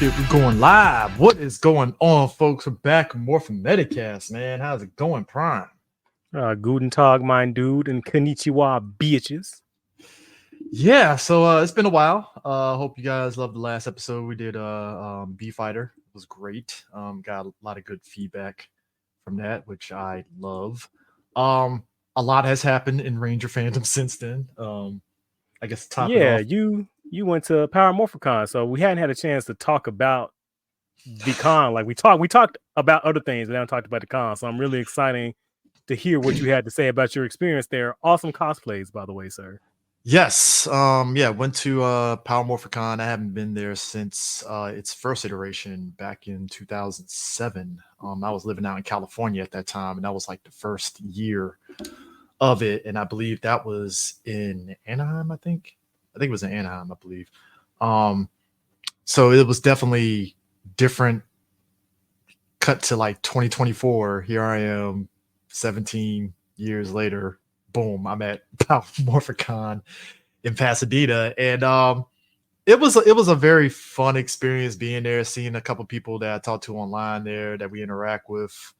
Okay, we're going live. What is going on, folks? We're back with more from Metacast, man. How's it going, Prime? Guten Tag, mein dude, and konnichiwa, bitches. Yeah, so it's been a while. Hope you guys loved the last episode we did. B Fighter, it was great. Got a lot of good feedback from that, which I love. A lot has happened in Ranger fandom since then. I guess to top it Yeah, off. you went to Power Morphicon, so we hadn't had a chance to talk about the con. Like we talked about other things, but haven't talked about the con. So I'm really excited to hear what you had to say about your experience there. Awesome cosplays, by the way, sir. Yes. Went to Power Morphicon. I haven't been there since its first iteration back in 2007. I was living out in California at that time, and that was like the first year of it. And I believe that was in Anaheim, I think. I think it was in Anaheim, I believe. So it was definitely different. Cut to like 2024. Here I am, 17 years later. Boom, I'm at Power Morphicon in Pasadena, and it was a very fun experience being there, seeing a couple people that I talked to online there that we interact with,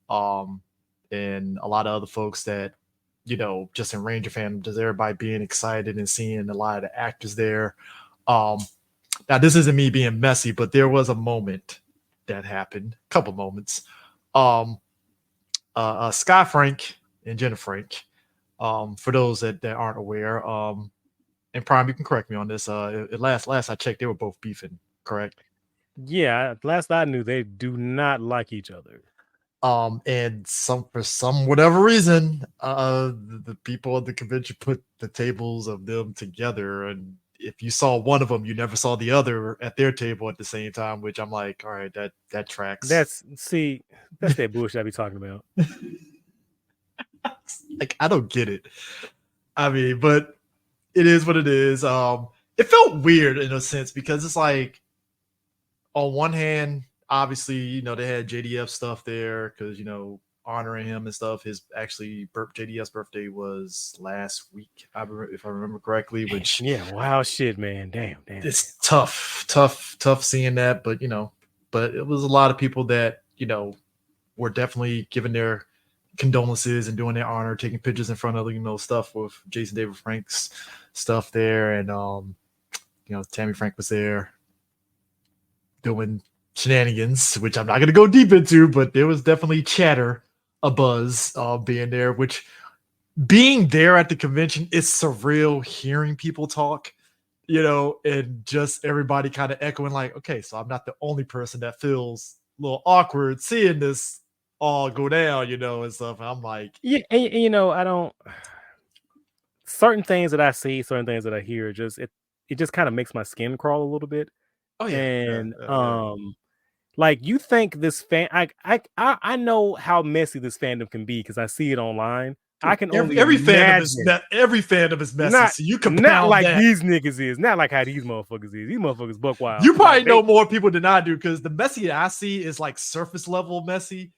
and a lot of other folks that just in Ranger fandom, just everybody being excited and seeing a lot of the actors there. Now this isn't me being messy, but there was a moment that happened, a couple moments. Sky Frank and Jenna Frank. For those that aren't aware, and Prime, you can correct me on this. Last I checked, they were both beefing, correct? Yeah, last I knew, they do not like each other. And for some whatever reason, the people at the convention put the tables of them together, and if you saw one of them, you never saw the other at their table at the same time. Which I'm like, all right, that tracks. That's that bullshit I be talking about. Like, I don't get it. I mean, but it is what it is. It felt weird in a sense because it's like, on one hand, obviously, they had JDF stuff there because, honoring him and stuff. His JDF's birthday was last week, if I remember correctly, which yeah, wow, shit, man. Damn. It's tough seeing that, but it was a lot of people that, were definitely giving their condolences and doing their honor, taking pictures in front of, stuff with Jason David Frank's stuff there. And, Tammy Frank was there doing shenanigans, which I'm not going to go deep into, but there was definitely chatter, a buzz being there, which being there at the convention is surreal hearing people talk, and just everybody kind of echoing like, okay, so I'm not the only person that feels a little awkward seeing this all go down, and stuff. And I'm like, yeah, and I don't. Certain things that I see, certain things that I hear, it just kind of makes my skin crawl a little bit. oh yeah, And yeah. like, you think this fan, I know how messy this fandom can be because I see it online. I can only every imagine. every fandom is messy. So you can not like that. These niggas is, not like how these motherfuckers is. These motherfuckers buck wild. You probably know more people than I do because the messy I see is like surface level messy.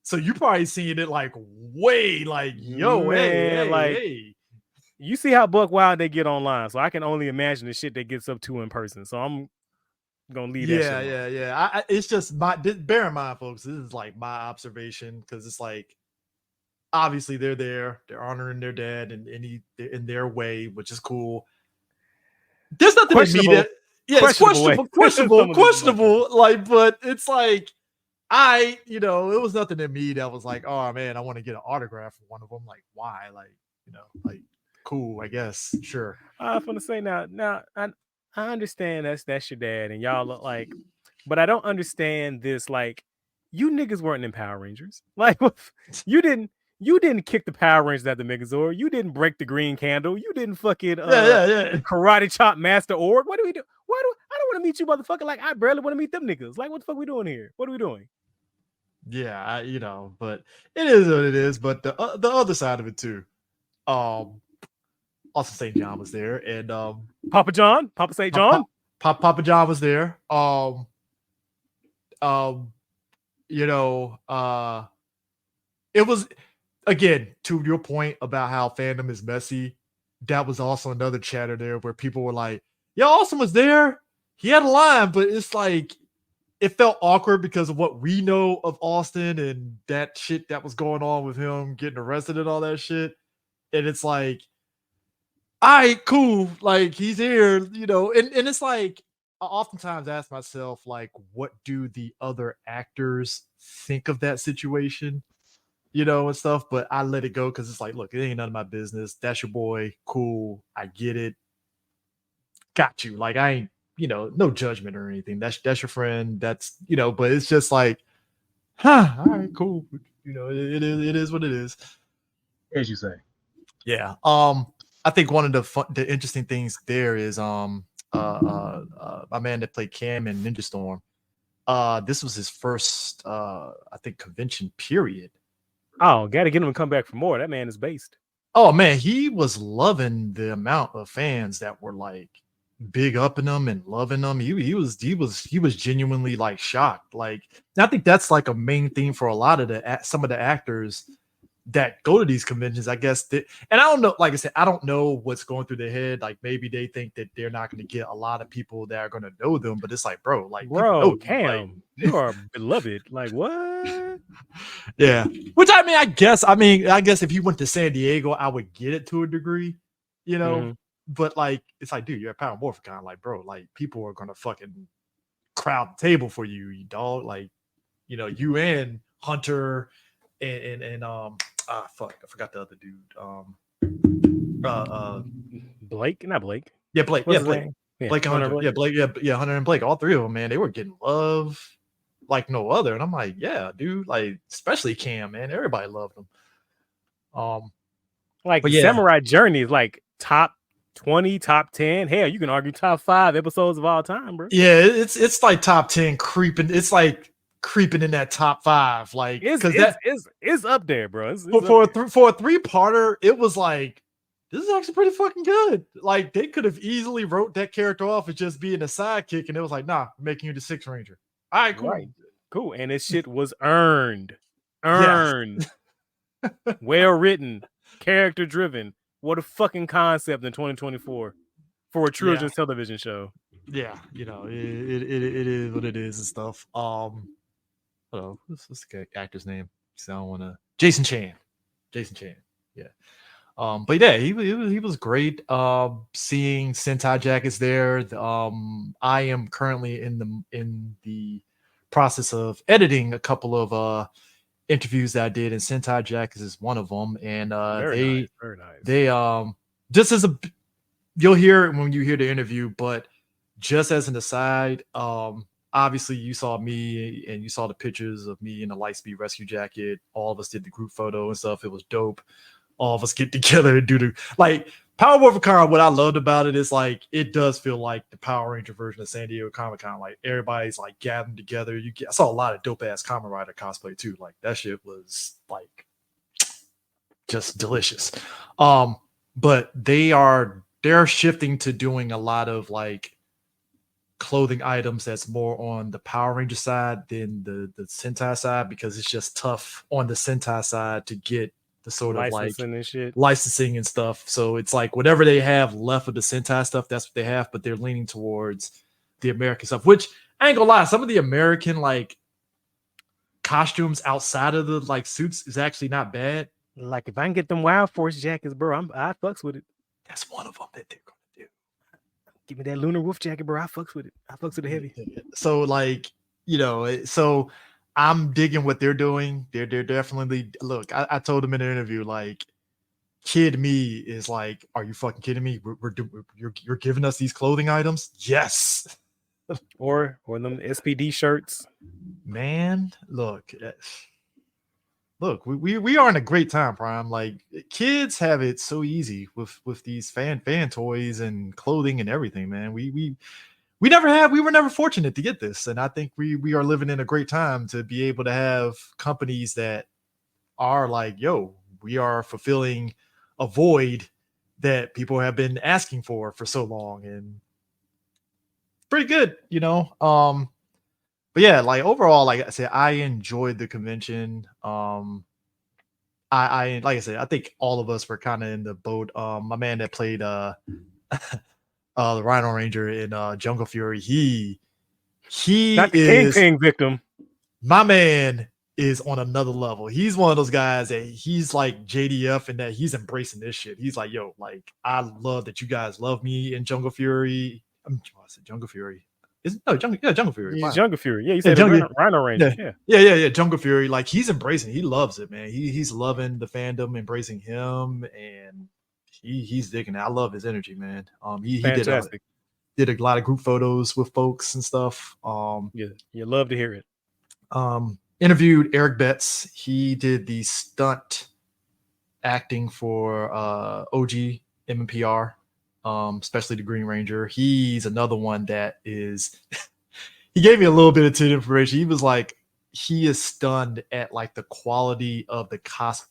So you probably seeing it like way like, yo, man, hey. You see how buck wild they get online, so I can only imagine the shit they gets up to in person. So I'm gonna leave that shit. Yeah. It's just bear in mind, folks, this is like my observation because it's like, obviously they're there, they're honoring their dad in their way, which is cool. There's nothing in me that, it's questionable. Like, but it's like, it was nothing in me that was like, oh man, I want to get an autograph from one of them. Like, why? Like, like, cool, I guess, sure. I was gonna say now I understand that's your dad and y'all look like, but I don't understand this. Like, you niggas weren't in Power Rangers. Like, you didn't kick the Power Rangers at the Megazord. You didn't break the green candle. You didn't fucking karate chop Master Org. What do we do? I don't want to meet you, motherfucker. Like, I barely want to meet them niggas. Like, what the fuck we doing here? What are we doing? Yeah, but it is what it is. But the other side of it too. Also, St. John was there, and Papa St. John, Papa John was there. It was, again, to your point about how fandom is messy. That was also another chatter there where people were like, "Yo, Awesome was there," he had a line, but it's like it felt awkward because of what we know of Austin and that shit that was going on with him getting arrested and all that shit. And it's like, all right, cool. Like he's here, and it's like I oftentimes ask myself, like, what do the other actors think of that situation? And stuff, but I let it go because it's like, look, it ain't none of my business. That's your boy. Cool. I get it. Got you. Like, I ain't, no judgment or anything. That's your friend. But it's just like, huh, all right, cool. It is what it is. As you say. Yeah. I think one of the interesting things there is my man that played Cam in Ninja Storm. This was his first I think convention period. Oh, gotta get him to come back for more. That man is based. Oh man, he was loving the amount of fans that were like big upping him and loving him. He was genuinely like shocked. Like I think that's like a main theme for a lot of some of the actors that go to these conventions. I guess and I don't know, like I said, I don't know what's going through their head. Like maybe they think that they're not going to get a lot of people that are going to know them, but it's like, bro, like people know you. Like, Cam, you are beloved. Like what? yeah. Which I guess if you went to San Diego, I would get it to a degree, But like, it's like, dude, you're at Power Morphicon, like, bro, like people are gonna fucking crowd the table for you, you dog. Like, you and Hunter and fuck, I forgot the other dude. Blake, not Blake. Yeah, Blake, What's yeah, his Blake. name? Yeah, Blake and Hunter Hunter. Blake. Yeah, Blake, yeah, Hunter and Blake, all three of them, man, they were getting love like no other. And I'm like, yeah, dude, like especially Cam, man. Everybody loved him. Like But yeah, Samurai Journey is like top 20, top 10. Hell, you can argue top 5 episodes of all time, bro. yeah, it's like top 10 creeping. It's like creeping in that top 5, like It's because it's that it's it's up there, bro. It's for up for a, there. for a 3-parter, it was like this is actually pretty fucking good. Like they could have easily wrote that character off as just being a sidekick, and it was like, nah, I'm making you the Sixth Ranger. All right, Right. cool. Cool. And this shit was earned. Yeah, Earned. Well written. Character driven. What a fucking concept in 2024 for a yeah, children's television show. yeah. It is what it is and stuff. Hello, what's the actor's name? So I don't want to. Jason Chan. Jason Chan. Yeah. But yeah, he was great. Seeing Sentai Jackets there. I am currently in the process of editing a couple of interviews that I did, and Sentai Jackets is one of them. And Very nice. Very nice. they just as a you'll hear it when you hear the interview, but just as an aside, obviously you saw me and you saw the pictures of me in the Lightspeed Rescue jacket. All of us did the group photo and stuff. It was dope. All of us get together and do the like Power Morphicon. What I loved about it is like it does feel like the Power Ranger version of San Diego Comic Con. Like everybody's like gathering together. I saw a lot of dope ass Kamen Rider cosplay too. Like that shit was like just delicious. But they're shifting to doing a lot of like clothing items that's more on the Power Ranger side than the Sentai side, because it's just tough on the Sentai side to get the sort of like Licensing and shit. licensing and stuff. So it's like whatever they have left of the Sentai stuff, that's what they have, but they're leaning towards the American stuff, which I ain't gonna lie, some of the American like costumes outside of the like suits is actually not bad. Like if I can get them Wild Force jackets, bro, I fucks with it. That's one of them that they're gonna do. Give me that Lunar Wolf jacket, bro. I fucks with it. I fucks with it heavy. So like, so I'm digging what they're doing. They're definitely look. I told them in an interview like, kid me is like, are you fucking kidding me? You're giving us these clothing items? Yes, Or them SPD shirts. man. Look, we are in a great time, Prime. Like kids have it so easy with these fan toys and clothing and everything, man. We were never fortunate to get this, and I think we are living in a great time to be able to have companies that are like, yo, we are fulfilling a void that people have been asking for so long, and pretty good, but yeah, like overall, like I said, I enjoyed the convention. I like I said, I think all of us were kind of in the boat. My man that played the Rhino Ranger in Jungle Fury. He Not the is Kingpin victim. my man is on another level. He's one of those guys that he's like JDF and that he's embracing this shit. He's like, yo, like I love that you guys love me in Jungle Fury. I said Jungle Fury. Jungle Fury. He's Wow. Jungle Fury. Yeah, you Yeah, said Jungle. Rhino Ranger. Yeah. Yeah. Yeah. Jungle Fury. Like he's embracing. He loves it, man. He's loving the fandom, embracing him, and he's digging it. I love his energy, man. He Fantastic. did a lot of group photos with folks and stuff. Yeah, you love to hear it. Interviewed Eric Betts. He did the stunt acting for OG MMPR, especially the Green Ranger. He's another one that is. He gave me a little bit of information. He was like, he is stunned at like the quality of the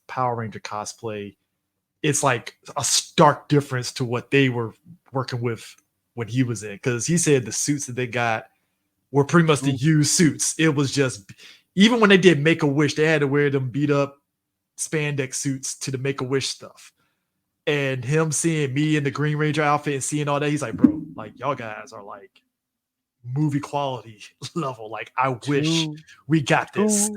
Power Ranger cosplay. It's like a stark difference to what they were working with when he was in, because he said the suits that they got were pretty much the used suits. It was just, even when they did Make-A-Wish, they had to wear them beat up spandex suits to the Make-A-Wish stuff. And him seeing me in the Green Ranger outfit and seeing all that, he's like, bro, like y'all guys are like movie quality level. Like I wish we got this.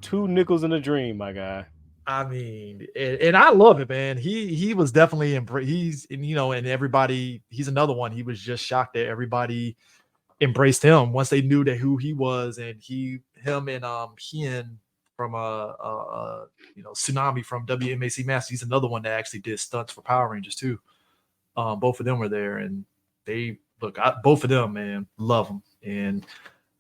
Two nickels in a dream, my guy. I mean, and I love it, man. He was definitely he's, you know, and everybody, he's another one. He was just shocked that everybody embraced him once they knew that who he was, and him and Hien from Tsunami from WMAC Masters. He's another one that actually did stunts for Power Rangers too. Both of them were there, and they both of them, man, love them, and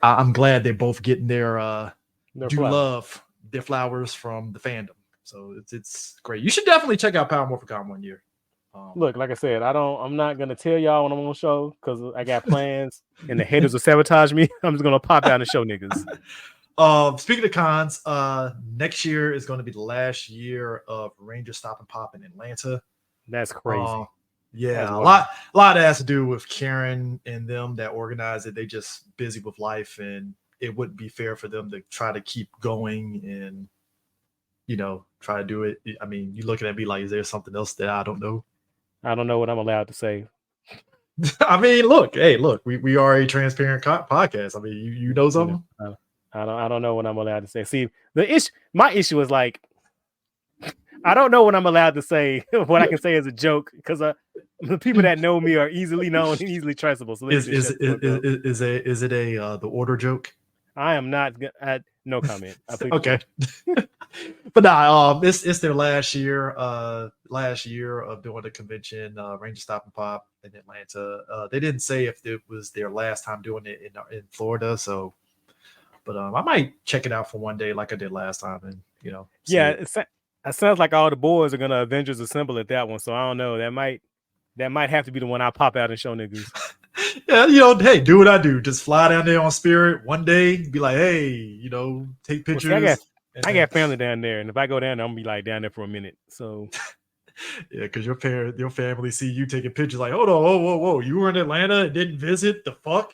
I'm glad they're both getting their love, their flowers from the fandom. So it's great. You should definitely check out Power Morphicon one year. Look, like I said, I'm not gonna tell y'all when I'm on the show because I got plans, and the haters will sabotage me. I'm just gonna pop out and show niggas. Speaking of cons, next year is going to be the last year of Ranger Stop and Pop in Atlanta. That's crazy. Yeah, a lot that has to do with Karen and them that organize it. They just busy with life, and it wouldn't be fair for them to try to keep going and, you know, try to do it. I mean, you looking at me like, is there something else that I don't know? I don't know what I'm allowed to say. I mean, look, we are a transparent podcast. I mean, you know something? I don't know what I'm allowed to say. See, my issue is like, I don't know what I'm allowed to say. What I can say is a joke, because the people that know me are easly known and easily traceable. So is it the order joke? I am not. No comment. Okay. But nah, it's their last year of doing the convention, Ranger Stop and Pop in Atlanta. They didn't say if it was their last time doing it in Florida, so. But I might check it out for one day, like I did last time, and you know. Yeah, it sounds like all the boys are gonna Avengers Assemble at that one. So I don't know. That might have to be the one I pop out and show niggas. Yeah, you know, hey, do what I do. Just fly down there on Spirit one day, be like, hey, you know, take pictures. Well, see, I got family down there, and if I go down there, I'm gonna be like down there for a minute. So yeah, because your family see you taking pictures, like, hold on, whoa, you were in Atlanta and didn't visit? The fuck?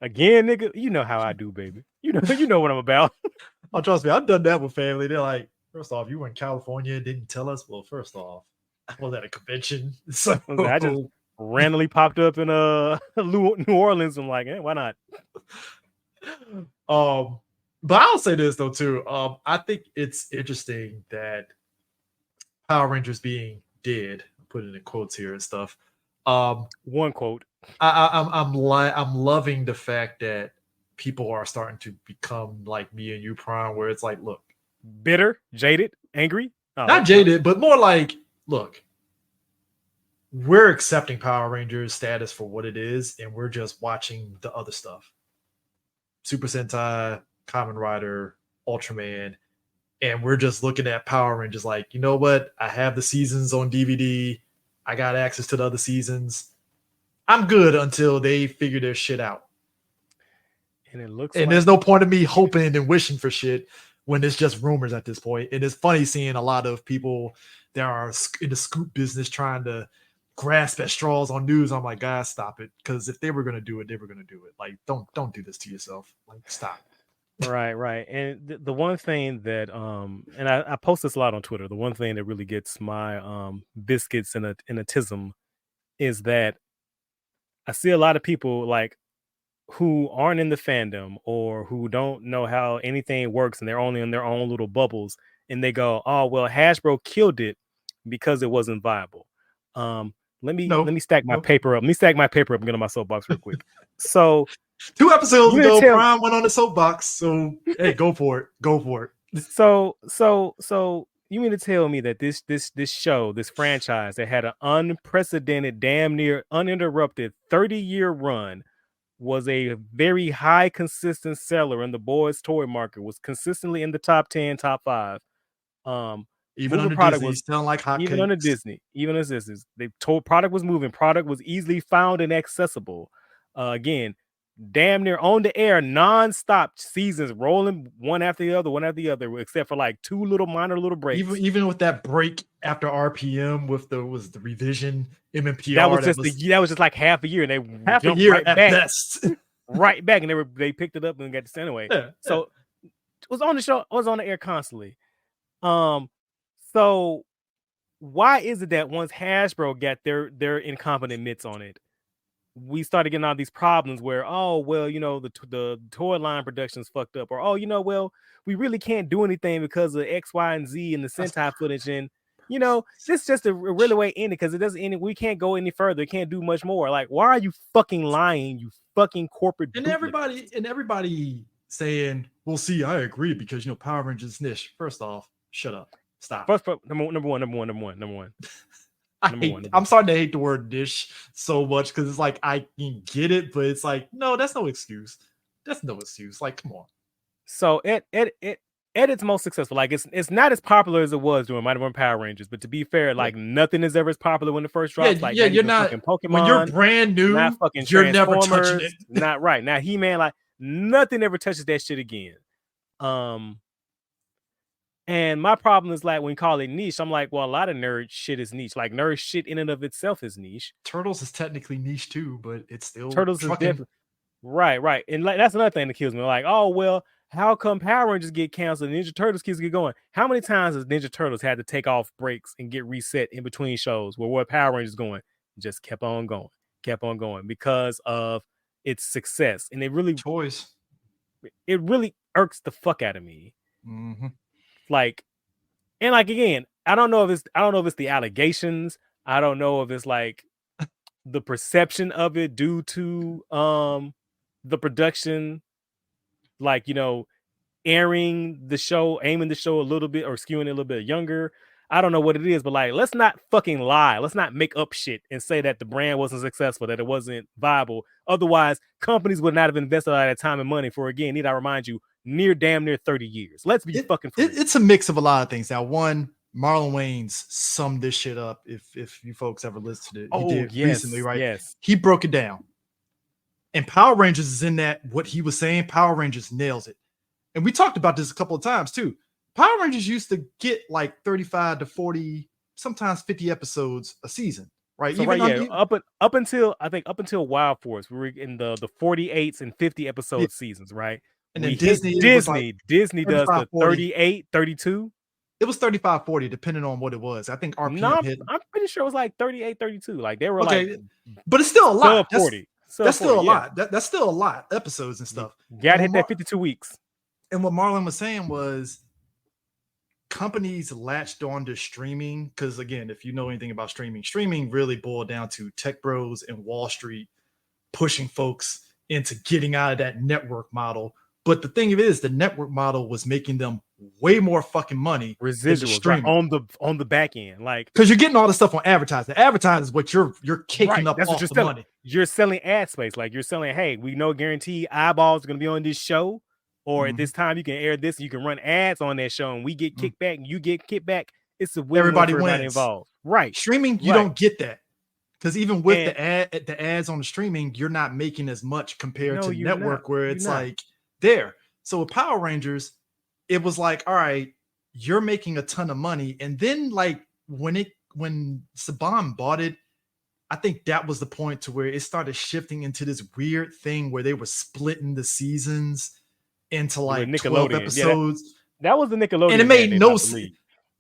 Again, nigga, you know how I do, baby. You know what I'm about. Oh, trust me, I've done that with family. They're like, first off, you were in California and didn't tell us. Well, first off, I was at a convention. So I just randomly popped up in New Orleans. I'm like, why not? But I'll say this though too. I think it's interesting that Power Rangers being dead, put it in quotes here and stuff. One quote. I'm loving the fact that people are starting to become like me and you, Prime, where it's like, look, bitter, jaded, angry. Not jaded, but more like, look, we're accepting Power Rangers status for what it is, and we're just watching the other stuff. Super Sentai, Kamen Rider, Ultraman, and we're just looking at Power Rangers like, you know what? I have the seasons on DVD. I got access to the other seasons. I'm good until they figure their shit out. And it looks and there's no point of me hoping and wishing for shit when it's just rumors at this point. And it's funny seeing a lot of people that are in the scoop business trying to grasp at straws on news. I'm like, guys, stop it. Because if they were going to do it, they were going to do it. Like, don't do this to yourself. Like, stop. Right. And the one thing that and I post this a lot on Twitter, the one thing that really gets my biscuits in a tism is that I see a lot of people like who aren't in the fandom or who don't know how anything works and they're only in their own little bubbles, and they go, "Oh well, Hasbro killed it because it wasn't viable." Let No, me stack my no. paper up. Let me stack my paper up and get on my soapbox real quick. So 2 episodes you mean to ago, tell Prime went on the soapbox. So hey, go for it. Go for it. so you mean to tell me that this show, this franchise that had an unprecedented, damn near uninterrupted 30-year run was a very high consistent seller in the boys toy market, was consistently in the top 10, top 5. Even Moving under product Disney, was selling like even under hotcakes. Disney, even as this is they told product was moving, product was easily found and accessible. Again, damn near on the air, non-stop seasons rolling one after the other, except for like 2 little minor little breaks. Even with that break after RPM with the revision MMPR that was That was just like half a year, and they half a jumped year at best. right back, and they picked it up and got this anyway. Yeah, So it was on the show, it was on the air constantly. So why is it that once Hasbro got their incompetent mitts on it, we started getting all these problems where, oh well, you know, the toy line production's fucked up, or oh, you know, well, we really can't do anything because of X, Y, and Z and the that's Sentai footage, and you know, this is just a really way in it because it doesn't end. We can't go any further. Can't do much more. Like, why are you fucking lying? You fucking corporate and bootlickers. everybody saying, "Well, see, I agree because Power Rangers niche." First off, shut up, stop. First, number one. I'm starting to hate the word niche so much because it's like I can get it, but it's like no, that's no excuse. That's no excuse. Like, come on. So at its most successful, like it's not as popular as it was during Mighty Morphin Power Rangers, but to be fair, like nothing is ever as popular when it first drops. Like Yeah. not You're even not fucking when you're Pokemon, brand new. not fucking You're never touching Transformers, it. not right. Now He-Man, like nothing ever touches that shit again. And my problem is like when you call it niche, I'm like, well, a lot of nerd shit is niche. Like nerd shit in and of itself is niche. Turtles is technically niche too, but it's still Turtles is trucking. definitely right. And like that's another thing that kills me. Like, oh well, how come Power Rangers get canceled and Ninja Turtles keeps get going? How many times has Ninja Turtles had to take off breaks and get reset in between shows where Power Rangers going? Just kept on going because of its success. And Choice. It really irks the fuck out of me. Mm-hmm. Like, and like again, I don't know if it's the allegations. I don't know if it's like the perception of it due to the production, like, you know, airing the show, aiming the show a little bit or skewing it a little bit younger. I don't know what it is, but like, let's not fucking lie. Let's not make up shit and say that the brand wasn't successful, that it wasn't viable. Otherwise, companies would not have invested all that time and money for, again, need I remind you, damn near 30 years. Let's be fucking for it's a mix of a lot of things. Now, one, Marlon Wayans summed this shit up. If you folks ever listened to it, he did recently, right? Yes. He broke it down. And Power Rangers is in that, what he was saying, Power Rangers nails it. And we talked about this a couple of times too. Power Rangers used to get like 35 to 40, sometimes 50 episodes a season, right? So up until Wild Force, we were in the 48s and 50 episode seasons, right? And then Disney does the 38, 32. It was 35, 40, depending on what it was. I think RPM No, hit. I'm pretty sure it was like 38, 32. Like they were but it's still a lot. Sub 40. That's still a lot. That's still a lot, episodes and stuff. Gotta hit that 52 weeks. And what Marlon was saying was companies latched on to streaming because, again, if you know anything about streaming really boiled down to tech bros and Wall Street pushing folks into getting out of that network model. But the thing of it is, the network model was making them way more fucking money. Residuals right, on the back end, like because you're getting all the stuff on advertising. Advertising is what you're kicking up off the money. You're selling ad space, like you're selling. Hey, we know guaranteed eyeballs are going to be on this show, or at this time you can air this. You can run ads on that show, and we get kickback, and you get kickback. It's a win everybody for everybody wins. Involved, right? Streaming, you don't get that. Because even with the ads on the streaming, you're not making as much compared to network where it's like there. So with Power Rangers, it was like, all right, you're making a ton of money. And then like when Saban bought it, I think that was the point to where it started shifting into this weird thing where they were splitting the seasons into like 12 episodes. Yeah, that was the Nickelodeon. And it made no sense.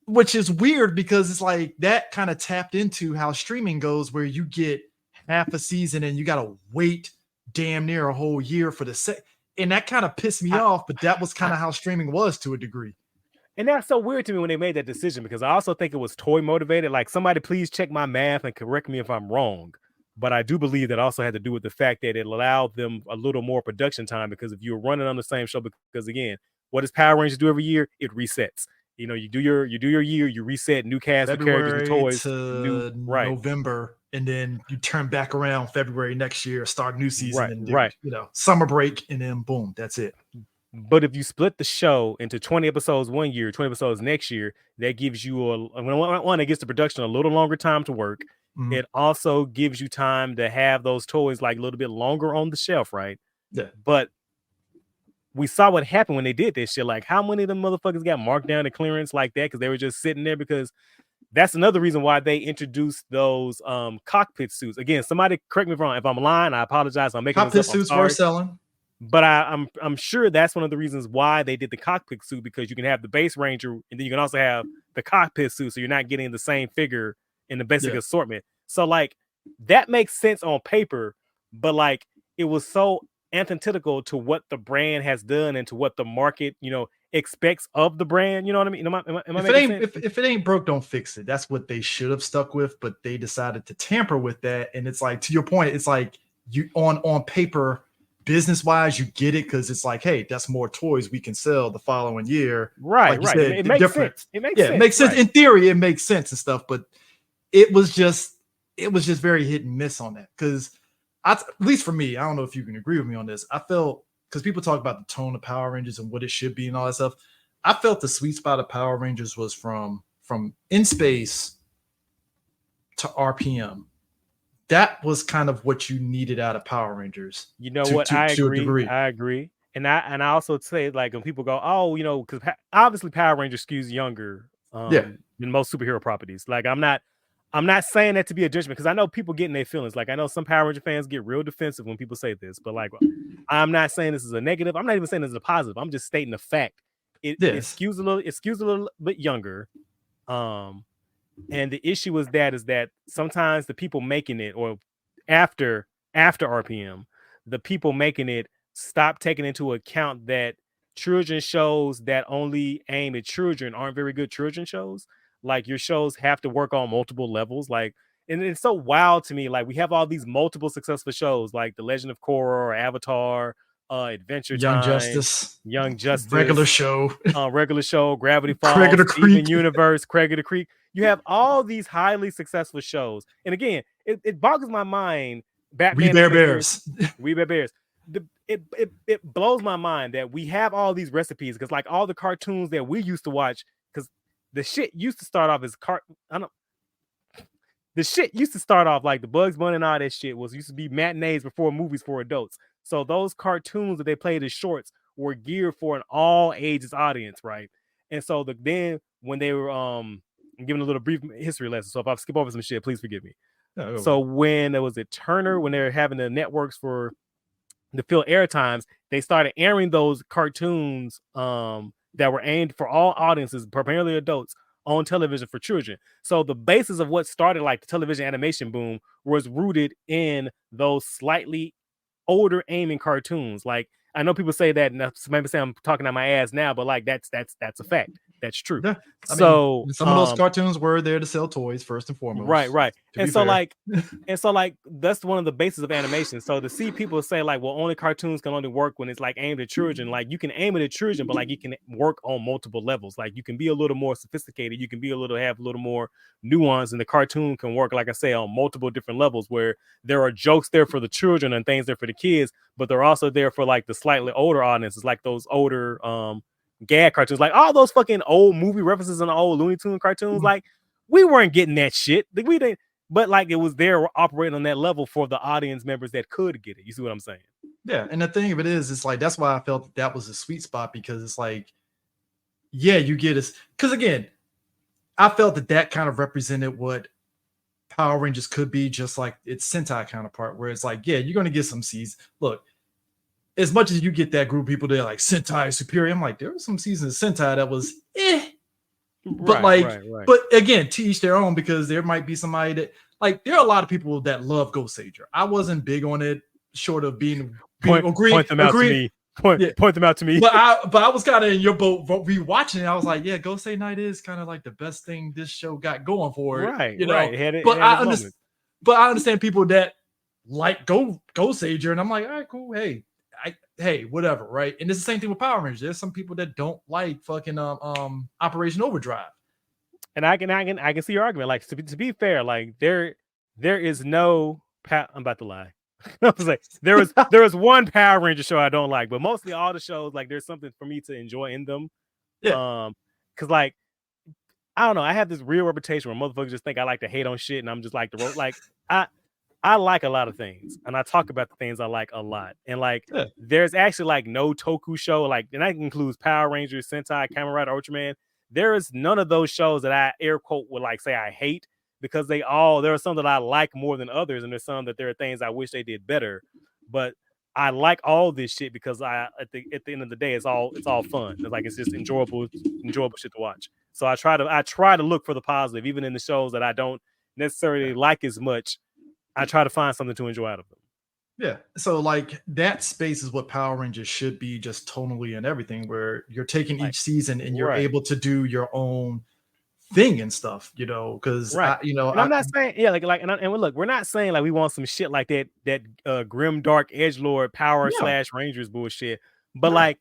Which is weird because it's like that kind of tapped into how streaming goes, where you get half a season and you gotta wait damn near a whole year for and that kind of pissed me I, off, but that was kind I, of how streaming was to a degree. and that's so weird to me when they made that decision, because I also think it was toy motivated. Like, somebody please check my math and correct me if I'm wrong. But I do believe that also had to do with the fact that it allowed them a little more production time, because if you're running on the same show, because again, what does Power Rangers do every year? It resets. You do your year, you reset, new cast, new characters, new February toys, new to right, November, and then you turn back around February next year, start a new season, right, and do right. summer break, and then boom, that's it. But if you split the show into 20 episodes one year, 20 episodes next year, that gives you one, it gives the production a little longer time to work. Mhm. It also gives you time to have those toys like a little bit longer on the shelf, right? Yeah. But we saw what happened when they did this shit. Like, how many of them motherfuckers got marked down to clearance like that because they were just sitting there? Because that's another reason why they introduced those cockpit suits. Again, somebody correct me if I'm wrong. If I'm lying, I apologize. I'm making this Cockpit up. I'm suits were sorry. selling. But I'm sure that's one of the reasons why they did the cockpit suit, because you can have the base ranger and then you can also have the cockpit suit, so you're not getting the same figure in the basic assortment. So like that makes sense on paper, but like it was so antithetical to what the brand has done and to what the market expects of the brand. You know what I mean? Am I making sense? If it ain't broke, don't fix it. That's what they should have stuck with, but they decided to tamper with that. And it's like, to your point, it's like you on paper, business wise, you get it because it's like, hey, that's more toys we can sell the following year. Right, Like you right. said, It makes different. sense. It makes Yeah, sense. it makes sense. Right. In theory, it makes sense and stuff, but it was just very hit and miss on that. Because at least for me, I don't know if you can agree with me on this. I felt, because people talk about the tone of Power Rangers and what it should be and all that stuff. I felt the sweet spot of Power Rangers was from In Space to RPM. That was kind of what you needed out of Power Rangers. You know to, what? to, I to a agree. degree. I agree. And I also say, like, when people go, oh, because obviously Power Rangers skews younger than most superhero properties. Like, I'm not saying that to be a judgment, because I know people get in their feelings. Like, I know some Power Ranger fans get real defensive when people say this, but like, I'm not saying this is a negative. I'm not even saying this is a positive. I'm just stating the fact. It skews a little bit younger. And the issue is that sometimes the people making it, or after RPM, the people making it stop taking into account that children shows that only aim at children aren't very good children shows. Like, your shows have to work on multiple levels. Like, and it's so wild to me. Like, we have all these multiple successful shows like The Legend of Korra or Avatar, Adventure Young Time, Justice, Young Justice, regular show, Gravity Craig of Falls, the Steven Creek. Universe, Craig of the Creek. You have all these highly successful shows. And again, it boggles my mind. Batman We Bear Animated Bears. We Bear Bears. It blows my mind that we have all these recipes, because like all the cartoons that we used to watch, because the shit used to start off as the shit used to start off like the Bugs Bunny and all that shit used to be matinees before movies for adults. So those cartoons that they played as shorts were geared for an all ages audience, right? And so then when they were I'm giving a little brief history lesson, so if I skip over some shit, please forgive me. So when there was a Turner, when they were having the networks for the fill air times, they started airing those cartoons that were aimed for all audiences, primarily adults, on television for children. So the basis of what started like the television animation boom was rooted in those slightly older aiming cartoons. Like, I know people say that, and maybe say I'm talking out my ass now, but like that's a fact. That's true. Yeah. So some of those cartoons were there to sell toys first and foremost. Right. And so like that's one of the bases of animation. So to see people say like, well, only cartoons can only work when it's like aimed at children. Like, you can aim it at children, but like you can work on multiple levels. Like, you can be a little more sophisticated. You can have a little more nuance, and the cartoon can work, like I say, on multiple different levels, where there are jokes there for the children and things there for the kids, but they're also there for like the slightly older audiences, like those older gag cartoons, like all those fucking old movie references and old Looney Tune cartoons. Like, we weren't getting that shit. Like, we didn't, but like it was there operating on that level for the audience members that could get it. You see what I'm saying? Yeah, and the thing of it is, it's like, that's why I felt that was a sweet spot, because it's like, yeah, you get us. Because again, I felt that kind of represented what Power Rangers could be, just like its Sentai counterpart, where it's like, yeah, you're going to get some seasons. Look, as much as you get that group of people that are like Sentai is superior, I'm like, there were some seasons of Sentai that was but but again, to each their own, because there might be somebody that, like there are a lot of people that love Ghost Sager. I wasn't big on it, short of being Point them out to agreeing. me. Yeah, Point them out to me. but I was kind of in your boat rewatching it. I was like, yeah, Ghost Say Night is kind of like the best thing this show got going for it, Right. It But had its moment. I understand people that like Ghost Sager, and I'm like, all right, cool. Hey, whatever, right? And it's the same thing with Power Rangers. There's some people that don't like fucking Operation Overdrive. And I can see your argument. Like to be fair, like there is no. I'm about to lie. I was like, there was one Power Ranger show I don't like, but mostly all the shows, like there's something for me to enjoy in them. Yeah. Because like I don't know, I have this real reputation where motherfuckers just think I like to hate on shit, and I'm just like I like a lot of things, and I talk about the things I like a lot. And like there's actually like no toku show, like, and that includes Power Rangers, Sentai, Kamen Rider, Ultraman. There is none of those shows that I air quote would like say I hate, because there are some that I like more than others, and there's some that there are things I wish they did better. But I like all this shit because at the end of the day, it's all fun. It's like it's just enjoyable shit to watch. So I try to look for the positive, even in the shows that I don't necessarily like as much. I try to find something to enjoy out of them. Yeah. So like that space is what Power Rangers should be, just tonally and everything, where you're taking each season and you're able to do your own thing and stuff, because and I'm not saying and look, we're not saying like we want some shit like that grim dark edgelord power / Rangers bullshit, but like,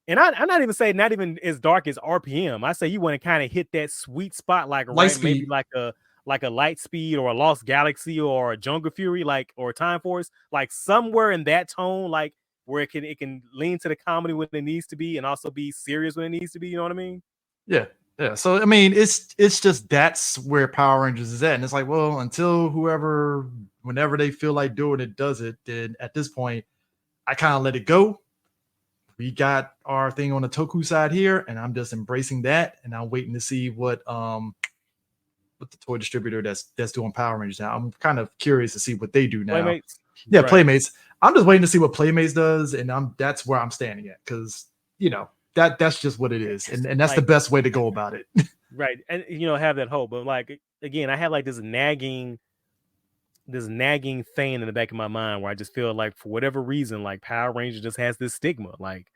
and I'm not even saying not even as dark as RPM. I say you want to kind of hit that sweet spot, like maybe like a Light Speed or a Lost Galaxy or a Jungle Fury, like, or Time Force, like somewhere in that tone, like where it can lean to the comedy when it needs to be and also be serious when it needs to be. You know what I mean? Yeah. Yeah. So I mean, it's just that's where Power Rangers is at. And it's like, well, until whenever they feel like doing it, does it, then at this point, I kind of let it go. We got our thing on the Toku side here, and I'm just embracing that. And I'm waiting to see what the toy distributor that's doing Power Rangers now. I'm kind of curious to see what they do now. Playmates. Yeah, right. Playmates. I'm just waiting to see what Playmates does, and that's where I'm standing at, because that's just what it is, and that's like, the best way to go about it. Right. And have that hope. But like, again, I have like this nagging thing in the back of my mind where I just feel like for whatever reason, like Power Rangers just has this stigma. Like,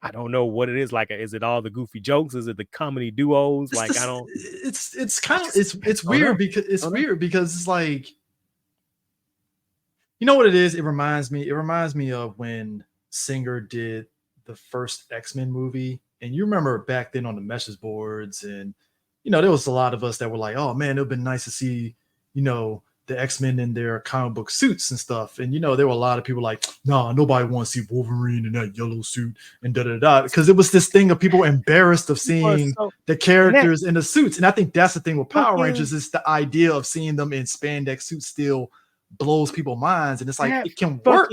I don't know what it is. Like, is it all the goofy jokes? Is it the comedy duos? It's like, I don't. It's kind of it's weird because it's like, you know what it is? It reminds me of when Singer did the first X-Men movie, and you remember back then on the message boards, and there was a lot of us that were like, oh man, it would have been nice to see the X-Men in their comic book suits and stuff. And there were a lot of people like, nah, nobody wants to see Wolverine in that yellow suit and da because it was this thing of people embarrassed of seeing the characters in the suits. And I think that's the thing with Power Rangers, is the idea of seeing them in spandex suits still blows people's minds, and it's like it can work.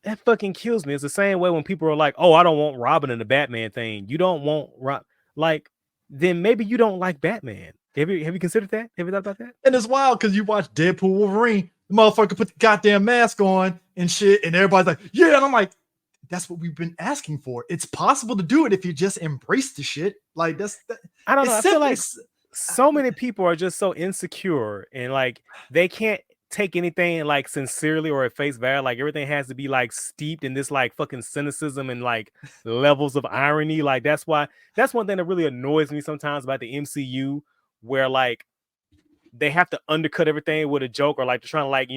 That fucking kills me. It's the same way when people are like, oh, I don't want Robin in the Batman thing. You don't want like, then maybe you don't like Batman. Have you considered that? Have you thought about that? And it's wild because you watch Deadpool Wolverine, the motherfucker put the goddamn mask on and shit, and everybody's like, yeah, and I'm like, that's what we've been asking for. It's possible to do it if you just embrace the shit. Like I don't know. I feel like so many people are just so insecure, and like they can't take anything like sincerely or at face value. Like everything has to be like steeped in this like fucking cynicism and like levels of irony. Like that's one thing that really annoys me sometimes about the MCU, where like they have to undercut everything with a joke, or like they're trying to like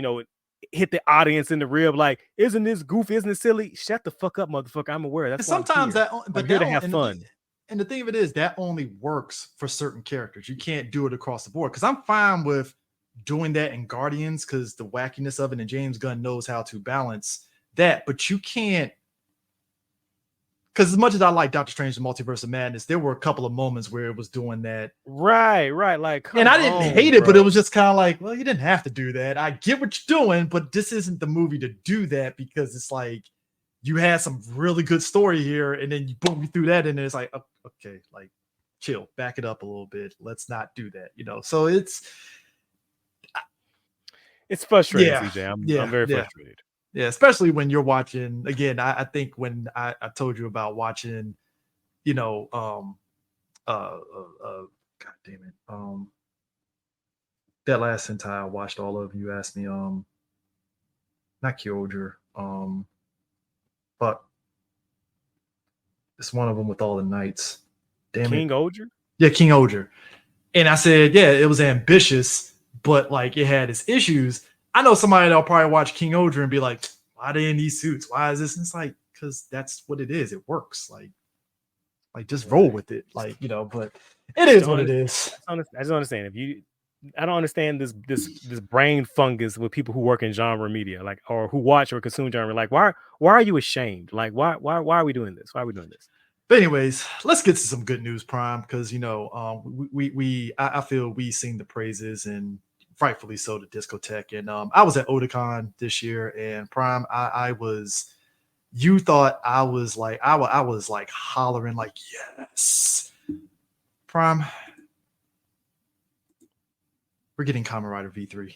hit the audience in the rib, like, isn't this goofy, isn't it silly? Shut the fuck up, motherfucker. I'm aware. That's sometimes I'm here to have fun. And the thing of it is that only works for certain characters. You can't do it across the board, because I'm fine with doing that in Guardians because the wackiness of it, and James Gunn knows how to balance that. But you can't, because as much as I like Doctor Strange: The Multiverse of Madness, there were a couple of moments where it was doing that. Right. Like, and I didn't hate it, but it was just kind of like, well, you didn't have to do that. I get what you're doing, but this isn't the movie to do that, because it's like you had some really good story here, and then you boom, you threw that in, and it's like, okay, like, chill, back it up a little bit. Let's not do that, So it's frustrating, CJ. I'm very frustrated. Yeah, especially when you're watching, again, I think when I told you about watching, God damn it. that last Sentai I watched all of. You asked me, not Kyoger, but it's one of them with all the knights. Damn King it. Oger? Yeah, King Oger. And I said, yeah, it was ambitious, but like it had its issues. I know somebody that'll probably watch King Oger and be like, why are they in these suits? Why is this? And it's like, because that's what it is. It works. Like just roll with it. Like, you know, but it is what it is. I just don't understand. I don't understand this brain fungus with people who work in genre media, like, or who watch or consume genre. Like, why are you ashamed? Like, why are we doing this? Why are we doing this? But anyways, let's get to some good news, Prime, because you know, I feel we sing the praises and rightfully so to Discotheque. And I was at Otakon this year, and Prime, I was. You thought I was like I was like hollering like yes, Prime. We're getting Kamen Rider V3.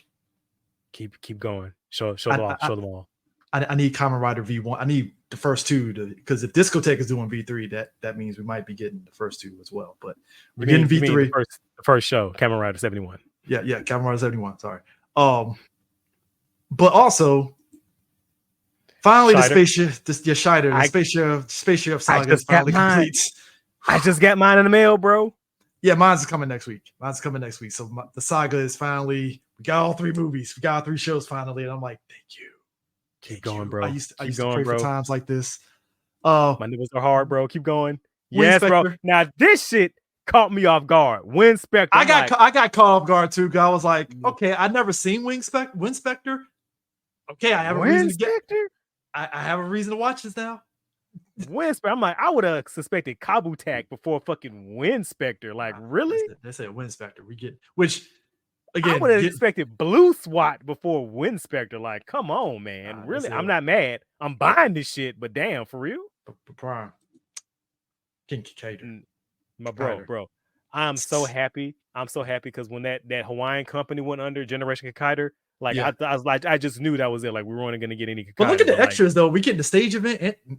Keep going. Show them all. I need Kamen Rider V1. I need the first two because if Discotheque is doing V3, that means we might be getting the first two as well. But we're getting V3. The first show, Kamen Rider 71. Yeah, Kamen Rider 71. Sorry. But also, finally, Shider. the spaceship saga is finally complete. I just got mine in the mail, bro. Yeah, mine's coming next week. So the saga is finally. We got all 3 movies. We got all 3 shows finally, and I'm like, thank you. Keep going, bro. I used to pray for times like this. My nipples are hard, bro. Keep going. Yes, bro. Now this shit caught me off guard. Wind Spectre. I got caught off guard too. I was like, okay, I've never seen Wind Spectre. Okay, I have a reason to get. I have a reason to watch this now. Wind Spectre. I'm like, I would have suspected Kabuto before fucking Wind Spectre. Like, really? They said Wind Spectre. We get which. Again, I would have expected Blue SWAT before Wind Spectre. Like, come on, man. Really? I'm not mad. I'm buying this shit, but damn, for real? Prime. King Kikader. My bro. I'm so happy. I'm so happy because when that Hawaiian company went under, Generation Kikader, like I was like, I just knew that was it. Like we weren't gonna get any Kikader. But look at the extras though. We get the stage event and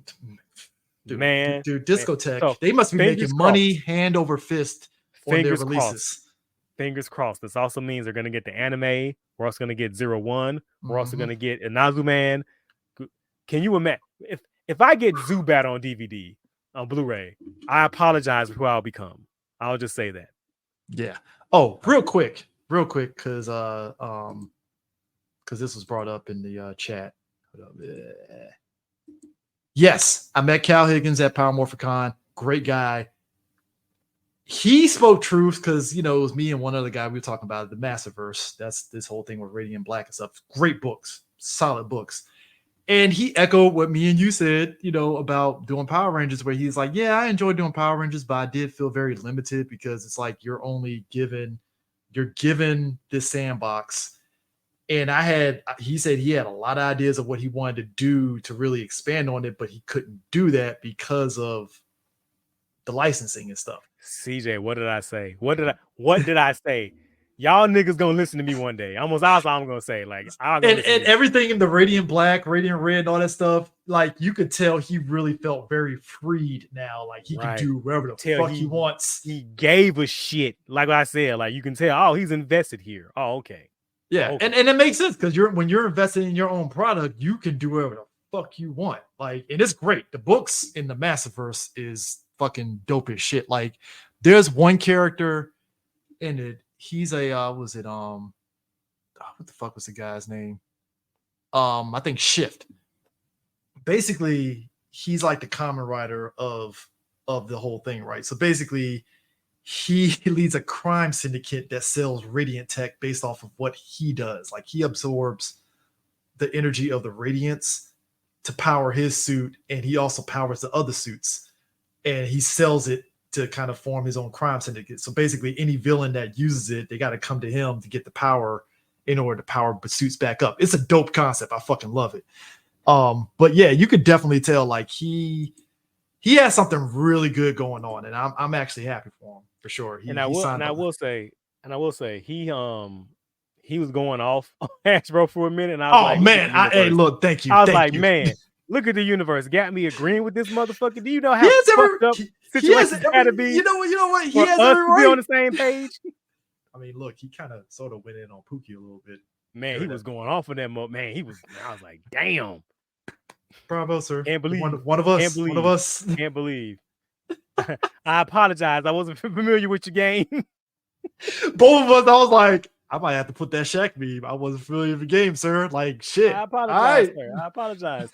Discotheque. So, they must be making money hand over fist on their releases. Fingers crossed. This also means they're going to get the anime. We're also going to get 01. We're also going to get Inazuman. Can you imagine if I get Zubat on DVD on Blu-ray? I apologize for who I'll become. I'll just say that. Yeah. Oh, real quick, because this was brought up in the chat. Yes, I met Cal Higgins at Power Morphicon. Great guy. He spoke truth because, you know, it was me and one other guy we were talking about the Massiverse. That's this whole thing with Radiant Black and stuff. Great books, solid books. And he echoed what me and you said, you know, about doing Power Rangers, where he's like, yeah, I enjoyed doing Power Rangers, but I did feel very limited because it's like you're given this sandbox. And he said he had a lot of ideas of what he wanted to do to really expand on it, but he couldn't do that because of the licensing and stuff. CJ, what did I say? What did I say? Y'all niggas gonna listen to me one day. Almost all I'm gonna say. Like, and everything in the Radiant Black, Radiant Red, and all that stuff, like you could tell he really felt very freed now. Like he can do whatever the fuck he wants. He gave a shit. Like I said, like you can tell, oh, he's invested here. Oh, okay. Yeah, okay. And it makes sense because when you're invested in your own product, you can do whatever the fuck you want. Like, and it's great. The books in the Massiverse is fucking dope as shit. Like, there's one character in it. He's a what the fuck was the guy's name? I think Shift. Basically, he's like the Kamen Rider of the whole thing, right? So basically, he leads a crime syndicate that sells radiant tech based off of what he does. Like, he absorbs the energy of the radiance to power his suit, and he also powers the other suits, and he sells it to kind of form his own crime syndicate. So basically, any villain that uses it, they got to come to him to get the power in order to power suits back up. It's a dope concept. I fucking love it. But yeah, you could definitely tell like he has something really good going on, and I'm actually happy for him for sure. I will say he was going off on Hasbro for a minute, and I was hey, look, thank you. I was like, man, look at the universe. Got me agreeing with this motherfucker. Do you know how fucked up situations had to be? You know what? He has every right to be on the same page. I mean, look, he kind of sort of went in on Pookie a little bit. Man, he during was that. going off on that man. He was. Man, I was like, damn, Bravo, sir. can't believe, One of can't us. One of believe, us. can't believe. I apologize. I wasn't familiar with your game. Both of us. I was like, I might have to put that Shaq meme. I wasn't familiar with the game, sir. Like I shit. All apologize, right. sir. I apologize.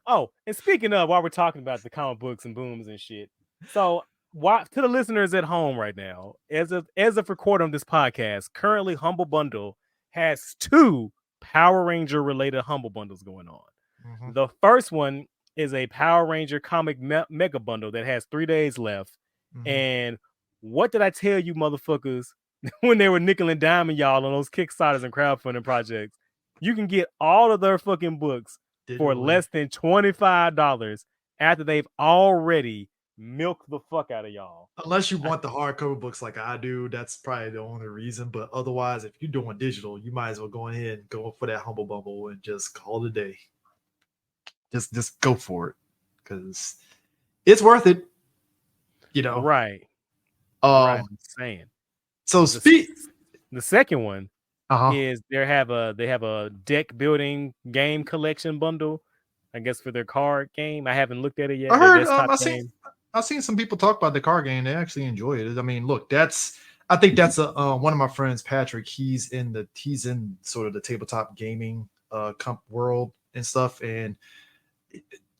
Oh, and speaking of, while we're talking about the comic books and booms and shit, so why to the listeners at home right now, as of recording on this podcast, currently Humble Bundle has 2 Power Ranger related Humble Bundles going on. Mhm. The first one is a Power Ranger comic mega bundle that has 3 days left. Mhm. And what did I tell you, motherfuckers, when they were nickel and diming y'all on those Kickstarters and crowdfunding projects? You can get all of their fucking books for Digitally. less than $25 after they've already milked the fuck out of y'all. Unless you want the hardcover books like I do, that's probably the only reason. But otherwise, if you're doing digital, you might as well go ahead and go for that Humble Bumble and just call it a day. Just go for it because it's worth it. You know. Right. Right. Um. I'm saying. So The second one Uh-huh. is they have a deck building game collection bundle, I guess, for their card game. I haven't looked at it yet. I Their heard. desktop game. I've seen some people talk about the card game. They actually enjoy it. I mean, look, I think that's a one of my friends, Patrick. He's in sort of the tabletop gaming world and stuff. And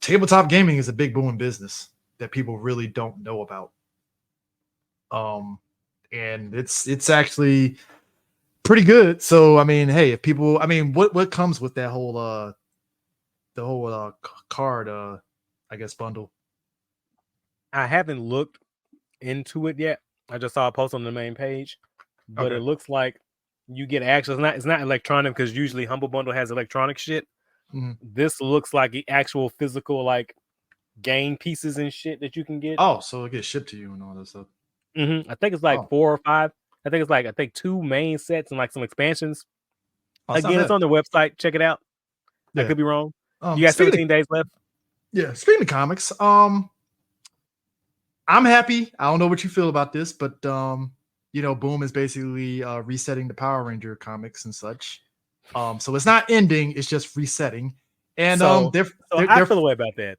tabletop gaming is a big booming business that people really don't know about. And it's actually pretty good. So I mean, hey, if people, I mean, what comes with that whole the whole card I guess bundle? I haven't looked into it yet. I just saw a post on the main page, but Okay. it looks like you get actual. It's not electronic because usually Humble Bundle has electronic shit. Mhm. This looks like the actual physical like game pieces and shit that you can get. Oh, so it gets shipped to you and all that stuff. I think it's like Oh. 4 or 5. I think it's like 2 main sets and like some expansions. Oh, Again, it's on their website. Check it out. I could be wrong. You got 17 days left. Yeah, speaking of comics, I'm happy. I don't know what you feel about this, but you know, Boom is basically resetting the Power Ranger comics and such. So it's not ending; it's just resetting. And I they're feel away about that.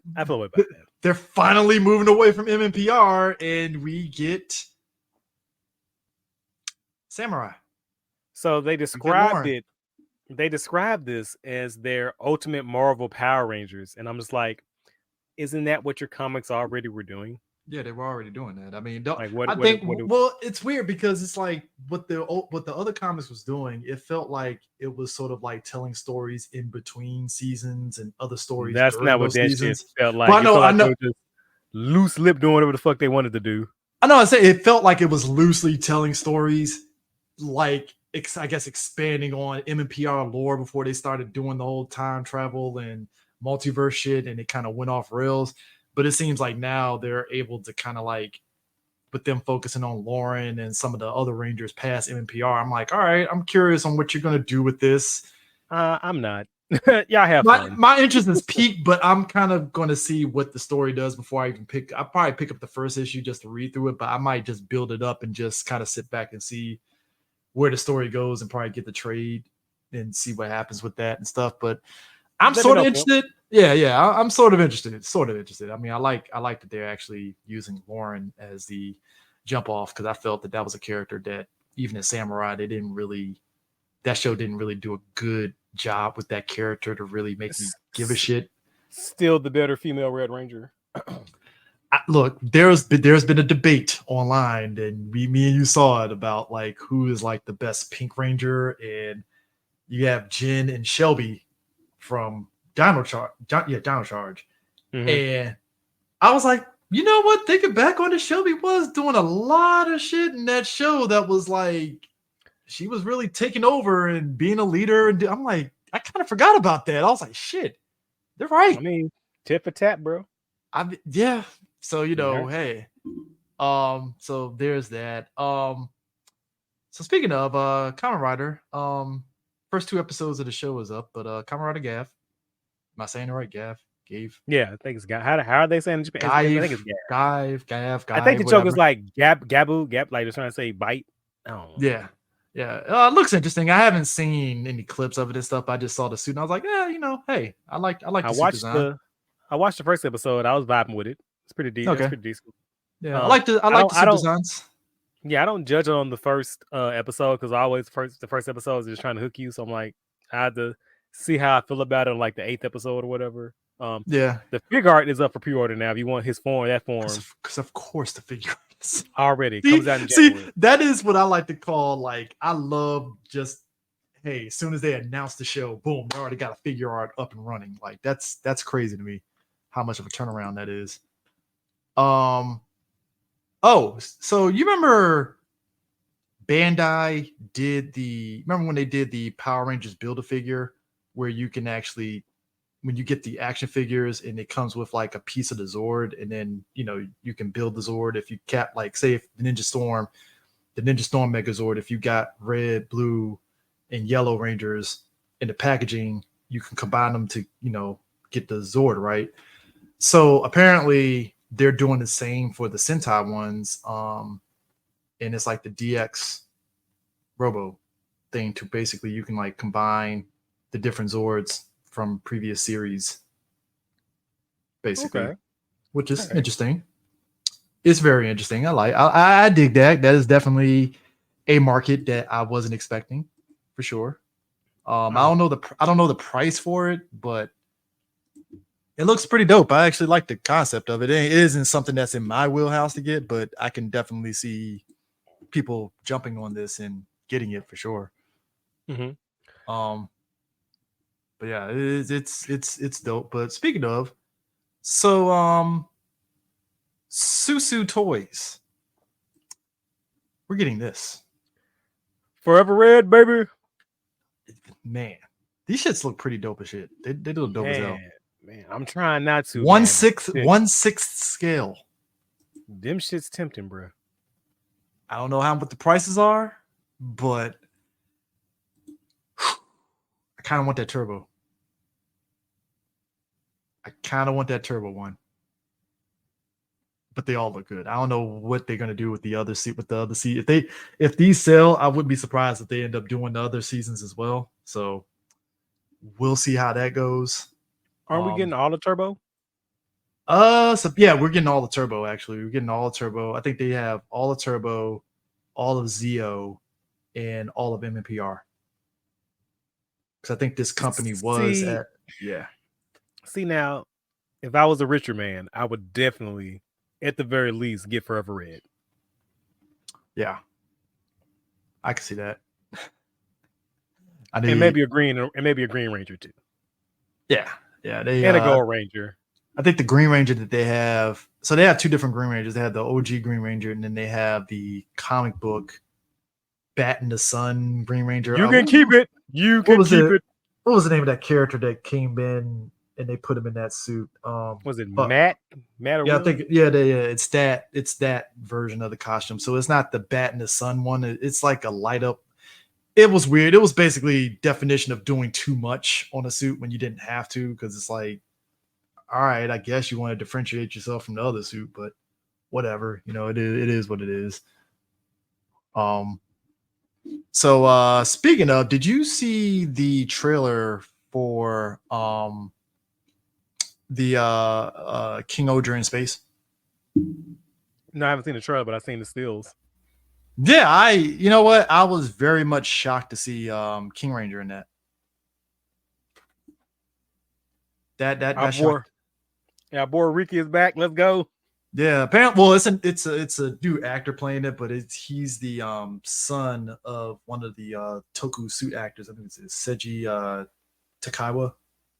They're finally moving away from MMPR, and we get Samurai. So they described it. They described this as their ultimate Marvel Power Rangers, and I'm just like, isn't that what your comics already were doing? Yeah, they were already doing that. I mean, well, it's weird because it's like what the other comics was doing. It felt like it was sort of like telling stories in between seasons and other stories. That's during not what those that seasons. shit felt like. Well, I know. They were just loose lip doing whatever the fuck they wanted to do. I know. I say it felt like it was loosely telling stories, like I guess expanding on MMPR lore before they started doing the whole time travel and multiverse shit, and it kind of went off rails. But it seems like now they're able to kind of like, with them focusing on Lauren and some of the other Rangers past MMPR, I'm like, all right, I'm curious on what you're going to do with this. I'm not. Y'all have fun. My interest is peaked, but I'm kind of going to see what the story does before I even I'll probably pick up the first issue just to read through it, but I might just build it up and just kind of sit back and see where the story goes and probably get the trade and see what happens with that and stuff. But I'm sort of interested. Yeah, I'm sort of interested. I mean, I like that they're actually using Lauren as the jump off because I felt that was a character that even as Samurai, that show didn't really do a good job with that character to really make me give a shit. Still the better female Red Ranger. Look, there's been a debate online, and me and you saw it about like who is like the best Pink Ranger, and you have Jen and Shelby from Dino Charge. Mm-hmm. And I was like, you know what? Thinking back on it, Shelby was doing a lot of shit in that show that was like, she was really taking over and being a leader. And I'm like, I kind of forgot about that. I was like, shit, they're right. I mean, tit for tat, bro. Yeah. So, you know, hey, so there's that. So speaking of Kamen Rider, first 2 episodes of the show is up, but Kamen Rider Gav. Am I saying it right? Gave. Yeah, I think it's Gav. How are they saying it in Japan? I think it's Gav. I think the joke is like Gabu, like they're trying to say bite. I don't know. Yeah. Yeah, it looks interesting. I haven't seen any clips of it and stuff. I just saw the suit and I was like, yeah, hey, I like I the suit watched design. the I watched the first episode. I was vibing with it. It's pretty deep. That's Okay. pretty decent. Yeah, I Um, like the I I like don't the I suit don't designs. yeah, I don't judge it on the first episode because I always the first episode is just trying to hook you. So I'm like, I had to see how I feel about it on like the eighth episode or whatever. Yeah, The figure art is up for pre-order now. If you want his form, that form because of course the figure is. already See, comes out in see, January. that is what I like to call like I love just hey, as soon as they announce the show, boom, they already got a figure art up and running. Like that's crazy to me, how much of a turnaround that is. Um. Oh, so you remember Bandai did the? Remember when they did the Power Rangers Build a Figure, where you can actually when you get the action figures and it comes with like a piece of the Zord, and then you can build the Zord if you cap like say if the Ninja Storm Megazord, if you got red, blue, and yellow Rangers in the packaging, you can combine them to, get the Zord, right? So apparently they're doing the same for the Sentai ones. And it's like the DX Robo thing to basically you can like combine the different Zords from previous series, basically, Okay, which all is right. interesting. It's very interesting. I dig that. That is definitely a market that I wasn't expecting for sure. Um, I don't know the price for it, but it looks pretty dope. I actually like the concept of it. It isn't something that's in my wheelhouse to get, but I can definitely see people jumping on this and getting it for sure. mm-hmm. Um, but yeah, it's dope. But speaking of, so Susu Toys, we're getting this. Forever Red, baby. Man, these shits look pretty dope as shit. They look dope as hell. Man, I'm trying not to, One man, but sixth shit, one sixth scale. them shit's tempting, bro. I don't know how what the prices are, but I kind of want that turbo. I kind of want that turbo one. But they all look good. I don't know what they're gonna do with the other seat with the other seat. If these sell, I wouldn't be surprised if they end up doing the other seasons as well. So we'll see how that goes. Aren't we Um getting all the turbo? so yeah, we're getting all the turbo actually. We're getting all the turbo. I think they have all the turbo, all of Zeo, and all of MMPR. Because I think this company was See, at yeah. see now, if I was a richer man, I would definitely, at the very least, get Forever Red. Yeah. I can see that. I And need maybe a Green Ranger too. yeah. Yeah, they And a Gold Ranger. I think the Green Ranger that they have, so they have two different Green Rangers. They have the OG Green Ranger, and then they have the comic book Bat in the Sun Green Ranger. You can keep it. You What can was keep it? it. What was the name of that character that came in and they put him in that suit? Was it But Matt? Matt or yeah, I Will? think it's that version of the costume. So it's not the Bat in the Sun one. It's like a light up. It was weird. It was basically definition of doing too much on a suit when you didn't have to, because it's like, all right, I guess you want to differentiate yourself from the other suit, but whatever. It is what it is. Um so speaking of, did you see the trailer for the King Odra in space? No, I haven't seen the trailer, but I've seen the stills. Yeah, you know what? I was very much shocked to see King Ranger in that. That Our shocked. boy Ricky is back. Let's go. Yeah, apparently, well, it's a new actor playing it, but he's the son of one of the toku suit actors. I think it's Seiji Takaiwa,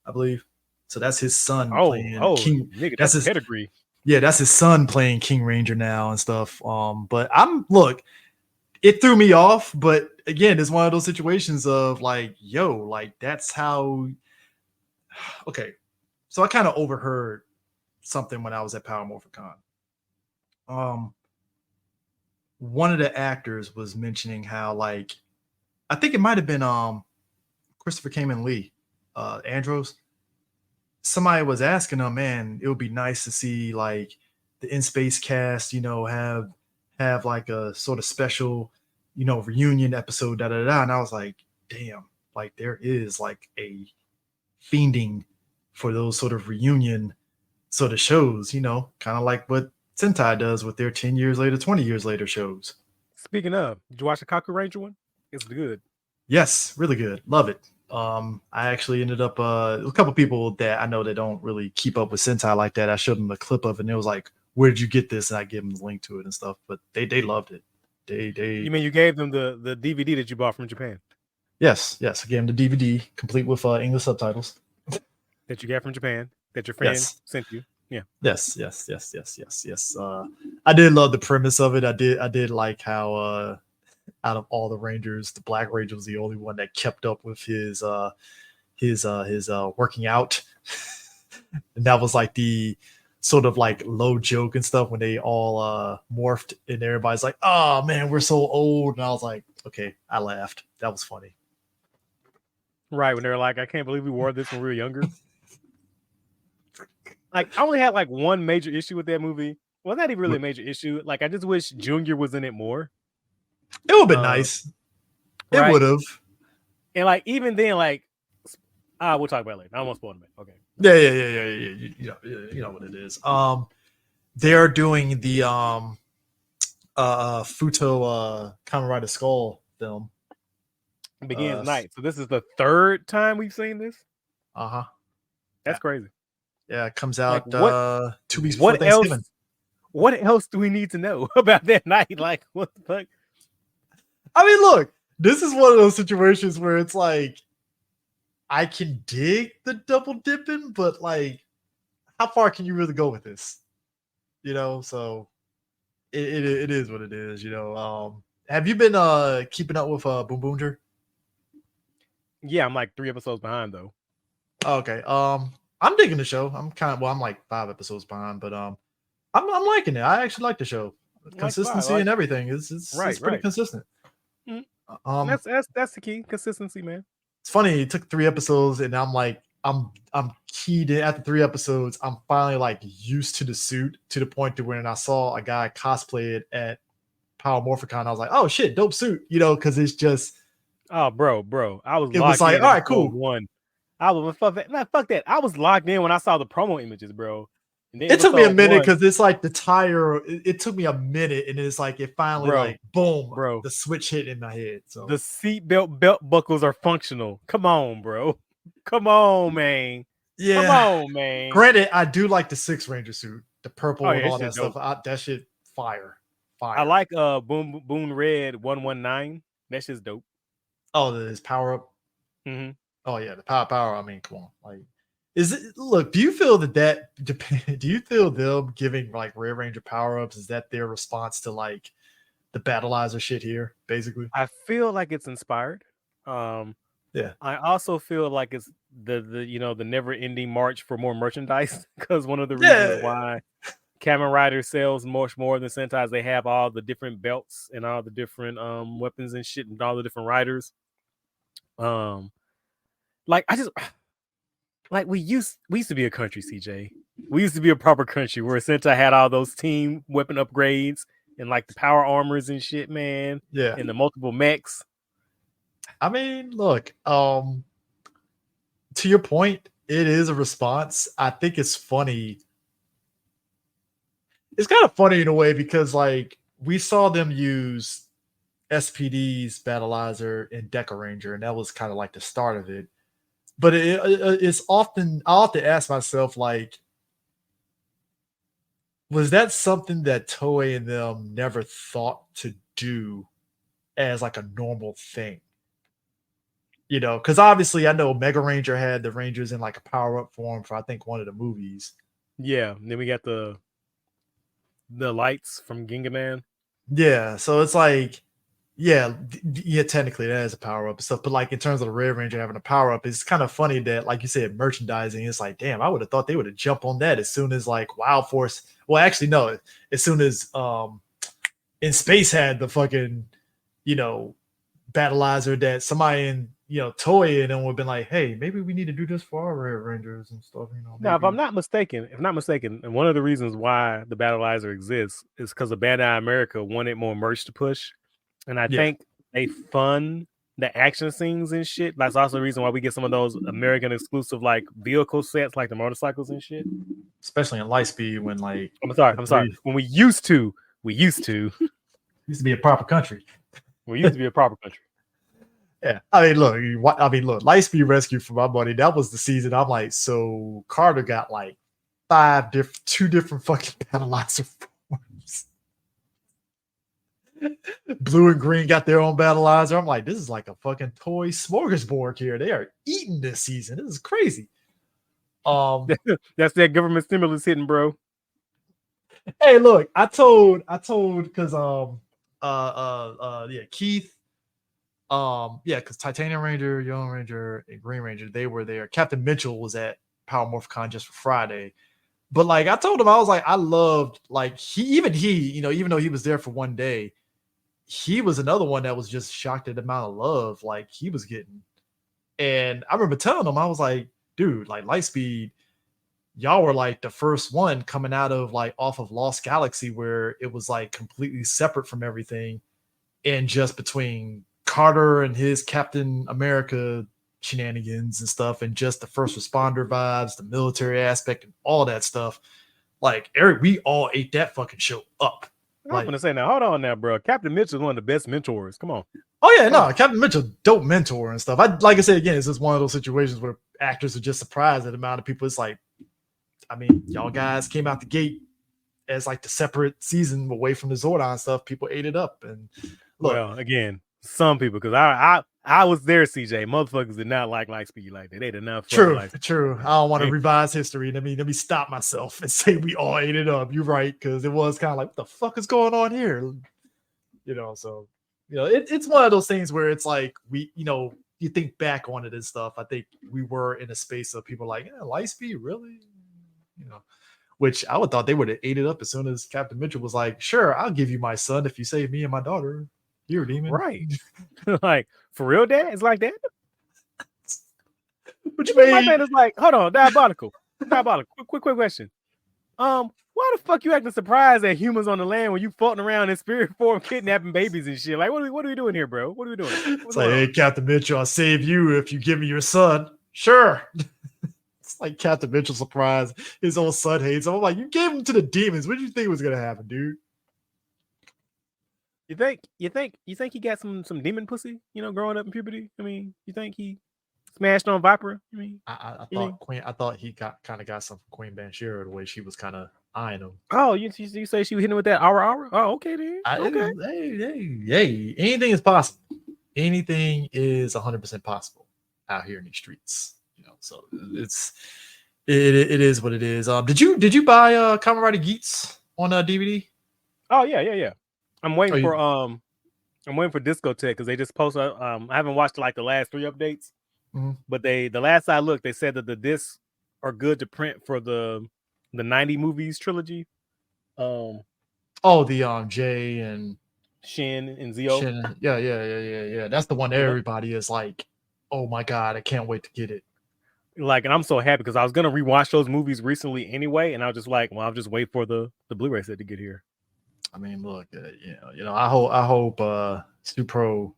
I believe. So that's his son playing Oh, King. nigga, That's that's his pedigree. Yeah, that's his son playing King Ranger now and stuff. But it threw me off. But again, it's one of those situations of like, yo, like that's how. Okay, so I kind of overheard something when I was at Power Morphicon. Um, one of the actors was mentioning how like I think it might have been Christopher Kamen Lee, Andros. Somebody was asking him, man, it would be nice to see like the in space cast, have like a sort of special reunion episode, da da da. And I was like, damn, like there is like a fiending for those sort of reunion sort of shows, kind of like what Sentai does with their 10 years later, 20 years later shows. Speaking of, did you watch the Kaku Ranger one? It's good. Yes, really good. Love it. I actually ended up a couple people that I know that don't really keep up with Sentai like that. I showed them a clip of it and it was like, where did you get this? And I gave them the link to it and stuff. But they loved it. You mean you gave them the DVD that you bought from Japan? Yes. I gave them the DVD complete with English subtitles. That you got from Japan, that your friend sent you. Yeah. Yes. I did love the premise of it. I did like how out of all the Rangers, the Black Ranger was the only one that kept up with his working out. And that was like the sort of like low joke and stuff when they all morphed and everybody's like, oh man, we're so old. And I was like, okay, I laughed. That was funny. Right, when they're like, I can't believe we wore this when we were younger. Like, I only had like one major issue with that movie. Well, not even really a major issue. Like, I just wish Junior was in it more. It would have been nice. It would have. And like, even then, like, we'll talk about it later. I almost spoiled it. Okay. Yeah. You know what it is. They're doing the Futo Kamen Rider Skull film. It begins tonight. So this is the third time we've seen this. That's crazy. Yeah, it comes out like 2 weeks before Thanksgiving. What else do we need to know about that night? Like, what the fuck? I mean, look, this is one of those situations where it's like, I can dig the double dipping, but like, how far can you really go with this? So it is what it is. Have you been keeping up with Boom Boonger? Yeah, I'm like 3 episodes behind though. Okay. I'm digging the show. I'm like 5 episodes behind, but I'm liking it. I actually like the show. Consistency and everything. It's pretty consistent. Mm-hmm. That's the key. Consistency, man. It's funny. It took 3 episodes, and I'm like, I'm keyed in after 3 episodes. I'm finally like used to the suit to the point to when I saw a guy cosplay it at Power Morphicon, I was like, oh shit, dope suit. Because it's just. Oh, bro. It was like, all right, cool. One. I was fuck that. I was locked in when I saw the promo images, bro. It took me a minute because it's like the tire. It took me a minute, and it's like it finally like boom, bro. The switch hit in my head. So the seatbelt belt buckles are functional. Come on, bro. Come on, man. Yeah. Come on, man. Granted, I do like the 6 Ranger suit, the purple and all that stuff. That shit fire. I like Boone Red 119. That shit's dope. Oh, his power up. Mm-hmm. Oh yeah, the power. I mean, come on, like, is it? Look, do you feel that do you feel them giving like Red Ranger power ups? Is that their response to like the Battleizer shit here? Basically, I feel like it's inspired. Yeah. I also feel like it's the never ending march for more merchandise because one of the reasons why Kamen Rider sells much more than Sentai is they have all the different belts and all the different weapons and shit and all the different riders. Like I just like we used to be a country, CJ. We used to be a proper country where Sentai had all those team weapon upgrades and like the power armors and shit, man. Yeah. And the multiple mechs. I mean, look, to your point, it is a response. I think it's funny. It's kind of funny in a way because like we saw them use SPD's Battleizer and Deca Ranger, and that was kind of like the start of it. But it's often, I'll have to ask myself, like, was that something that Toei and them never thought to do as like a normal thing? Because obviously I know Mega Ranger had the Rangers in like a power-up form for I think one of the movies. Yeah, and then we got the lights from Ginga Man. Yeah, so it's like, yeah, technically that is a power-up and stuff, but like in terms of the Red Ranger having a power-up, it's kind of funny that, like you said, merchandising, it's like, damn, I would have thought they would have jumped on that as soon as like Wild Force. Well, actually, no, as soon as In Space had the fucking, Battleizer that somebody in, Toei and then would have been like, hey, maybe we need to do this for our Red Rangers and stuff, Now, if I'm not mistaken, and one of the reasons why the Battleizer exists is because the Bandai America wanted more merch to push. and I Yeah. think they fund the action scenes and shit. That's also the reason why we get some of those American exclusive like vehicle sets, like the motorcycles and shit. Especially in Lightspeed when like I'm sorry. the I'm sorry. three When we used to used to be a proper country. we used to be a proper country. Yeah, I mean, look, look, Lightspeed Rescue for my money. That was the season. I'm like, so Carter got like two different fucking battleizer forms. Blue and green got their own battleizer. I'm like, this is like a fucking toy smorgasbord here. They are eating this season. This is crazy. That's that government stimulus hitting, bro. Hey, look, I told because yeah, Keith. Yeah, because Titanium Ranger, Young Ranger, and Green Ranger, they were there. Captain Mitchell was at Power Morphicon just for Friday. But like I told him, I was like, I loved like even though he was there for one day, he was another one that was just shocked at the amount of love like he was getting. And I remember telling him, I was like, dude, like Lightspeed, y'all were like the first one coming out of like off of Lost Galaxy where it was like completely separate from everything and just between Carter and his Captain America shenanigans and stuff, and just the first responder vibes, the military aspect, and all that stuff. Like Eric, we all ate that fucking show up. I'm gonna say now, hold on now, bro. Captain Mitchell is one of the best mentors. Come on. Oh yeah, no, Captain Mitchell, dope mentor and stuff. Like I said again, it's just one of those situations where actors are just surprised at the amount of people. It's like, I mean, y'all guys came out the gate as like the separate season away from the Zordon stuff. People ate it up, and look, well, again, some people, because I was there, CJ. Motherfuckers did not like Lightspeed like that. They did not. True. I don't want to revise history. Let me stop myself and say we all ate it up. You're right, because it was kind of like, what the fuck is going on here? So it's one of those things where it's like you think back on it and stuff. I think we were in a space of people like, Lightspeed, really? Which I would thought they would have ate it up as soon as Captain Mitchell was like, sure, I'll give you my son if you save me and my daughter. Here, demon. Right. Like, for real, Dad? It's like that? What you mean? My man is like, hold on, diabolical. Quick question. Why the fuck you acting surprised at humans on the land when you floating around in spirit form kidnapping babies and shit? Like, what are we doing here, bro? What are we doing? It's like, hey, Captain Mitchell, I'll save you if you give me your son. Sure. It's like Captain Mitchell surprised his own son hates him. I'm like, you gave him to the demons. What did you think was gonna happen, dude? You think he got some demon pussy, growing up in puberty? I mean, you think he smashed on Viper? I mean, I thought he got some from Queen Banshiro the way she was kind of eyeing him. Oh, you say she was hitting with that aura? Oh, okay then. Okay. Hey, anything is possible. Anything is 100% possible out here in these streets. So it is what it is. Did you buy Kamen Rider Geats on DVD? Oh yeah. I'm waiting for Discotheque because they just posted. I haven't watched like the last 3 updates, but the last I looked, they said that the discs are good to print for the 90 movies trilogy. The Jay and Shin and Zio. Shin, yeah. That's the one everybody is like, oh my god, I can't wait to get it. Like, and I'm so happy because I was gonna rewatch those movies recently anyway, and I was just like, well, I'll just wait for the Blu-ray set to get here. I mean, look, I hope Supro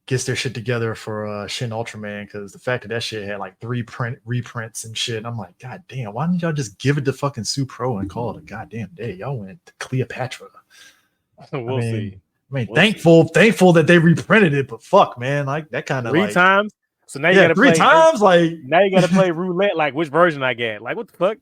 gets their shit together for Shin Ultraman, because the fact that shit had like 3 reprints and shit, and I'm like, god damn, why didn't y'all just give it to fucking Supro and call it a goddamn day? Y'all went to Cleopatra. We'll see. Thankful that they reprinted it, but fuck, man, like that kind of 3 times. So now you gotta 3 times. Like now you gotta play roulette. Like which version I get? Like what the fuck?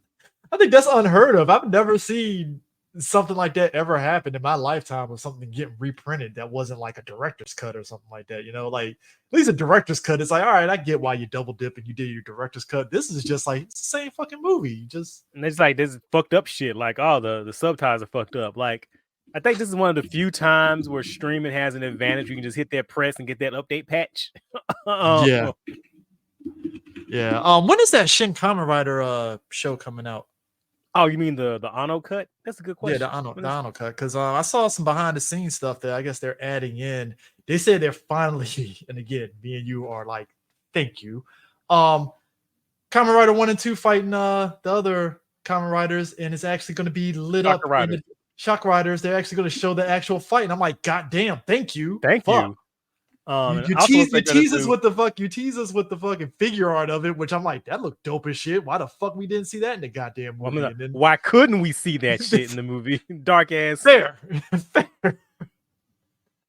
I think that's unheard of. I've never seen something like that ever happened in my lifetime, of something getting reprinted that wasn't like a director's cut or something like that. Like at least a director's cut, it's like, all right, I get why you double dip and you did your director's cut. This is just like it's the same fucking movie. And it's like this fucked up shit. Like, oh, the subtitles are fucked up. Like, I think this is one of the few times where streaming has an advantage. You can just hit that press and get that update patch. Yeah. When is that Shin Kamen Rider show coming out? Oh, you mean the Anno cut? That's a good question. Yeah, the Anno cut. Because I saw some behind the scenes stuff that I guess they're adding in. They said they're finally, and again, me and you are like, thank you. Kamen Rider 1 and 2 fighting the other Kamen Riders, and it's actually going to be lit up. Shock Riders, they're actually going to show the actual fight. And I'm like, God damn, thank you. Thank Fuck. you. You, And you also tease they you better tease us do. with the fuck you tease us with the fucking figure art of it, which I'm like, that looked dope as shit. Why the fuck we didn't see that in the goddamn Well, movie? And then why couldn't we see that shit in the movie? Dark ass. fair.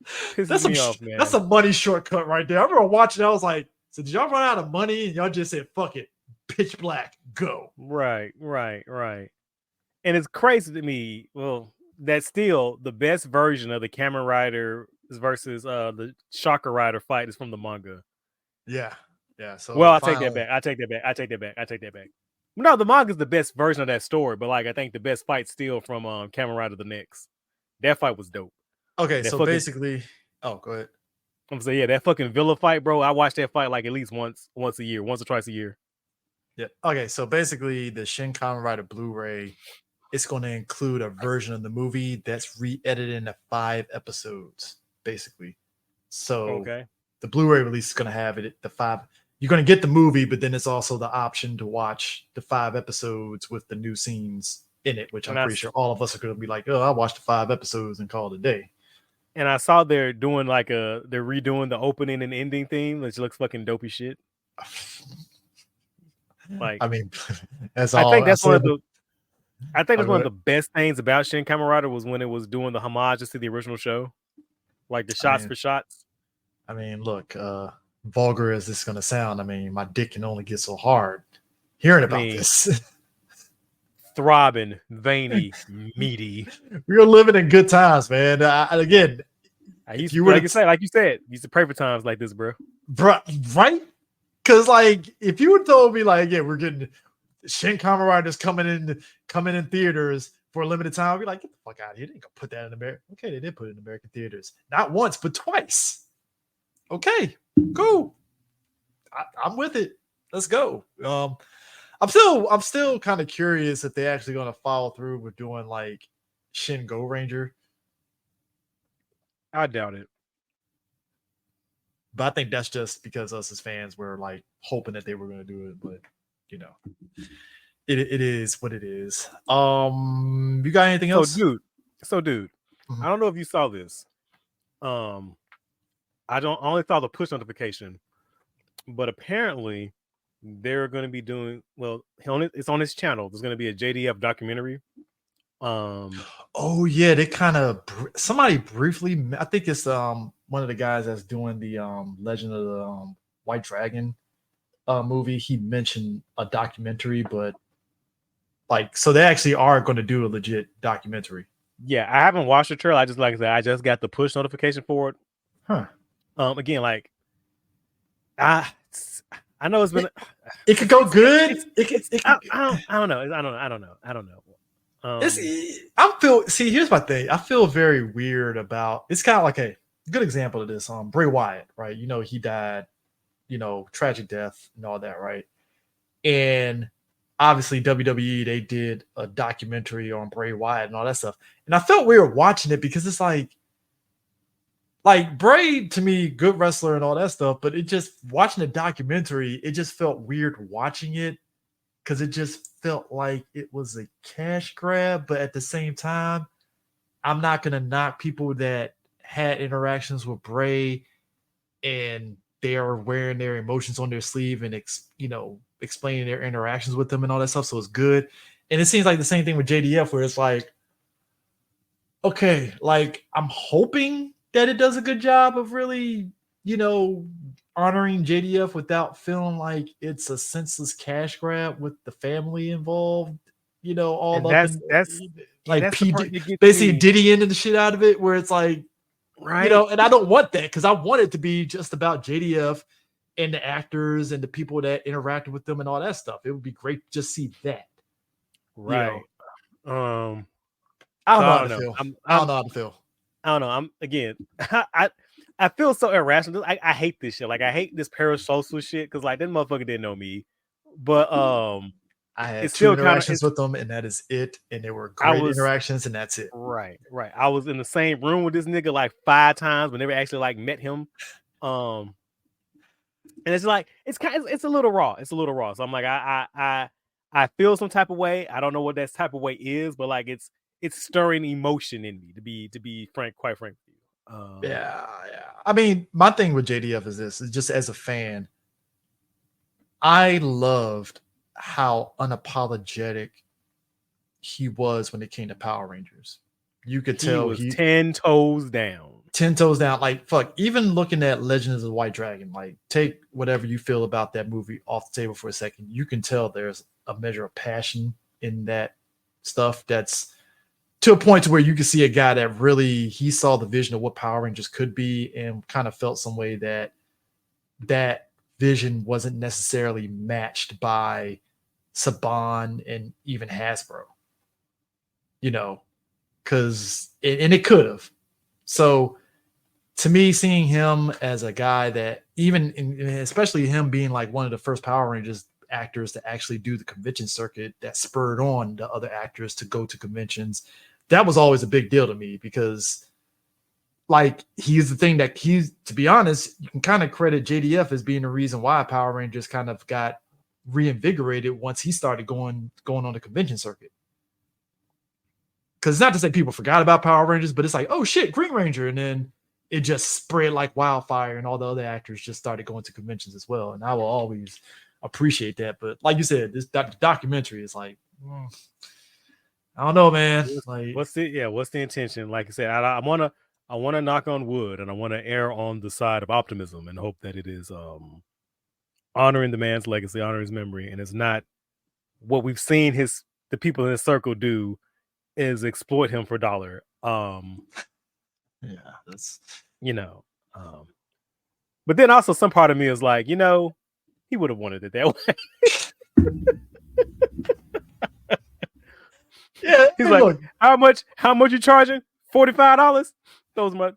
Pisses me off, man. That's a money shortcut right there. I remember watching, I was like, so did y'all run out of money and y'all just said, fuck it, pitch black, go. Right. And it's crazy to me. Well, that's still the best version of the Kamen Rider versus the Shocker Rider fight is from the manga. Yeah. So well, I take that back. No, the manga is the best version of that story, but like I think the best fight's still from Kamen Rider the Next. That fight was dope. Okay, that so basically, oh, go ahead. I'm saying, yeah, that fucking Villa fight, bro. I watched that fight like at least once a year, once or twice a year. Yeah. Okay, so basically, the Shin Kamen Rider Blu-ray, it's going to include a version of the movie that's re-edited into 5 episodes, basically. So Okay. the Blu-ray release is going to have it the 5. You're going to get the movie, but then it's also the option to watch the 5 episodes with the new scenes in it, which I'm pretty sure all of us are going to be like, oh, I watched the 5 episodes and call it a day. And I saw they're doing they're redoing the opening and ending theme, which looks fucking dopey shit. Like, I mean, that's all. I think that's one of the best things about Shin Kamen Rider was when it was doing the homages to the original show, like the shots for shots. I mean, look, vulgar as this is going to sound, I mean, my dick can only get so hard hearing about this. Throbbing, veiny, meaty. We were living in good times, man. Again, like you said, used to pray for times like this, bro. Right? Because like, if you would told me like, yeah, we're getting Shin Kamen Riders coming in theaters for a limited time, I'd be like, get the fuck out of here. They didn't go put that in America. Okay, they did put it in American theaters, not once but twice. Okay, cool. I'm with it. Let's go. I'm still kind of curious if they're actually going to follow through with doing like Shin Go Ranger. I doubt it. But I think that's just because us as fans were like hoping that they were going to do it. But you know, it is what it is. You got anything else? So dude, I don't know if you saw this. I only saw the push notification, but apparently they're going to be doing it's on his channel. There's going to be a JDF documentary. Oh yeah, they kind of somebody briefly. I think it's one of the guys that's doing the Legend of the White Dragon movie. He mentioned a documentary, but like, so they actually are going to do a legit documentary. Yeah, I haven't watched the trailer. I just got the push notification for it. Huh. Again, like, I know it's been. It could go good. I don't know. Here's my thing. I feel very weird about. It's kind of like a good example of this. Bray Wyatt, right? You know, he died. You know, tragic death and all that, right? And obviously WWE, they did a documentary on Bray Wyatt and all that stuff. And I felt weird watching it because it's like Bray, to me, good wrestler and all that stuff, but it just, watching the documentary, it just felt weird watching it because it just felt like it was a cash grab. But at the same time, I'm not going to knock people that had interactions with Bray and they are wearing their emotions on their sleeve and explaining their interactions with them and all that stuff. So it's good. And it seems like the same thing with JDF, where it's like, okay, like, I'm hoping that it does a good job of really, honoring JDF without feeling like it's a senseless cash grab with the family involved, all and up that's like basically Diddy into the shit out of it, where it's like, right. And I don't want that, because I want it to be just about JDF and the actors and the people that interacted with them and all that stuff. It would be great to just see that. Right. I don't know how to feel. I don't know how to feel. I don't know. I'm again. I feel so irrational. I hate this shit. Like, I hate this parasocial shit because like that motherfucker didn't know me, but I had 2 interactions with them, and that is it. And they were great interactions, and that's it. Right. I was in the same room with this nigga like 5 times, but never actually like met him. And it's like it's a little raw. It's a little raw. So I'm like, I feel some type of way. I don't know what that type of way is, but like it's it's stirring emotion in me. To be frank, quite frank with you. Yeah. I mean, my thing with JDF is this: is just as a fan, I loved how unapologetic he was when it came to Power Rangers. You could He tell was he 10 toes down. 10 toes down. Like, fuck, even looking at Legends of the White Dragon, like, take whatever you feel about that movie off the table for a second. You can tell there's a measure of passion in that stuff that's to a point to where you can see a guy that really he saw the vision of what Power Rangers could be and kind of felt some way that that vision wasn't necessarily matched by Saban and even Hasbro, you know, because and it could have. So to me, seeing him as a guy that even especially him being like one of the first Power Rangers actors to actually do the convention circuit that spurred on the other actors to go to conventions, that was always a big deal to me because like he's the thing that he's, to be honest, you can kind of credit JDF as being the reason why Power Rangers kind of got reinvigorated once he started going on the convention circuit. Because it's not to say people forgot about Power Rangers, but it's like, oh shit, Green Ranger, and then it just spread like wildfire, and all the other actors just started going to conventions as well. And I will always appreciate that. But like you said, this documentary is like, I don't know, man. What's the intention? Like I said, I want to knock on wood, and I want to err on the side of optimism and hope that it is honoring the man's legacy, honoring his memory, and it's not what we've seen the people in his circle do is exploit him for dollar. Yeah, that's but then also some part of me is like, he would have wanted it that way. Yeah, he's like, look, how much you charging? $45. Those my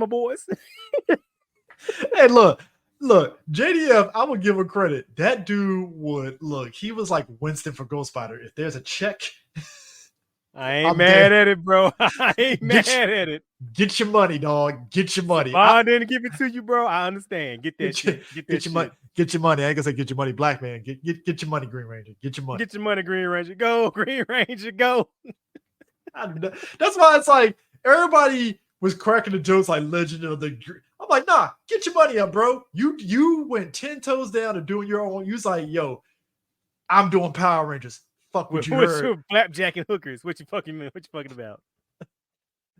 boys. Hey, look, JDF, I would give him credit. That dude would look, he was like Winston for Ghost Spider. If there's a check, I ain't mad at it, bro. I ain't mad at it. Get your money, dog. Get your money. I didn't give it to you, bro. I understand. Get that shit. Get your money. Get your money. I ain't gonna say get your money, Black Man. Get your money, Green Ranger. Get your money. Get your money, Green Ranger. Go, Green Ranger. Go. That's why it's like everybody was cracking the jokes like Legend of the. I'm like, nah, get your money up, bro. You went 10 toes down and doing your own. You was like, yo, I'm doing Power Rangers. Fuck what you heard. Flapjack and hookers. What you fucking about?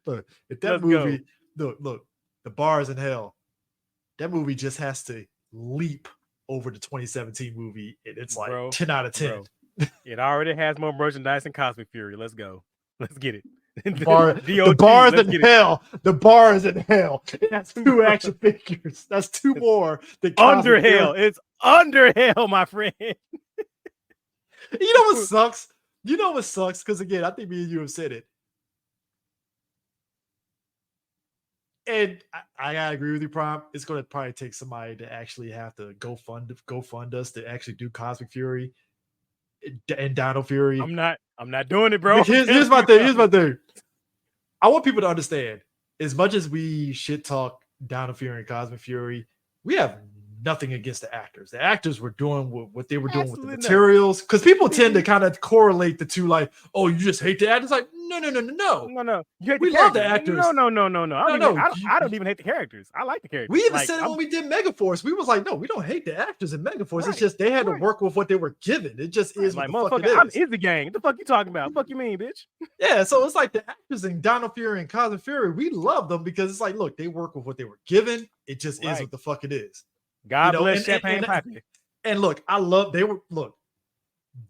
Look, if that movie, look, the bar is in hell. That movie just has to leap over the 2017 movie, and it's like 10 out of 10. It already has more merchandise than Cosmic Fury. Let's go. Let's get it. The bar is in hell. The bar is in hell. That's 2 action figures. That's 2 more than under hell. It's under hell, my friend. You know what sucks? Because again, I think me and you have said it. And I gotta agree with you, Prime. It's gonna probably take somebody to actually have to go fund us to actually do Cosmic Fury and Dino Fury. I'm not doing it, bro. Here's my thing. I want people to understand, as much as we shit talk Dino Fury and Cosmic Fury, we have nothing against the actors. The actors were doing what they were doing with the materials, because people tend to kind of correlate the two, like, oh, you just hate the actors. Like, no. We love the actors. No. I don't even hate the characters. I like the characters. We even said it when we did Megaforce. We was like, no, we don't hate the actors in Megaforce. Right. It's just they had to work with what they were given. It just is like, motherfucker, I'm in the gang. What the fuck you talking about? Fuck you mean, bitch? Yeah, so it's like the actors in Dino Fury and Cosmic Fury, we love them because it's like, look, they work with what they were given. It just is what the fuck it is. God bless Champagne Pappy. And look,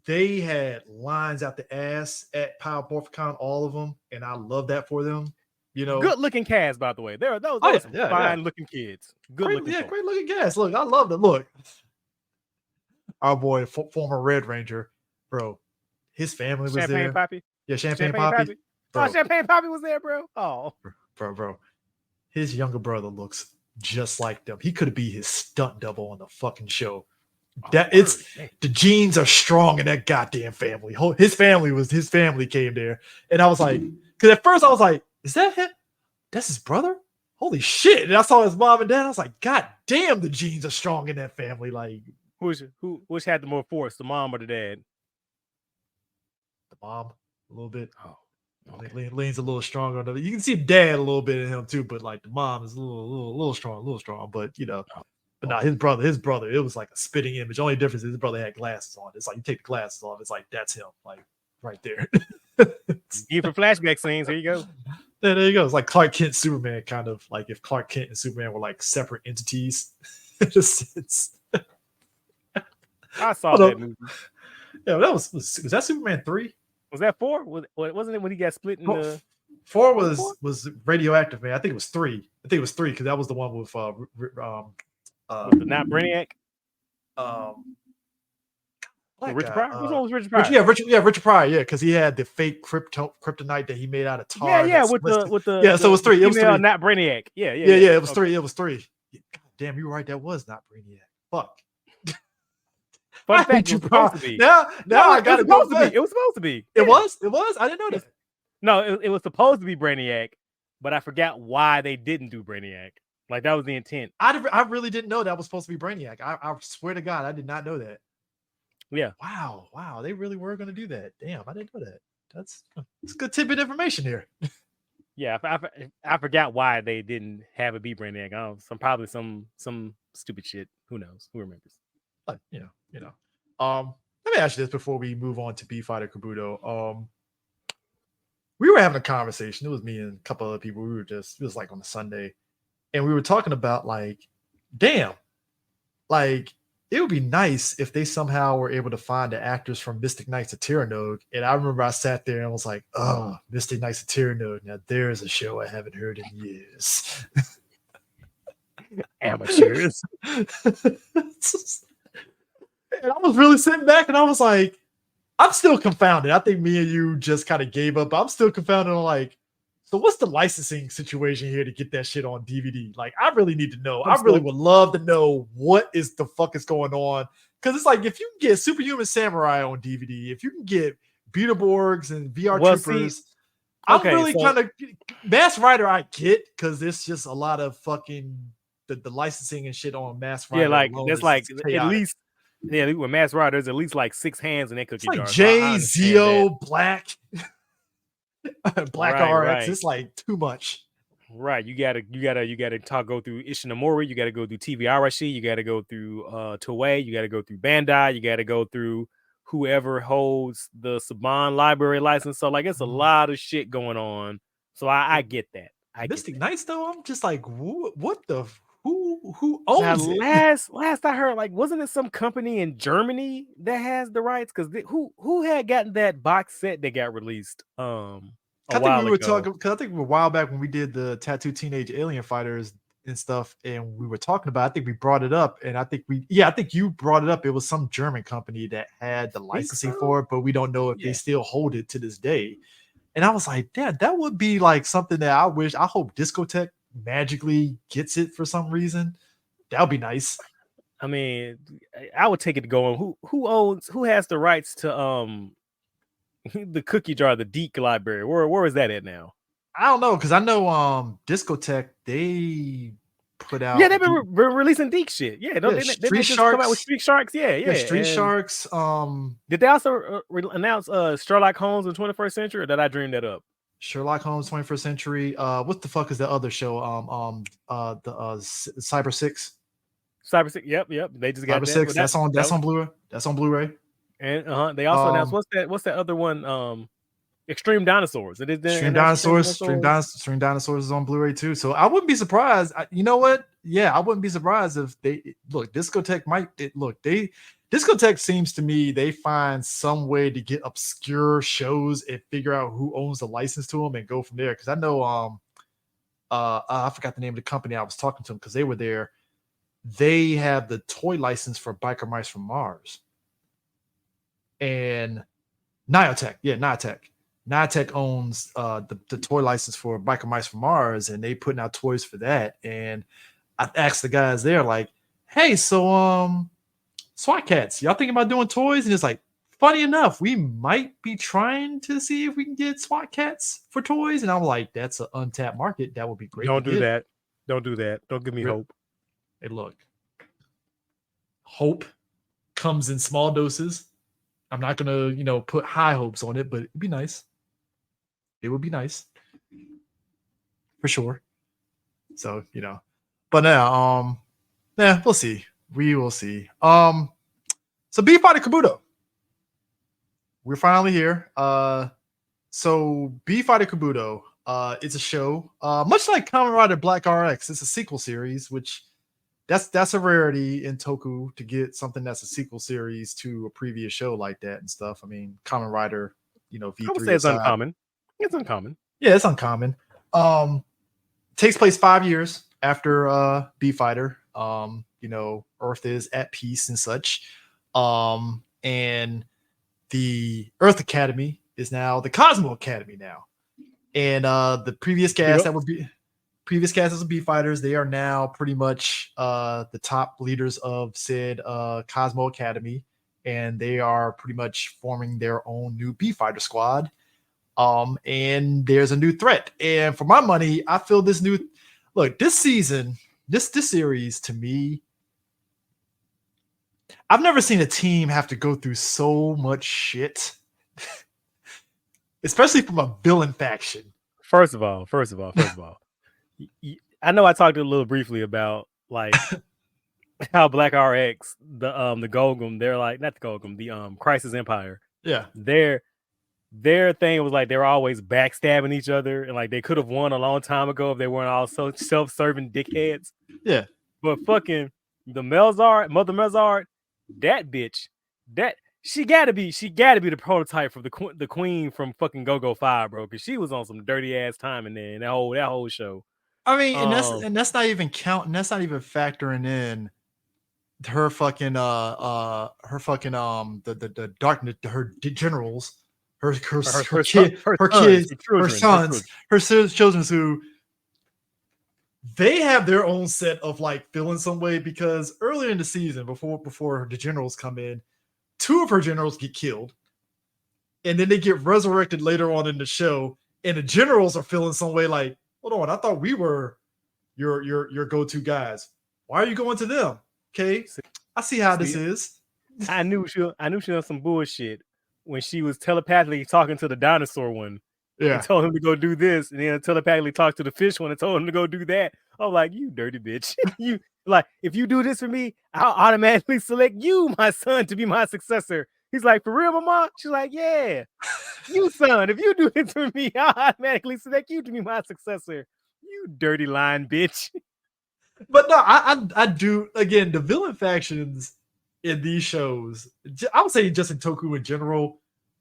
they had lines out the ass at Power Morphicon, all of them, and I love that for them. Good looking cast, by the way. There are those fine looking kids. Great looking cast. Look, I love them. Look, our boy, former Red Ranger, bro, his family was Champagne there. Pappy. Yeah, Champagne Pappy. Oh, Champagne Pappy was there, bro. Oh, bro, his younger brother looks just like them. He could be his stunt double on the fucking show. The genes are strong in that goddamn family. His family came there, and I was like, because at first I was like, is that him? That's his brother? Holy shit! And I saw his mom and dad. I was like, god damn, the genes are strong in that family. Like, which had the more force, the mom or the dad? The mom, a little bit. Oh, Okay. Leans a little stronger on the. You can see dad a little bit in him too, but like the mom is a little strong, a little strong. But but not Okay. his brother, it was like a spitting image. Only difference is his brother had glasses on. It's like you take the glasses off, it's like that's him, like right there. Here for flashback scenes. Here you go. There you go. It's like Clark Kent, Superman, kind of like if Clark Kent and Superman were like separate entities. It's I saw hold that up. movie. Yeah, that was that Superman 3? Was that 4? Wasn't it when he got split in the? Four Was it 4? was radioactive, man. I think it was 3. I think it was 3 because that was the one with With the not Brainiac? um With black Richard guy. Pryor? Which one was Richard Pryor? Richard Pryor, yeah, because he had the fake kryptonite that he made out of tar. Yeah, That with the yeah, so it was 3. It was female 3. not Brainiac. Yeah. It was Okay. 3. It was 3. God damn, you were right. That was not Brainiac. Fuck. Fun I fact, hate it you, was supposed to be. Now I got to go supposed to be. back. It was supposed to be. It Yeah. was. It was. I didn't know that. No, it was supposed to be Brainiac, but I forgot why they didn't do Brainiac. Like that was the intent. I really didn't know that was supposed to be Brainiac. I swear to God, I did not know that. Yeah. Wow. They really were going to do that. Damn, I didn't know that. That's good tidbit information here. Yeah, I forgot why they didn't have it be Brainiac. Probably some stupid shit. Who knows? Who remembers? But let me ask you this before we move on to B Fighter Kabuto. We were having a conversation. It was me and a couple other people. It was like on a Sunday, and we were talking about like, damn, like it would be nice if they somehow were able to find the actors from Mystic Knights of Tyrannog. And I remember I sat there and was like, oh, Mystic Knights of Tyrannog. Now there's a show I haven't heard in years. Amateurs. And I was really sitting back and I was like, I'm still confounded. I think me and you just kind of gave up. I'm still confounded on like, so what's the licensing situation here to get that shit on DVD? Like, I really need to know. I really would love to know what is the fuck is going on. Because it's like, if you can get Superhuman Samurai on DVD, if you can get Beetleborgs and VR Troopers, I'm really kind of Mass Rider. I get because it's just a lot of fucking the licensing and shit on Mass Rider. Yeah, like there's like at least with Mass Rider, there's at least like 6 hands in that cookie jar. J, Zeo, Black. Black RX, right. It's like too much. Right, you gotta go through Ishinomori, you gotta go through TV Arashi, you gotta go through Toei, you gotta go through Bandai, you gotta go through whoever holds the Saban library license. So like it's a lot of shit going on. So I get that. Mystic Knights though, I'm just like, what the who owns it? Last I heard, like, wasn't it some company in Germany that has the rights? Because who had gotten that box set that got released? I think we were talking because I think a while back when we did the Tattoo Teenage Alien Fighters and stuff, and we were talking about. I think we brought it up, and I think you brought it up. It was some German company that had the licensing for it, but we don't know if they still hold it to this day. And I was like, Dad, that would be like something that I hope Discotech magically gets it for some reason. That would be nice. I mean, I would take it to go on. Who has the rights to the cookie jar, the Deke library? Where is that at now? I don't know, because I know Discotech, they put out they've been releasing Deke shit. Yeah, they Street just Sharks. come out with Street Sharks. Yeah. Street Sharks. Did they also announce Sherlock Holmes in the 21st Century, or did I dream that up? Sherlock Holmes 21st Century. What the fuck is the other show? The Cyber 6. Cyber 6. Yep. They just got Cyber 6. That's on Blu-ray. That's on Blu-ray. And they also announced what's that other one? Extreme Dinosaurs. Extreme Dinosaurs is on Blu-ray too. So I wouldn't be surprised. You know what? Yeah, I wouldn't be surprised if Discotech seems to me they find some way to get obscure shows and figure out who owns the license to them and go from there. Because I know I forgot the name of the company I was talking to them because they were there. They have the toy license for Biker Mice from Mars and Niotech. Yeah, Niotech. Niotech owns the toy license for Biker Mice from Mars, and they putting out toys for that. And I asked the guys there, like, "Hey, so SWAT Cats, y'all thinking about doing toys?" And it's like, funny enough, we might be trying to see if we can get SWAT Cats for toys. And I'm like, that's an untapped market. That would be great. Don't do that. Don't do that. Don't give me hope. Hey, look, hope comes in small doses. I'm not gonna, put high hopes on it, but it'd be nice. It would be nice for sure. So but now yeah, we'll see. We will see. So B Fighter Kabuto, we're finally here. So B Fighter Kabuto, it's a show, much like Kamen Rider Black RX. It's a sequel series, which that's a rarity in toku to get something that's a sequel series to a previous show like that and stuff. I mean, Kamen Rider, I would V3 say it's aside, uncommon. It's uncommon. yeah, it's uncommon. Takes place 5 years after B Fighter. Earth is at peace and such. And the Earth Academy is now the Cosmo Academy now. And the previous cast as B Fighters, they are now pretty much the top leaders of said Cosmo Academy, and they are pretty much forming their own new B Fighter squad. And there's a new threat. And for my money, I feel this season, this series, to me, I've never seen a team have to go through so much shit, especially from a villain faction. First of all, I know I talked a little briefly about like how Black RX, the Golgum, they're like, not the Golgum, the Crisis Empire. Yeah. Their thing was like they were always backstabbing each other, and like they could have won a long time ago if they weren't all so self-serving dickheads. Yeah. But fucking the Mother Melzard, that bitch, that she gotta be the prototype for the queen from fucking Go-Go 5, bro, because she was on some dirty ass time in there in that whole show. I mean, and that's not even counting. That's not even factoring in her fucking the darkness, her generals, her sons, children who they have their own set of like feeling some way, because earlier in the season, before the generals come in, 2 of her generals get killed, and then they get resurrected later on in the show, and the generals are feeling some way like, hold on, I thought we were your go-to guys. Why are you going to them? Okay, I see how this is. I knew she was some bullshit when she was telepathically talking to the dinosaur one. Yeah. And told him to go do this, and then telepathically talked to the fish one and told him to go do that. I'm like, you dirty bitch. You like, if you do this for me, I'll automatically select you, my son, to be my successor. He's like, for real, mama? She's like, yeah. You son, if you do this for me, I'll automatically select you to be my successor. You dirty lying bitch. But no, I do, again, the villain factions in these shows, I would say just in toku in general,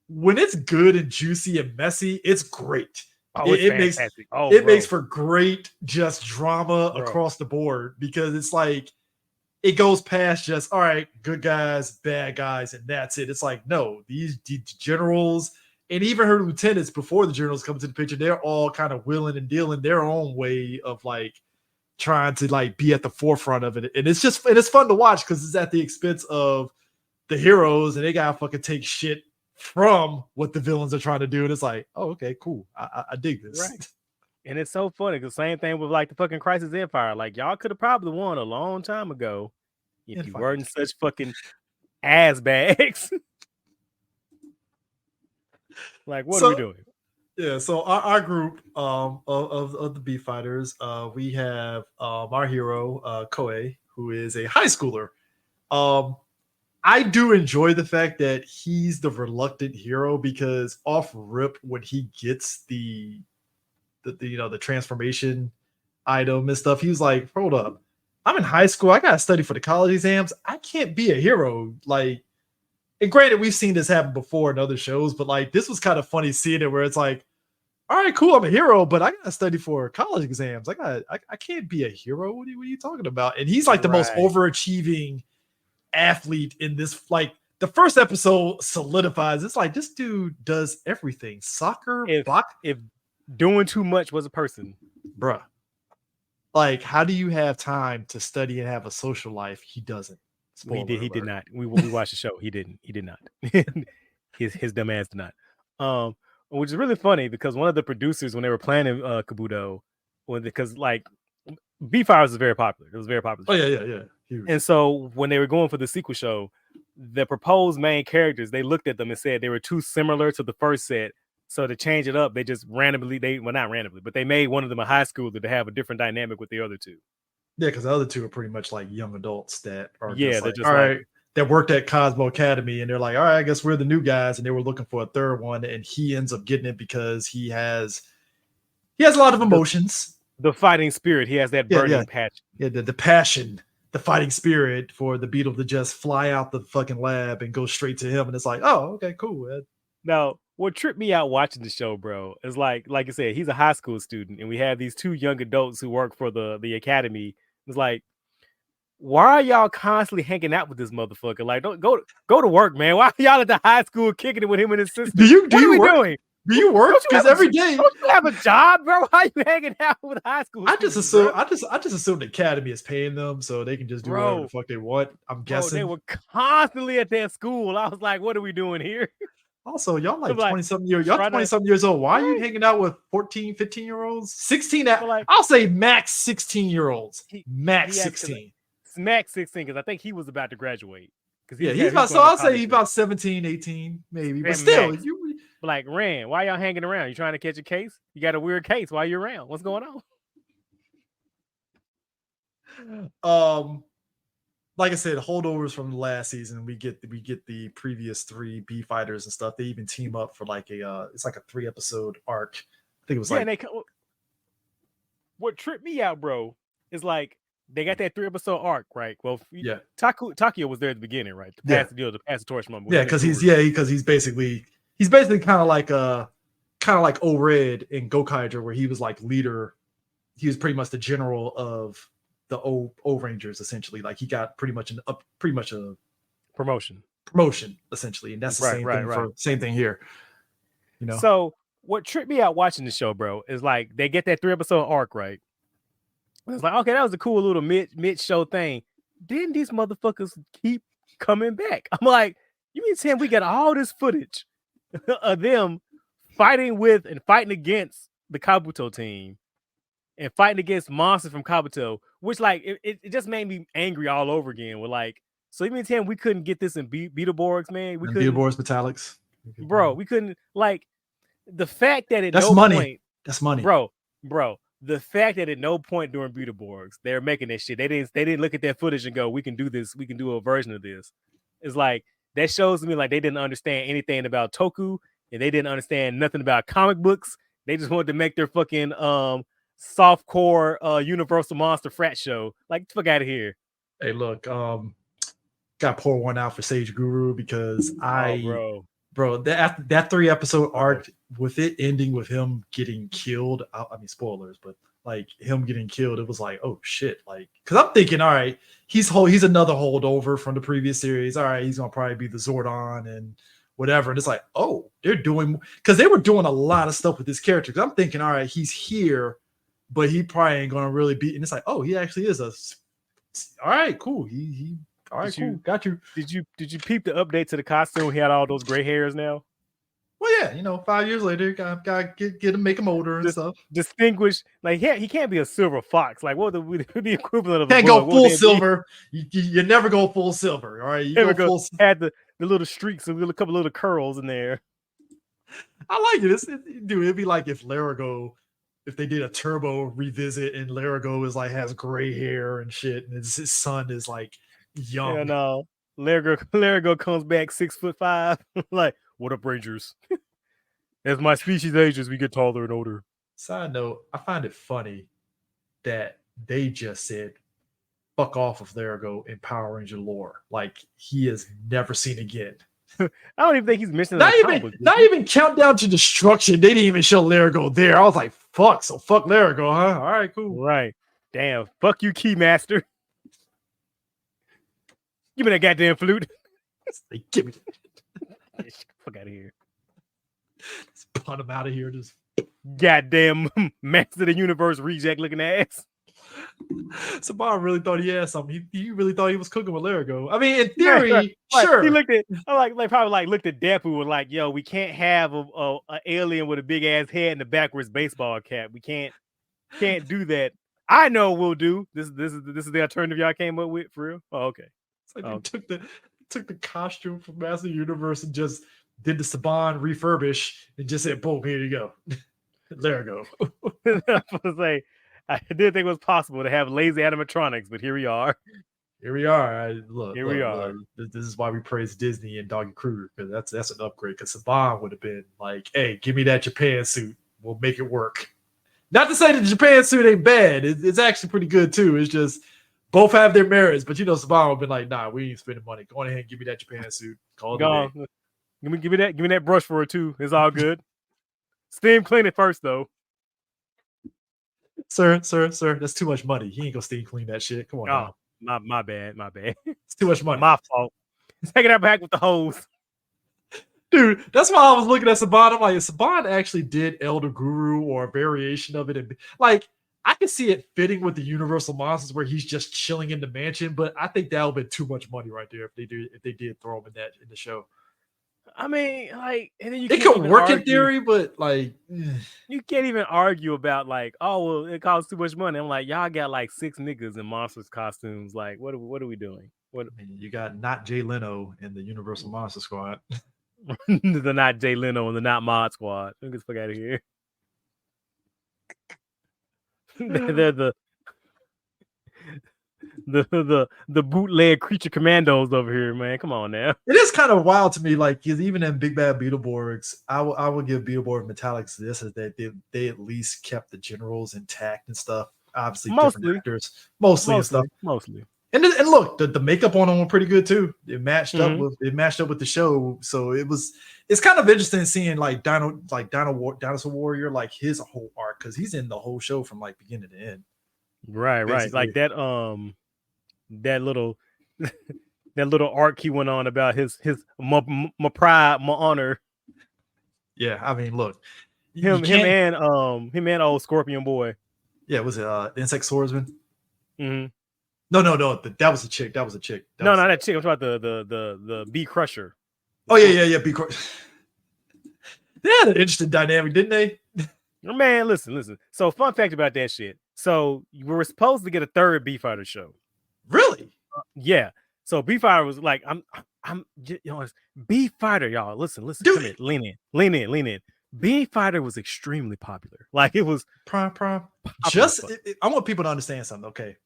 when it's good and juicy and messy, it's great. It makes for great just drama across the board, because it's like it goes past just, all right, good guys, bad guys, and that's it. It's like, no, these generals and even her lieutenants before the generals come into the picture, they're all kind of willing and dealing their own way of like trying to like be at the forefront of it. And it's fun to watch because it's at the expense of the heroes, and they gotta fucking take shit from what the villains are trying to do. And it's like, oh, okay, cool. I dig this. Right. And it's so funny because same thing with like the fucking Crisis Empire. Like, y'all could have probably won a long time ago if you weren't such fucking ass bags. Like, what are we doing? Yeah, so our group of the B Fighters, we have our hero, Koei, who is a high schooler. I do enjoy the fact that he's the reluctant hero, because off rip, when he gets the transformation item and stuff, he was like, hold up, I'm in high school, I gotta study for the college exams, I can't be a hero. Like, and granted, we've seen this happen before in other shows, but like this was kind of funny seeing it where it's like, all right, cool, I'm a hero, but I gotta study for college exams. I can't be a hero. What are you talking about? And he's like the most overachieving athlete in this. Like, the first episode solidifies, it's like this dude does everything. Soccer, if doing too much was a person, bruh. Like, how do you have time to study and have a social life? He doesn't. He did not. We watched the show. He did not. his dumb ass did not. Which is really funny because one of the producers, when they were planning Kabuto, because like B-Fires was very popular. It was very popular. Oh yeah. Huge. And so when they were going for the sequel show, the proposed main characters, they looked at them and said they were too similar to the first set So to change it up, they just randomly not randomly, but they made one of them a high schooler to have a different dynamic with the other two. Yeah, because the other two are pretty much like young adults that are Yeah, just they're like, just all like, right, that worked at Cosmo Academy, and they're like, all right, I guess we're the new guys, and they were looking for a third one, and he ends up getting it because he has a lot of emotions. The fighting spirit. He has that burning passion. Yeah, the passion, the fighting spirit for the Beetle to just fly out the fucking lab and go straight to him, and it's like, oh, okay, cool. Man. Now, what tripped me out watching the show, bro, is like I said, he's a high school student, and we have these two young adults who work for the academy. It's like, why are y'all constantly hanging out with this motherfucker? Like, don't go to work, man. Why are y'all at the high school kicking it with him and his sister? Do you work? Doing? Do you work? Because every day, don't you have a job, bro? Why are you hanging out with high school? I just assume the academy is paying them so they can just do whatever the fuck they want. I'm guessing they were constantly at their school. I was like, what are we doing here? Also, y'all like 20-something years. Y'all 20-something years old. Why are you hanging out with 14, 15-year-olds? 16. I'll say max 16-year-olds. Max 16. Max 16, because I think he was about to graduate. He's about. So I'll say he's about 17, 18, maybe. But still, Max. Like, Ran, why y'all hanging around? You trying to catch a case? You got a weird case. Why you around? What's going on? Like I said, holdovers from the last season. We get the previous 3 B fighters and stuff. They even team up for like it's like a 3-episode arc. I think it was what tripped me out, bro, is like they got that 3-episode arc, right? Well, yeah, Takio was there at the beginning, right? To pass the torch from him. Yeah, because he's basically kind of like O-Red in Gokaiger, where he was like leader. He was pretty much the general of the O Rangers, essentially. Like he got pretty much a promotion essentially, and that's the same thing here. You know. So what tripped me out watching the show, bro, is like they get that 3-episode arc, right? It's like, okay, that was a cool little mid show thing. Then these motherfuckers keep coming back. I'm like, you mean saying we got all this footage of them fighting with and fighting against the Kabuto team and fighting against monsters from Kabuto, which like it just made me angry all over again. With like, so you mean saying we couldn't get this in Beetleborgs, man? We couldn't Beetleborgs Metallics, bro. We couldn't, like, the fact that that's money. That's money, bro. The fact that at no point during Beetleborgs they're making this shit. They didn't look at that footage and go, we can do this. We can do a version of this. It's like that shows me like they didn't understand anything about toku and they didn't understand nothing about comic books. They just wanted to make their fucking softcore Universal Monster frat show. Like, get the fuck out of here. Hey, look, got pour one out for Sage Guru because bro, that 3-episode arc with it ending with him getting killed. I mean, spoilers, but like him getting killed, it was like, oh shit, like, because I'm thinking, all right, he's another holdover from the previous series. All right, he's gonna probably be the Zordon and whatever. And it's like, oh, they're doing, because they were doing a lot of stuff with this character. Because I'm thinking, all right, he's here, but he probably ain't gonna really be. And it's like, oh, he actually is all right, cool. He all right, cool. Got you. Did you peep the update to the costume? He had all those gray hairs now. Well, yeah, 5 years later, got get him, make him older and stuff. Distinguish, like, yeah, he can't be a silver fox. Like, what the equivalent of? Can't go full silver. You never go full silver. All right, you never go. Had the little streaks, a couple little curls in there. I like it. Dude, it'd be like if Larago, if they did a Turbo revisit and Larago is like has gray hair and shit, and his son is like young. Yeah, no. Larago comes back 6'5". Like, what up, Rangers? As my species ages, we get taller and older. Side note, I find it funny that they just said fuck off of Larago in Power Ranger lore. Like, he is never seen again. I don't even think he's missing. Not even Countdown to Destruction. They didn't even show Larago there. I was like, fuck. So fuck Larago, huh? All right, cool. Right. Damn. Fuck you, Keymaster. Give me that goddamn flute. Give me that. Fuck out of here. Just punt him out of here. Just goddamn Master of the Universe reject looking ass. Saban really thought he had something. He really thought he was cooking with Larago. I mean, in theory, sure. He looked at, probably looked at Depu and like, yo, we can't have a alien with a big ass head and a backwards baseball cap. We can't do that. I know what we'll do. This is the alternative y'all came up with for real. Oh, okay. It's like they took the costume from Master Universe and just did the Saban refurbish, and just said, "Boom, here you go." There we go. I was like, I didn't think it was possible to have lazy animatronics, but here we are. Here we are. Look, Here we look, are. look. This is why we praise Disney and Doggy Kruger, because that's an upgrade. Because Saban would have been like, "Hey, give me that Japan suit. We'll make it work." Not to say that the Japan suit ain't bad. It's actually pretty good too. It's just both have their merits. But Saban would have been like, "Nah, we ain't spending money. Go on ahead and give me that Japan suit. Call it a Go day." on. Give me that brush for it too. It's all good. Steam clean it first though. Sir, that's too much money. He ain't gonna steam clean that shit. Come on Oh, now. my bad. It's too much money. My fault. Take it back with the hose. Dude, that's why I was looking at Saban. I'm like, if Saban actually did Elder Guru or a variation of it, and like I can see it fitting with the Universal Monsters where he's just chilling in the mansion, but I think that would have been too much money right there if they did throw him in the show. I mean, like, and then it could work in theory, but like you can't even argue about like, oh well, it costs too much money. I'm like, y'all got like 6 niggas in monsters costumes. Like, what are we doing? What I mean, you got not Jay Leno in the Universal Monster Squad. the not Jay Leno and the not Mod Squad. Get the fuck out of here. They're the bootleg creature commandos over here, man. Come on now. It is kind of wild to me, like, because even in Big Bad Beetleborgs, I will give Beetleborg Metallics this, is that they at least kept the generals intact and stuff. Obviously, different actors, mostly and stuff. Mostly. And look, the makeup on them were pretty good too. It matched up with the show, so it's kind of interesting seeing like Dinosaur Warrior, like his whole arc, because he's in the whole show from like beginning to end. Right, basically. Like that little that little arc he went on about his my pride, my honor. Yeah, I mean, look, him and old Scorpion Boy. Yeah, was it Insect Swordsman? Mm-hmm. No, that was a chick. That was a chick. That chick. I'm talking about the Bee Crusher. Oh yeah, Bee Crusher. They had an interesting dynamic, didn't they? Man, listen. So, fun fact about that shit. So, we were supposed to get a third Bee Fighter show. Really? Yeah. So, Bee Fighter was like, Bee Fighter, y'all. Listen. Dude. Come in. Lean in. Bee Fighter was extremely popular. Like, it was prime. Just, I want people to understand something. Okay.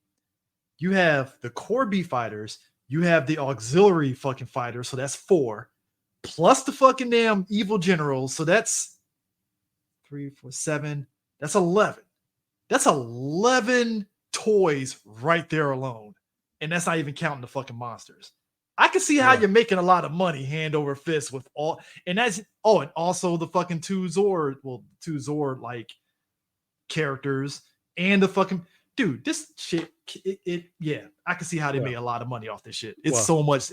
You have the core Bee Fighters. You have the auxiliary fucking fighters. So that's 4. Plus the fucking damn evil generals. So that's 3, 4, 7. That's 11. That's 11 toys right there alone. And that's not even counting the fucking monsters. I can see how you're making a lot of money hand over fist with all, and that's and also the fucking 2 Zord like characters and the fucking dude. This shit, I can see how they made a lot of money off this shit. It's so much.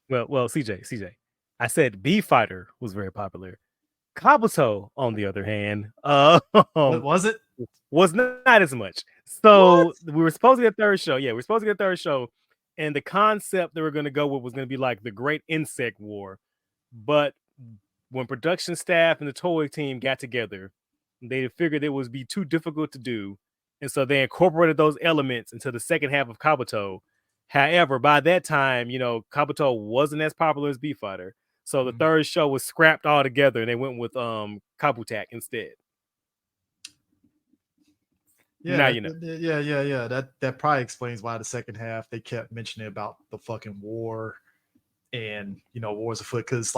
Well, CJ. I said Bee Fighter was very popular. Kabuto, on the other hand, was it? Was not as much. So we were supposed to get a third show. Yeah, we're supposed to get a third show. And the concept they were going to go with was going to be like the Great Insect War. But when production staff and the toy team got together, they figured it would be too difficult to do. And so they incorporated those elements into the second half of Kabuto. However, by that time, Kabuto wasn't as popular as Bee Fighter. So the third show was scrapped altogether and they went with Kabutak instead. Yeah, now Yeah. That probably explains why the second half they kept mentioning about the fucking war and wars afoot. Because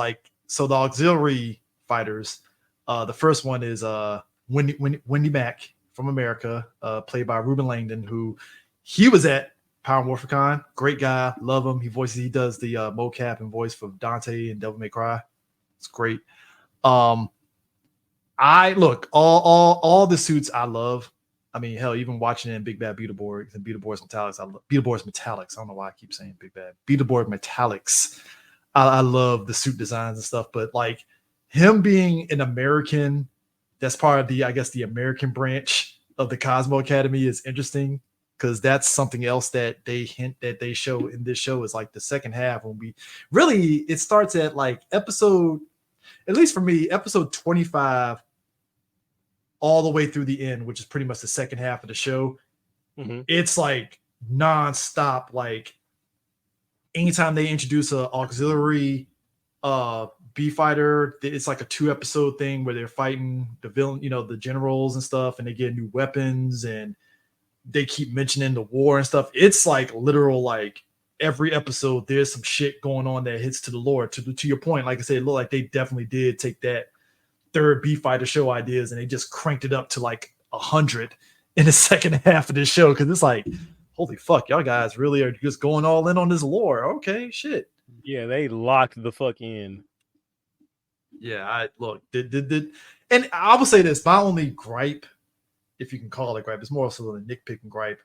so the auxiliary fighters, the first one is Wendy Mack from America, played by Ruben Langdon, who he was at Power Morphicon. Great guy, love him. He does the mocap and voice for Dante and Devil May Cry. It's great. I look all the suits I love. I mean, hell, even watching it in Big Bad Beetleborgs and Beetleborgs Metallics. I love Beetleborgs Metallics. I don't know why I keep saying Big Bad. Beetleborg Metallics. I love the suit designs and stuff, but like him being an American, that's part of the American branch of the Cosmo Academy is interesting because that's something else that they show in this show is like the second half when it starts at like episode, at least for me, episode 25 all the way through the end, which is pretty much the second half of the show. It's like nonstop. Like anytime they introduce a auxiliary B Fighter. It's like a 2 episode thing where they're fighting the villain, the generals and stuff, and they get new weapons, and they keep mentioning the war and stuff. It's like literal, like every episode there's some shit going on that hits to the lore. To your point, like I said, it looked like they definitely did take that third B Fighter show ideas and they just cranked it up to like 100 in the second half of this show, because it's like, holy fuck, y'all guys really are just going all in on this lore. Okay, shit. Yeah, they locked the fuck in. Yeah, I look, and I will say this, my only gripe, if you can call it a gripe, it's more so a nitpicking gripe.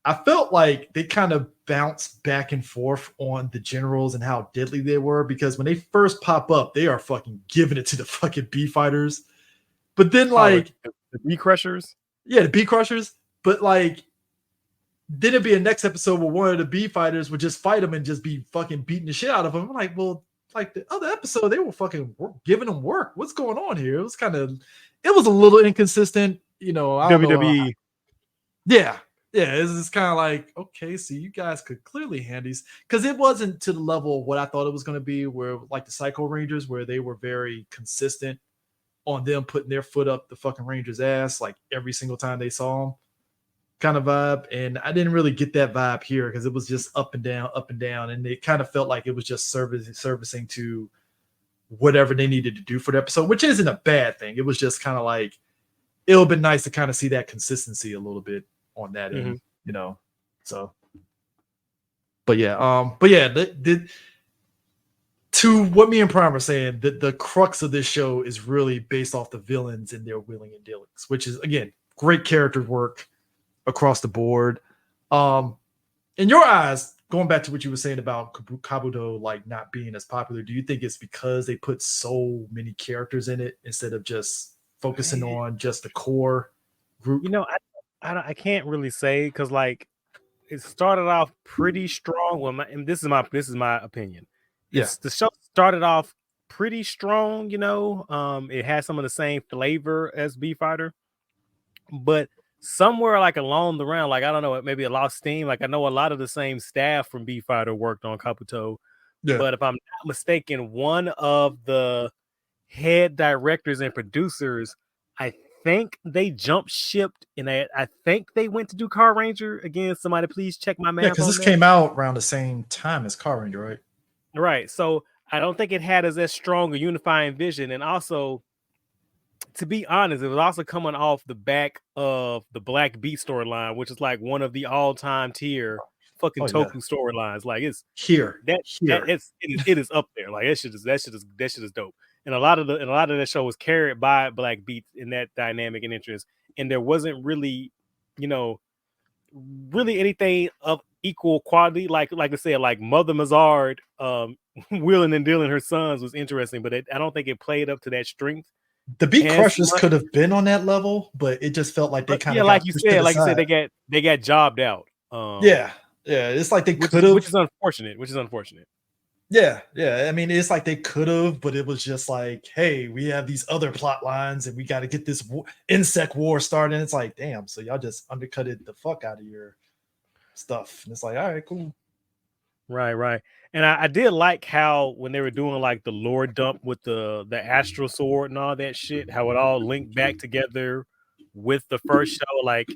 I felt like they kind of bounced back and forth on the generals and how deadly they were, because when they first pop up, they are fucking giving it to the fucking B Fighters. But then, like, the B Crushers? Yeah, the B Crushers. But, like, then it'd be a next episode where one of the B Fighters would just fight them and just be fucking beating the shit out of them. I'm like, well, like the other episode, they were fucking giving them work. What's going on here? It was a little inconsistent, I don't WWE. know. Yeah, it's kind of like, okay, so you guys could clearly hand these, because it wasn't to the level of what I thought it was going to be, where like the Psycho Rangers, where they were very consistent on them putting their foot up the fucking Rangers' ass like every single time they saw them, kind of vibe. And I didn't really get that vibe here, because it was just up and down, and it kind of felt like it was just servicing to whatever they needed to do for the episode, which isn't a bad thing. It was just kind of like, it would have been nice to kind of see that consistency a little bit on that end, so. But yeah, to what me and Prime are saying, the crux of this show is really based off the villains and their wheeling and dealings, which is, again, great character work across the board. In your eyes, going back to what you were saying about Kabuto like not being as popular, do you think it's because they put so many characters in it instead of just focusing on just the core group? I can't really say, because like it started off pretty strong. Well, and this is my opinion. The show started off pretty strong. It has some of the same flavor as B Fighter, but somewhere like along the round, like I don't know, maybe it lost steam. Like I know a lot of the same staff from B Fighter worked on Kabuto, but if I'm not mistaken, one of the head directors and producers, I think they jump shipped, and I think they went to do Car Ranger again. Somebody please check my math. Yeah, because this came out around the same time as Car Ranger, right? Right. So I don't think it had as strong a unifying vision, and also, to be honest, it was also coming off the back of the Black Beat storyline, which is like one of the all-time tier fucking toku storylines. Like it is up there. Like that shit is dope. And a lot of that show was carried by Black Beat in that dynamic and interest. And there wasn't really, really anything of equal quality. Like I said, like Mother Mazard, wheeling and dealing her sons was interesting, but I don't think it played up to that strength. The Beat Crushers could have been on that level, but it just felt like they kind of like you said, they got jobbed out. Yeah, it's like they could have, which is unfortunate. Yeah. I mean, it's like they could have, but it was just like, hey, we have these other plot lines, and we got to get this insect war started. And it's like, damn, so y'all just undercutted the fuck out of your stuff. And it's like, all right, cool. Right. And I did like how when they were doing like the lore dump with the astral sword and all that shit, how it all linked back together with the first show, like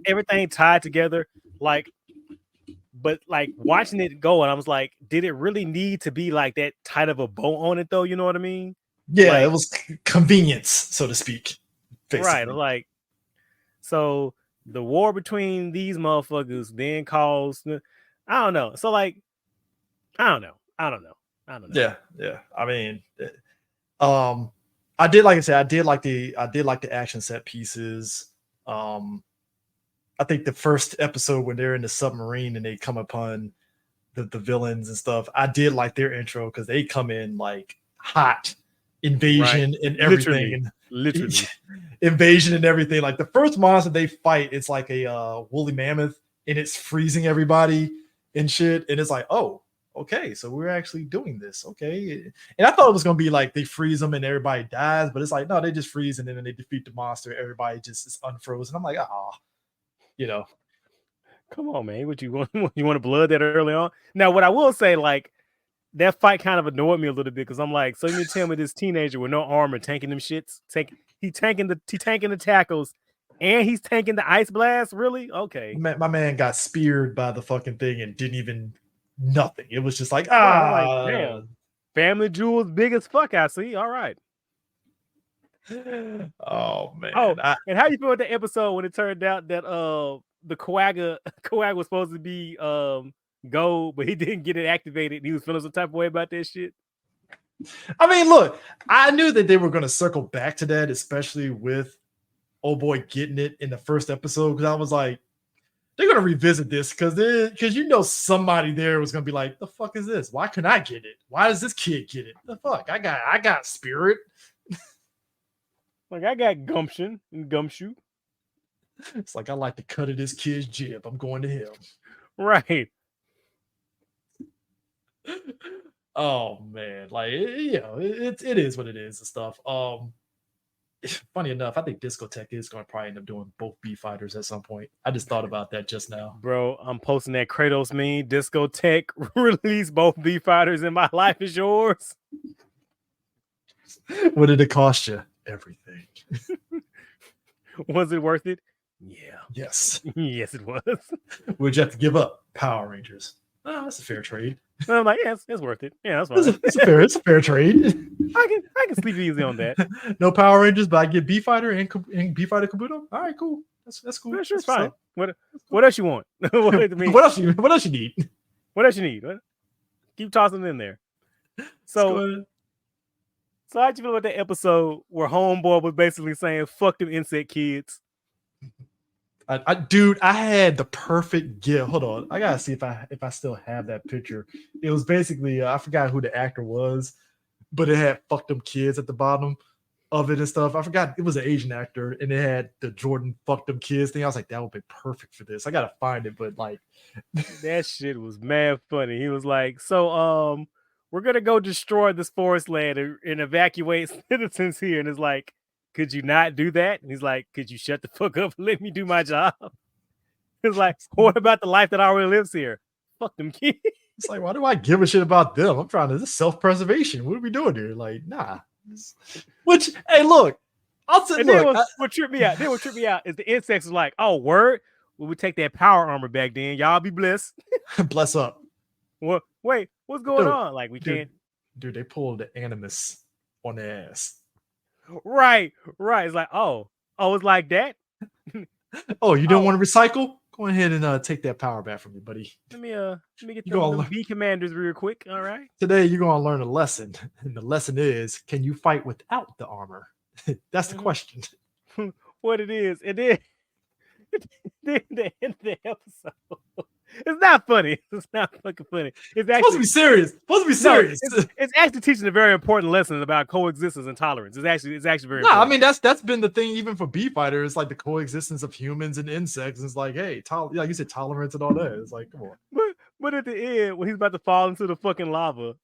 everything tied together, like. But like watching it go, and I was like, did it really need to be like that tight of a bow on it though? You know what I mean? Yeah, like, it was convenience, so to speak. Basically. Right. Like, so the war between these motherfuckers then caused, I don't know. So like, I don't know. Yeah. I mean, I did, like I said, I did like the action set pieces. I think the first episode when they're in the submarine and they come upon the villains and stuff, I did like their intro, because they come in like hot, invasion and everything. Literally. Invasion and everything. Like the first monster they fight, it's like a woolly mammoth, and it's freezing everybody and shit. And it's like, oh, okay, so we're actually doing this. Okay. And I thought it was going to be like they freeze them and everybody dies, but it's like, no, they just freeze and then they defeat the monster. Everybody just is unfrozen. I'm like, come on, man. What you want? You want to blood that early on? Now, what I will say, like, that fight kind of annoyed me a little bit because I'm like, so you mean tell me this teenager with no armor tanking them shits, he tanking the tackles, and he's tanking the ice blast? Really? Okay. My man got speared by the fucking thing and didn't even nothing. It was just like Right. I'm like, damn. Family jewels big as fuck. I see. All right. Oh man. Oh, and how you feel with the episode when it turned out that the Coaga was supposed to be gold, but he didn't get it activated and he was feeling some type of way about that shit? I mean, look, I knew that they were going to circle back to that, especially with oh boy getting it in the first episode, because I was like, they're going to revisit this because you know somebody there was going to be like, the fuck is this? Why can I get it? Why does this kid get it? The fuck? I got spirit. Like, I got gumption and gumshoe. It's like, I like to cut at this kid's jib. I'm going to him. Right. Oh man, like it is what it is and stuff. Funny enough, I think Discotech is going to probably end up doing both B fighters at some point. I just thought about that just now, bro. I'm posting that Kratos meme. Discotech release both B fighters, and my life is yours. What did it cost you? Everything. Was it worth it? Yeah. Yes. Yes, it was. Would you have to give up? Power Rangers. Oh, that's a fair trade. And I'm like, yes, it's worth it. Yeah, that's fine. It's a fair trade. I can sleep easy on that. No Power Rangers, but I get B Fighter and B Fighter Kabuto. All right, cool. That's cool. Yeah, sure, that's fine. What else you want? what else you need? What else you need? Keep tossing it in there. So how'd you feel about that episode where Homeboy was basically saying, fuck them insect kids? Dude, I had the perfect gift. Hold on. I gotta see if I still have that picture. It was basically, I forgot who the actor was, but it had fuck them kids at the bottom of it and stuff. I forgot it was an Asian actor, and it had the Jordan fuck them kids thing. I was like, that would be perfect for this. I gotta find it, but like that shit was mad funny. He was like, so we're gonna go destroy this forest land and evacuate citizens here, and it's like, could you not do that? And he's like, could you shut the fuck up and let me do my job? It's like, what about the life that already lives here? Fuck them kids. It's like, why do I give a shit about them? I'm trying to, this is self-preservation. What are we doing here? Like, nah. Which, hey, look, I'll say, what tripped me out is the insects are like, oh, word? Well, we take that power armor back then. Y'all be blessed. Bless up. What? Wait, what's going on? Like, we can't. Dude, they pulled the animus on their ass. Right. It's like, oh, it's like that. Oh, you don't want to recycle? Go ahead and take that power back from me, buddy. Let me get the B commanders real quick. All right. Today you're gonna learn a lesson, and the lesson is: can you fight without the armor? That's the question. What it is, it is. The end of the episode. It's not funny. It's not fucking funny. It's actually supposed to be serious. It's actually teaching a very important lesson about coexistence and tolerance. It's actually very important. I mean, that's been the thing even for B fighters, like the coexistence of humans and insects. It's like, hey, like you said, tolerance and all that. It's like, come on. But at the end, when he's about to fall into the fucking lava,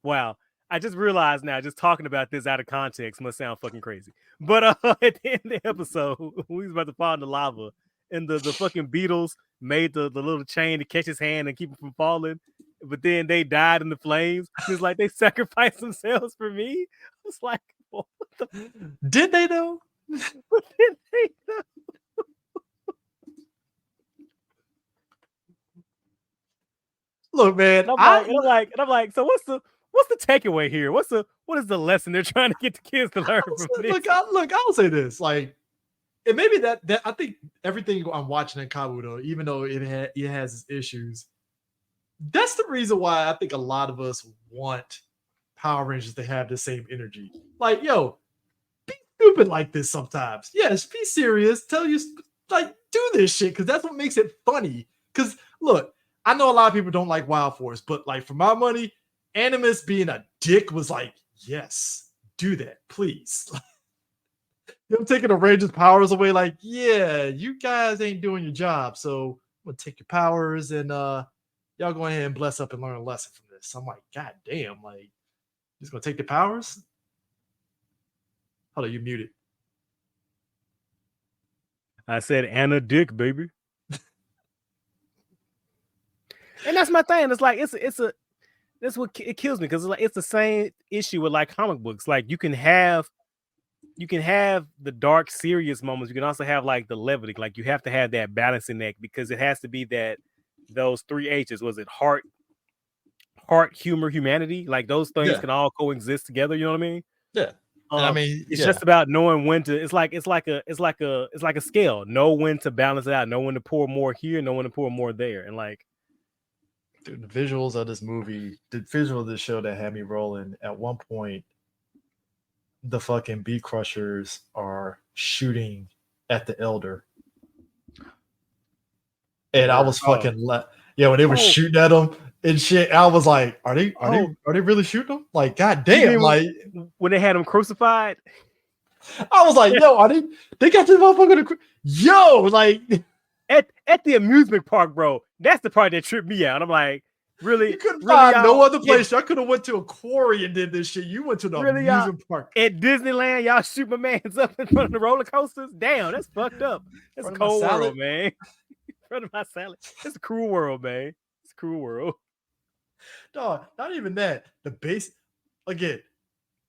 wow. I just realized now, just talking about this out of context must sound fucking crazy. But at the end of the episode, when he's about to fall in the lava, and the fucking beetles made the little chain to catch his hand and keep him from falling, but then they died in the flames. It's like they sacrificed themselves for me. I was like, what the? Did they though? Did they though? Look, man, and I'm like, so what's the takeaway here? What is the lesson they're trying to get the kids to learn from this? Look, I'll say this, like, and maybe that I think everything I'm watching in Kabuto, even though it has its issues, that's the reason why I think a lot of us want Power Rangers to have the same energy. Like, yo, be stupid like this sometimes. Yes, be serious. Tell you, like, do this shit because that's what makes it funny. Because look, I know a lot of people don't like Wild Force, but like for my money, Animus being a dick was like, yes, do that, please. Him taking the Rangers' powers away, like, yeah, you guys ain't doing your job, so I'm gonna take your powers and y'all go ahead and bless up and learn a lesson from this. I'm like, god damn, like, just gonna take the powers? Hold on, you muted. I said Anna Dick, baby. And that's my thing. It's like it's a that's what it kills me, because it's the same issue with like comic books. Like you can have the dark, serious moments. You can also have like the levity. Like you have to have that balancing act, because it has to be that those 3 H's. Was it heart, humor, humanity? Like those things Yeah, can all coexist together. You know what I mean? yeah. And I mean, It's yeah, just about knowing when to. It's like a scale. Know when to balance it out. Know when to pour more here. Know when to pour more there. And like, dude, the visuals of this movie, the visual of this show that had me rolling. At one point, the fucking bee crushers are shooting at the elder, and I word. was fucking yeah, when they were Oh, shooting at him and shit, I was like, oh. are they really shooting them? Like, god You damn, mean like when they had him crucified? I was like, yo, are they got this motherfucker yo, like At the amusement park, bro. That's the part that tripped me out. I'm like, really, you couldn't really, find no y'all? other place. I could have went to a quarry and did this shit. You went to the Really, y'all? amusement park. At Disneyland, y'all shoot my man's up in front of the roller coasters? Damn, that's fucked up. That's a cold world, man. In front of my salad. It's a cruel world, man. It's a cruel world. No, not even that. The base, again,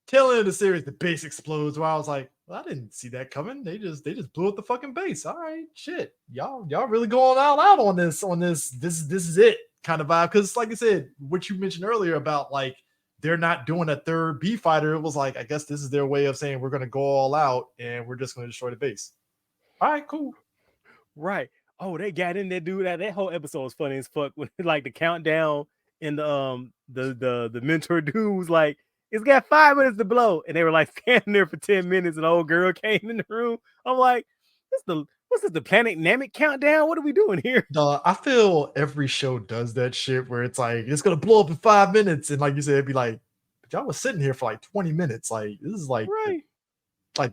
tail end of the series, the base explodes. Where I was like, well, I didn't see that coming. They just blew up the fucking base. All right, shit, y'all really going all out on this. This is it kind of vibe. Because like I said, what you mentioned earlier about like they're not doing a third B fighter. It was like, I guess this is their way of saying we're gonna go all out and we're just gonna destroy the base. All right, cool. Right. Oh, they got in there, dude. That whole episode was funny as fuck. When like the countdown and the mentor dude was like, it's got 5 minutes to blow. And they were like standing there for 10 minutes, and the old girl came in the room. I'm like, what's this, the Planet Namek countdown? What are we doing here? I feel every show does that shit where it's like it's gonna blow up in 5 minutes, and like you said, it'd be like, but y'all was sitting here for like 20 minutes. Like this is like right.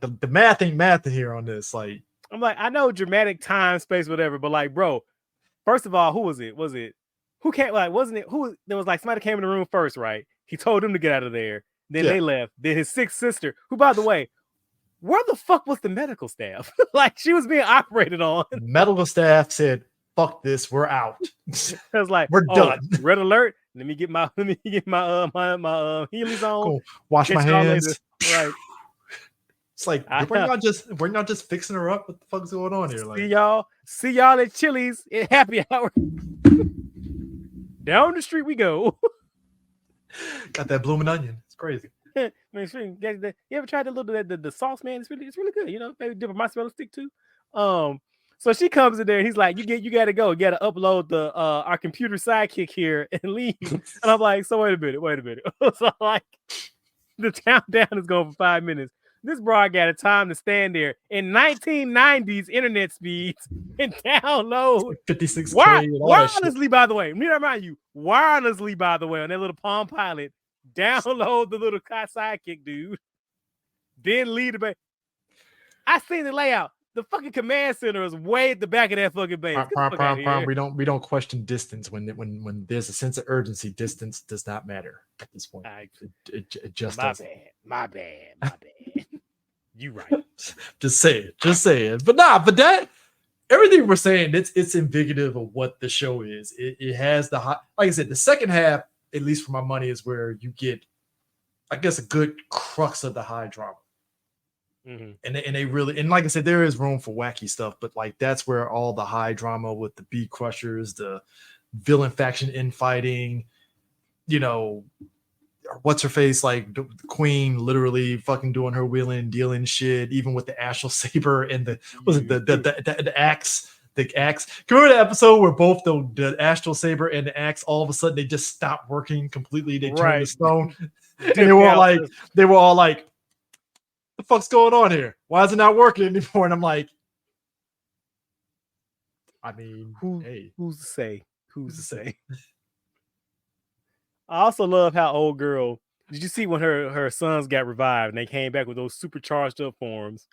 the math ain't math here on this. Like I'm like, I know dramatic time, space, whatever, but like, bro, first of all, who was it? Was it who came? Like, wasn't it who? There was like somebody came in the room first, right? He told them to get out of there. Then yeah, they left. Then his sick sister, who, by the way, where the fuck was the medical staff? Like, she was being operated on. medical staff said, "Fuck this, we're out. I was like, we're done. Red alert! Let me get my my Heelys on. Go wash my hands." Right. It's like we're not just fixing her up. What the fuck's going on here? Like, see y'all at Chili's at happy hour. Down the street we go. got that blooming onion. It's crazy. You ever tried the sauce, man? It's really good. You know, maybe dip a mozzarella stick too. So she comes in there and he's like, you gotta go. You gotta upload the our computer sidekick here and leave. And I'm like, so wait a minute. So like the countdown is going for 5 minutes. This broad got a time to stand there in 1990s internet speeds and download 56K. Wirelessly, by the way. Let me remind you, wirelessly, by the way, on that little Palm Pilot. Download the little sidekick, dude. Then leave the base. I seen the layout. The fucking command center is way at the back of that fucking base. We don't question distance when there's a sense of urgency. Distance does not matter at this point. It just doesn't. My bad. You right. Just say it. But that everything we're saying, it's indicative of what the show is. It has the high, like I said, the second half, at least for my money, is where you get, I guess, a good crux of the high drama. Mm-hmm. And they really, and like I said, there is room for wacky stuff, but like that's where all the high drama with the bee crushers, the villain faction infighting, you know, what's her face, like the queen literally fucking doing her wheeling, dealing shit, even with the astral saber and the axe. The axe. Can you remember the episode where both the astral saber and the axe all of a sudden they just stopped working completely? They turned to stone. And they were all like, the fuck's going on here? Why is it not working anymore? And I'm like, I mean, who's to say? Who's to say? I also love how old girl. Did you see when her sons got revived and they came back with those supercharged up forms?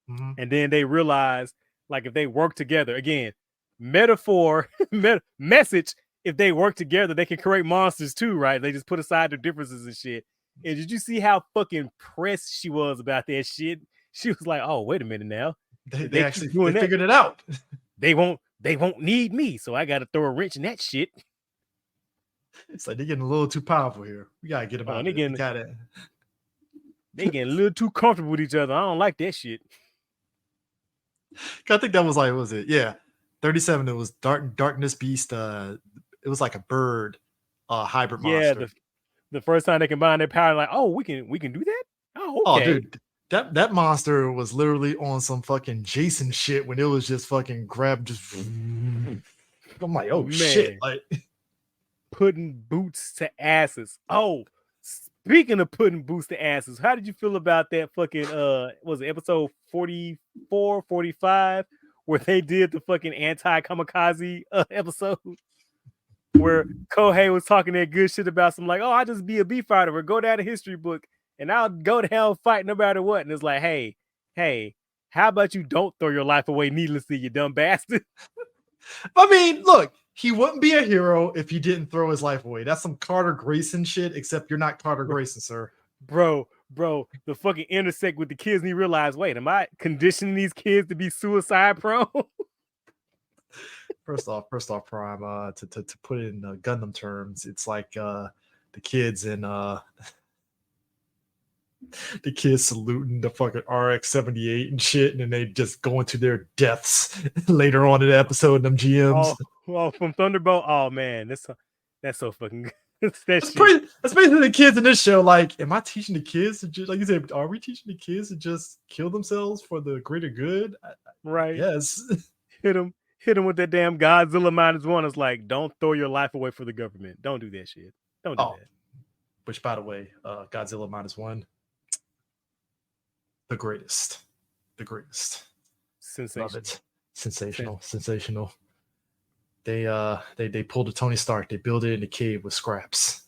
Mm-hmm. And then they realized, like, if they work together, again, metaphor, message, if they work together, they can create monsters too, right? They just put aside their differences and shit. And did you see how fucking pressed she was about that shit? She was like, "Oh, wait a minute now. They actually figured it out. They won't need me, so I got to throw a wrench in that shit." It's like they're getting a little too powerful here. We gotta get them Oh, out and of it. We gotta. they getting a little too comfortable with each other. I don't like that shit. I think that was like, what was it? Yeah, 37. It was Darkness Beast. It was like a bird, hybrid Yeah, monster. the first time they combine their power, like, oh, we can do that. Oh, Oh, okay, dude, that monster was literally on some fucking Jason shit when it was just fucking grab just. I'm like, oh shit! man, Like, putting boots to asses. Oh, speaking of putting boots to asses, how did you feel about that fucking was it episode 44, 45, where they did the fucking anti-kamikaze episode where Kohei was talking that good shit about some like, oh, I just be a B fighter or go down a history book and I'll go down fight no matter what. And it's like, hey, how about you don't throw your life away needlessly, you dumb bastard? I mean, look, he wouldn't be a hero if he didn't throw his life away. That's some Carter Grayson shit. Except you're not Carter Grayson, sir. Bro, the fucking intersect with the kids and he realized, wait, am I conditioning these kids to be suicide prone? First off, Prime. To put it in Gundam terms, it's like the kids in the kids saluting the fucking RX-78 and shit, and then they just go into their deaths later on in the episode. Them GMs. From Thunderbolt. Oh man, that's so fucking good. That's basically the kids in this show. Like, am I teaching the kids to just, like you said, are we teaching the kids to just kill themselves for the greater good? Right. Yes. Hit them with that damn Godzilla -1. It's like, don't throw your life away for the government. Don't do that shit. Don't do that. Which, by the way, Godzilla -1, the greatest. Love it. Sensational. They pulled a Tony Stark. They built it in a cave with scraps.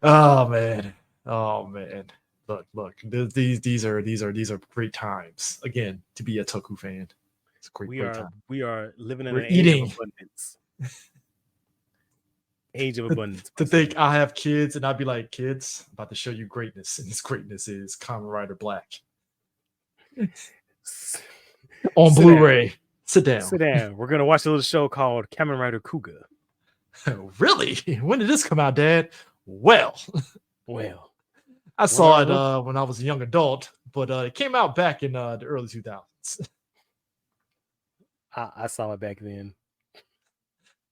Oh man. Look. These are great times. Again, to be a toku fan. It's a great time. We are living in We're an eating. age of abundance. Age of abundance. To think I have kids and I'd be like, kids, I'm about to show you greatness, and this greatness is Kamen Rider Black on Blu-ray. Sit down. We're gonna watch a little show called Kamen Rider Kuga. Really? When did this come out, Dad? Well, I saw it when I was a young adult, but it came out back in the early 2000s. I saw it back then.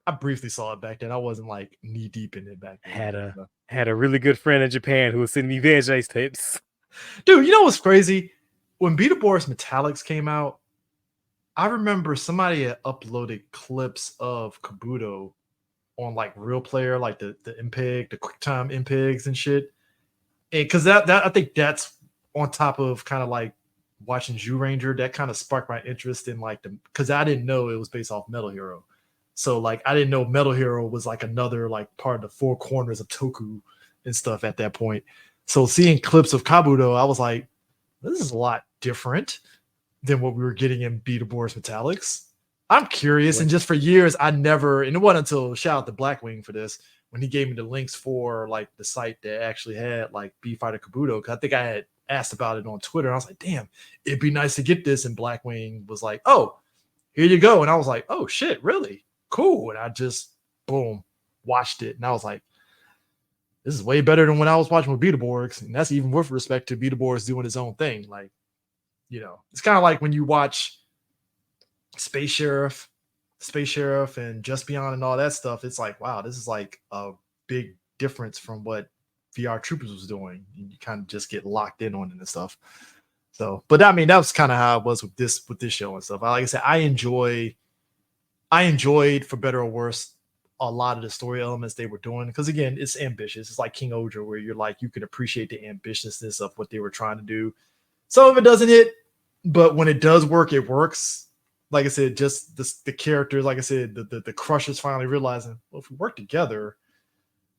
I briefly saw it back then. I wasn't like knee deep in it back then. Had a really good friend in Japan who was sending me VHS tapes. Dude, you know what's crazy? When Beetleborgs Metallics came out, I remember somebody had uploaded clips of Kabuto on like Real Player, like the MPEG, the QuickTime MPEGs and shit. And because that I think that's on top of kind of like watching Zyuranger, that kind of sparked my interest in like because I didn't know it was based off Metal Hero. So like I didn't know Metal Hero was like another like part of the four corners of Toku and stuff at that point. So seeing clips of Kabuto, I was like, this is a lot different than what we were getting in Beetleborgs Metallics. I'm curious, and just for years, I never, and it wasn't until shout out to Blackwing for this, when he gave me the links for like the site that actually had like B Fighter Kabuto, because I think I had asked about it on Twitter. And I was like, damn, it'd be nice to get this. And Blackwing was like, oh, here you go. And I was like, oh shit, really? Cool. And I just, boom, watched it. And I was like, this is way better than when I was watching with Beetleborgs. And that's even with respect to Beetleborgs doing his own thing. Like, you know, it's kind of like when you watch Space Sheriff and Just Beyond and all that stuff. It's like, wow, this is like a big difference from what VR Troopers was doing. You kind of just get locked in on it and stuff. So, but I mean, that was kind of how it was with this show and stuff. Like I said, I enjoyed for better or worse a lot of the story elements they were doing, because again, it's ambitious. It's like King Oja, where you're like, you can appreciate the ambitiousness of what they were trying to do. Some of it doesn't hit, but when it does work, it works. Like I said, just the characters, like I said, the Crushers finally realizing, well, if we work together,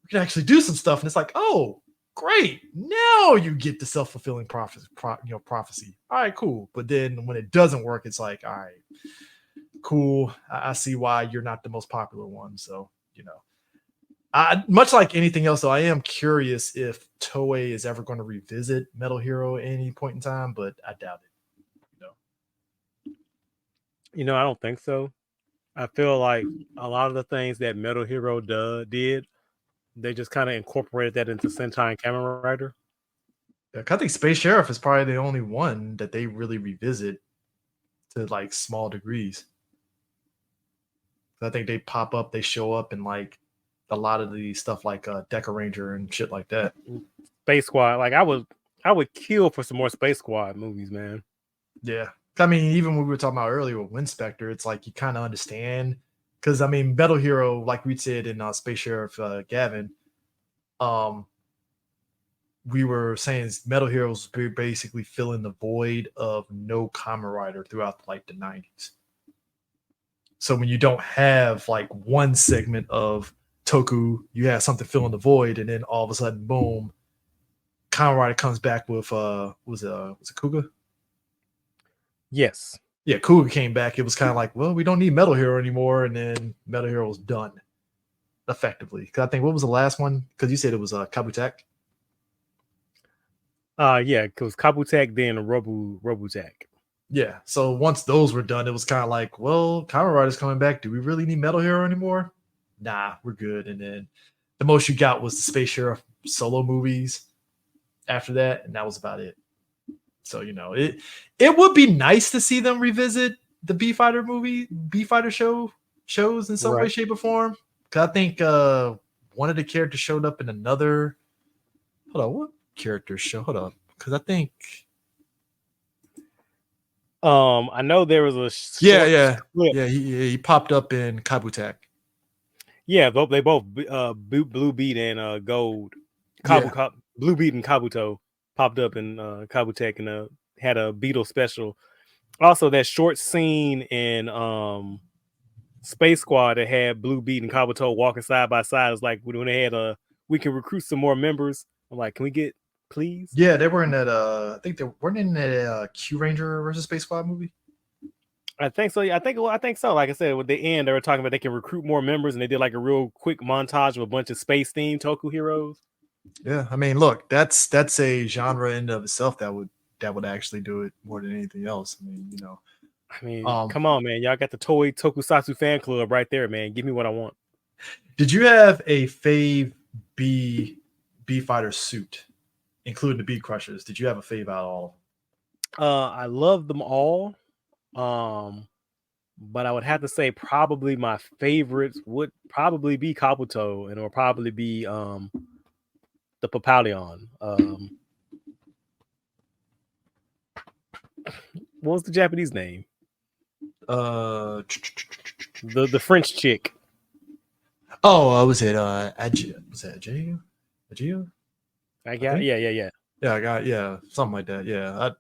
we can actually do some stuff. And it's like, oh, great. Now you get the self-fulfilling prophecy. All right, cool. But then when it doesn't work, it's like, all right, cool. I see why you're not the most popular one. So, you know, much like anything else, though, I am curious if Toei is ever going to revisit Metal Hero at any point in time, but I doubt it. You know, I don't think so. I feel like a lot of the things that Metal Hero did, they just kind of incorporated that into Sentai and Kamen Rider. Yeah, I think Space Sheriff is probably the only one that they really revisit to like small degrees. I think they pop up, they show up in like a lot of the stuff like Deca Ranger and shit like that. Space Squad, like I would kill for some more Space Squad movies, man. Yeah, I mean, even when we were talking about earlier with Windspector, it's like you kind of understand because I mean, Metal Hero, like we said in Space Sheriff Gavin, we were saying Metal Heroes basically filling the void of no Kamen Rider throughout like the 90s. So when you don't have like one segment of Toku, you have something filling the void, and then all of a sudden, boom, Kamen Rider comes back with was it Kuga? Yes. Yeah, Kuga came back. It was kind of like, well, we don't need Metal Hero anymore, and then Metal Hero was done effectively. Because I think what was the last one? Because you said it was Kabuto. Yeah, because Kabuto then Robotech. Yeah. So once those were done, it was kind of like, well, Kamen Rider's coming back. Do we really need Metal Hero anymore? Nah, we're good. And then the most you got was the Space Sheriff solo movies after that, and that was about it. So, you know, it would be nice to see them revisit the B Fighter shows in some way, shape, or form. Because I think one of the characters showed up in another. Hold on, what character show? Hold on, because I think. I know there was a yeah. He popped up in Kabuto. Yeah, they both Blue Beat and Gold. Blue Beat and Kabuto popped up in Kabuto and had a Beetle special. Also, that short scene in Space Squad that had Blue Beat and Kabuto walking side by side was like when they had we can recruit some more members. I'm like, can we get please? Yeah, they were in that. I think they weren't in that Q Ranger versus Space Squad movie. I think so. I think so. Like I said, with the end, they were talking about they can recruit more members, and they did like a real quick montage of a bunch of space themed Toku heroes. Yeah, I mean, look, that's a genre in of itself that would actually do it more than anything else. I mean, you know. I mean, come on, man. Y'all got the Toei Tokusatsu fan club right there, man. Give me what I want. Did you have a fave B fighter suit, including the Beat Crushers? Did you have a fave out of all? I love them all. But I would have to say probably my favorites would probably be Kabuto, and it would probably be the Papalion. What was the Japanese name? The French chick. Oh, was it Ajio? Was it Ajio? Yeah, I got something like that. Yeah,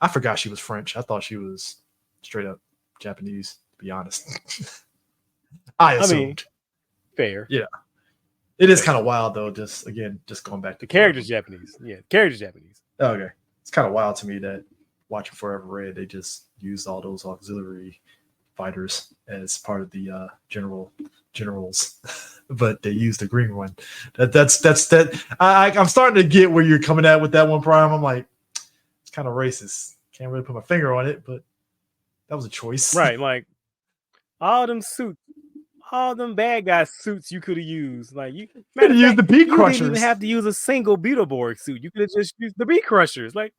I forgot she was French. I thought she was straight up Japanese. To be honest, I assumed. I mean, fair. Yeah, it is kind of wild though. Just going back to the character's Japanese. Yeah, character's Japanese. Okay, it's kind of wild to me that watching Forever Red, they just used all those auxiliary fighters as part of the generals, but they used the green one. I'm starting to get where you're coming at with that one, Prime. I'm like, it's kind of racist. Can't really put my finger on it, but that was a choice, right? Like all them suits, all them bad guy suits you could have used. Like you could have used the Beat Crushers. You didn't even have to use a single Beetleborg suit. You could have just used the Beat Crushers, like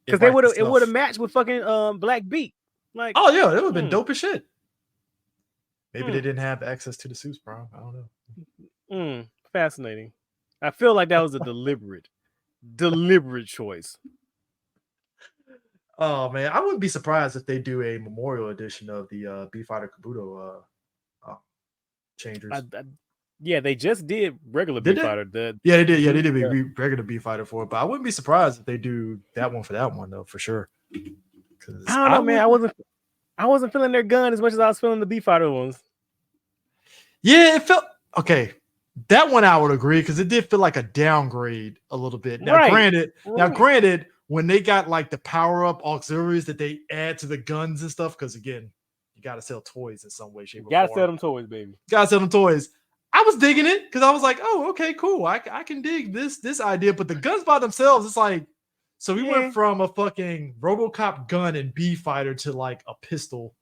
because it would have matched with fucking Black Beat. Like, oh yeah, it would have been dope as shit. Maybe they didn't have access to the suits, bro. I don't know. Fascinating. I feel like that was a deliberate choice. Oh man, I wouldn't be surprised if they do a memorial edition of the B Fighter Kabuto changers. Yeah, they just did regular B Fighter. Yeah, they did. Yeah, they did regular B Fighter for it, but I wouldn't be surprised if they do that one for that one though, for sure. I don't know, man. I wasn't feeling their gun as much as I was feeling the B Fighter ones. Yeah, it felt okay. That one I would agree because it did feel like a downgrade a little bit. Now, granted, when they got like the power up auxiliaries that they add to the guns and stuff, because again, you got to sell toys in some way, shape, or form. Got to sell them toys, baby. Got to sell them toys. I was digging it because I was like, oh, okay, cool. I can dig this idea, but the guns by themselves, it's like, so we went from a fucking RoboCop gun and B Fighter to like a pistol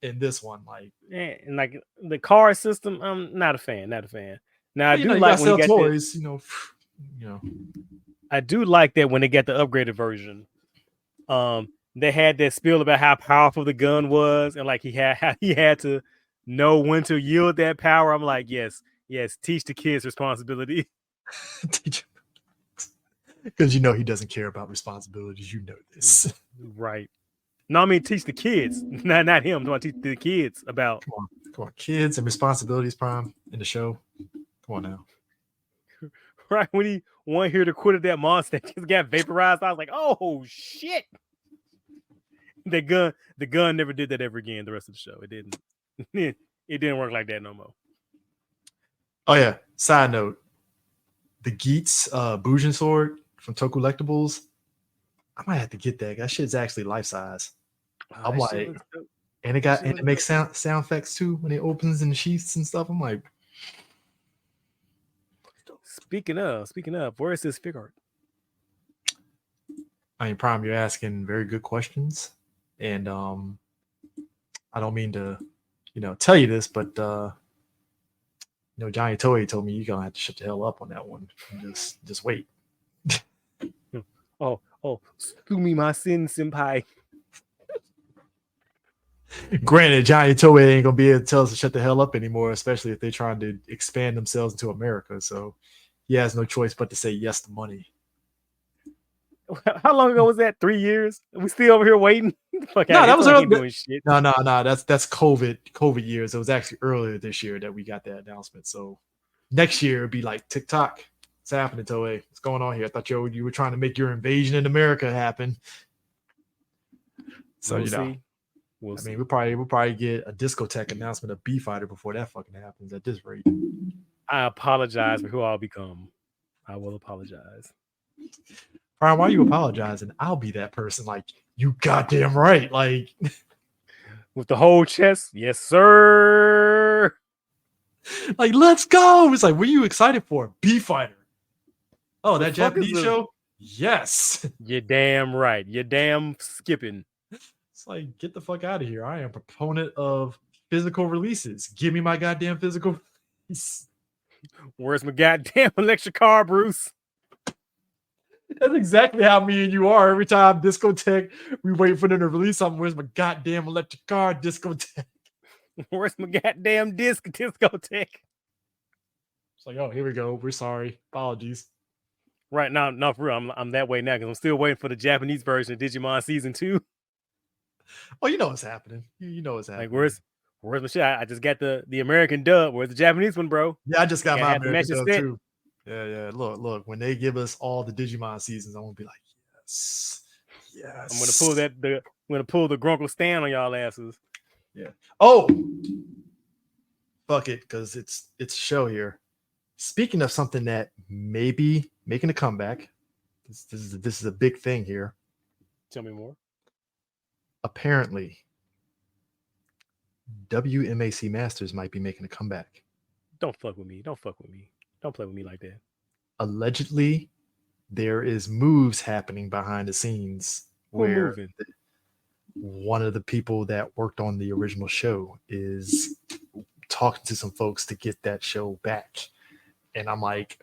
in this one. Like, And like the car system, I'm not a fan. Not a fan. Now I well, you know, do you like gotta when he sell got the. toys. You know. I do like that when they got the upgraded version. They had that spiel about how powerful the gun was, and like he had to know when to yield that power. I'm like, yes, teach the kids responsibility. Because you know he doesn't care about responsibilities. You know this. Right. No, I mean teach the kids, not him. I want to teach the kids about. Come on, kids and responsibilities. Prime in the show. Come on now. Right when he won here to quit that monster just got vaporized, I was like, oh shit. The gun never did that ever again. The rest of the show, it didn't. It didn't work like that no more. Oh yeah. Side note: the Geats Bujin sword from Toku Collectibles. I might have to get that. That shit's actually life size. I'm like, and it makes sound effects too when it opens and sheaths and stuff. I'm like, speaking of, where is this figure art? I mean, Prime, you're asking very good questions, and I don't mean to, tell you this, but Johnny Toei told me you're gonna have to shut the hell up on that one. Just wait. Oh, sumi my sin, senpai. Granted, Johnny Toei ain't gonna be able to tell us to shut the hell up anymore, especially if they're trying to expand themselves into America. So he has no choice but to say yes to money. How long ago was that? 3 years? We still over here waiting? No, that was early. Doing shit. No. That's COVID years. It was actually earlier this year that we got that announcement. So next year it'd be like TikTok. What's happening, Toei? What's going on here? I thought you were trying to make your invasion in America happen. So we'll see. We'll probably get a discotheque announcement of B Fighter before that fucking happens at this rate. I apologize for who I'll become. I will apologize. Brian, why are you apologizing? I'll be that person. Like, you goddamn right. Like, with the whole chest, yes, sir. Like, let's go. It's like, what are you excited for? B Fighter. Oh, that Japanese show? Yes. You're damn right. You're damn skipping. It's like, get the fuck out of here. I am a proponent of physical releases. Give me my goddamn physical release. Where's my goddamn electric car, Bruce? That's exactly how me and you are. Every time discotheque, we wait for them to release something. Where's my goddamn electric car discotheque? Where's my goddamn discotheque? It's like, oh, here we go. We're sorry. Apologies. Right now, no, for real. I'm that way now because I'm still waiting for the Japanese version of Digimon Season 2. Oh, you know what's happening. You know what's happening. Like, where's my shit? I just got the American dub. Where's the Japanese one, bro? Yeah, I just got my American dub too. Yeah. Look. When they give us all the Digimon seasons, I'm gonna be like, yes. I'm gonna pull the Grunkle stand on y'all asses. Yeah. Oh, fuck it, because it's a show here. Speaking of something that may be making a comeback, this is a big thing here. Tell me more. Apparently, WMAC Masters might be making a comeback. Don't fuck with me. Don't play with me like that. Allegedly, there is moves happening behind the scenes where one of the people that worked on the original show is talking to some folks to get that show back. And I'm like,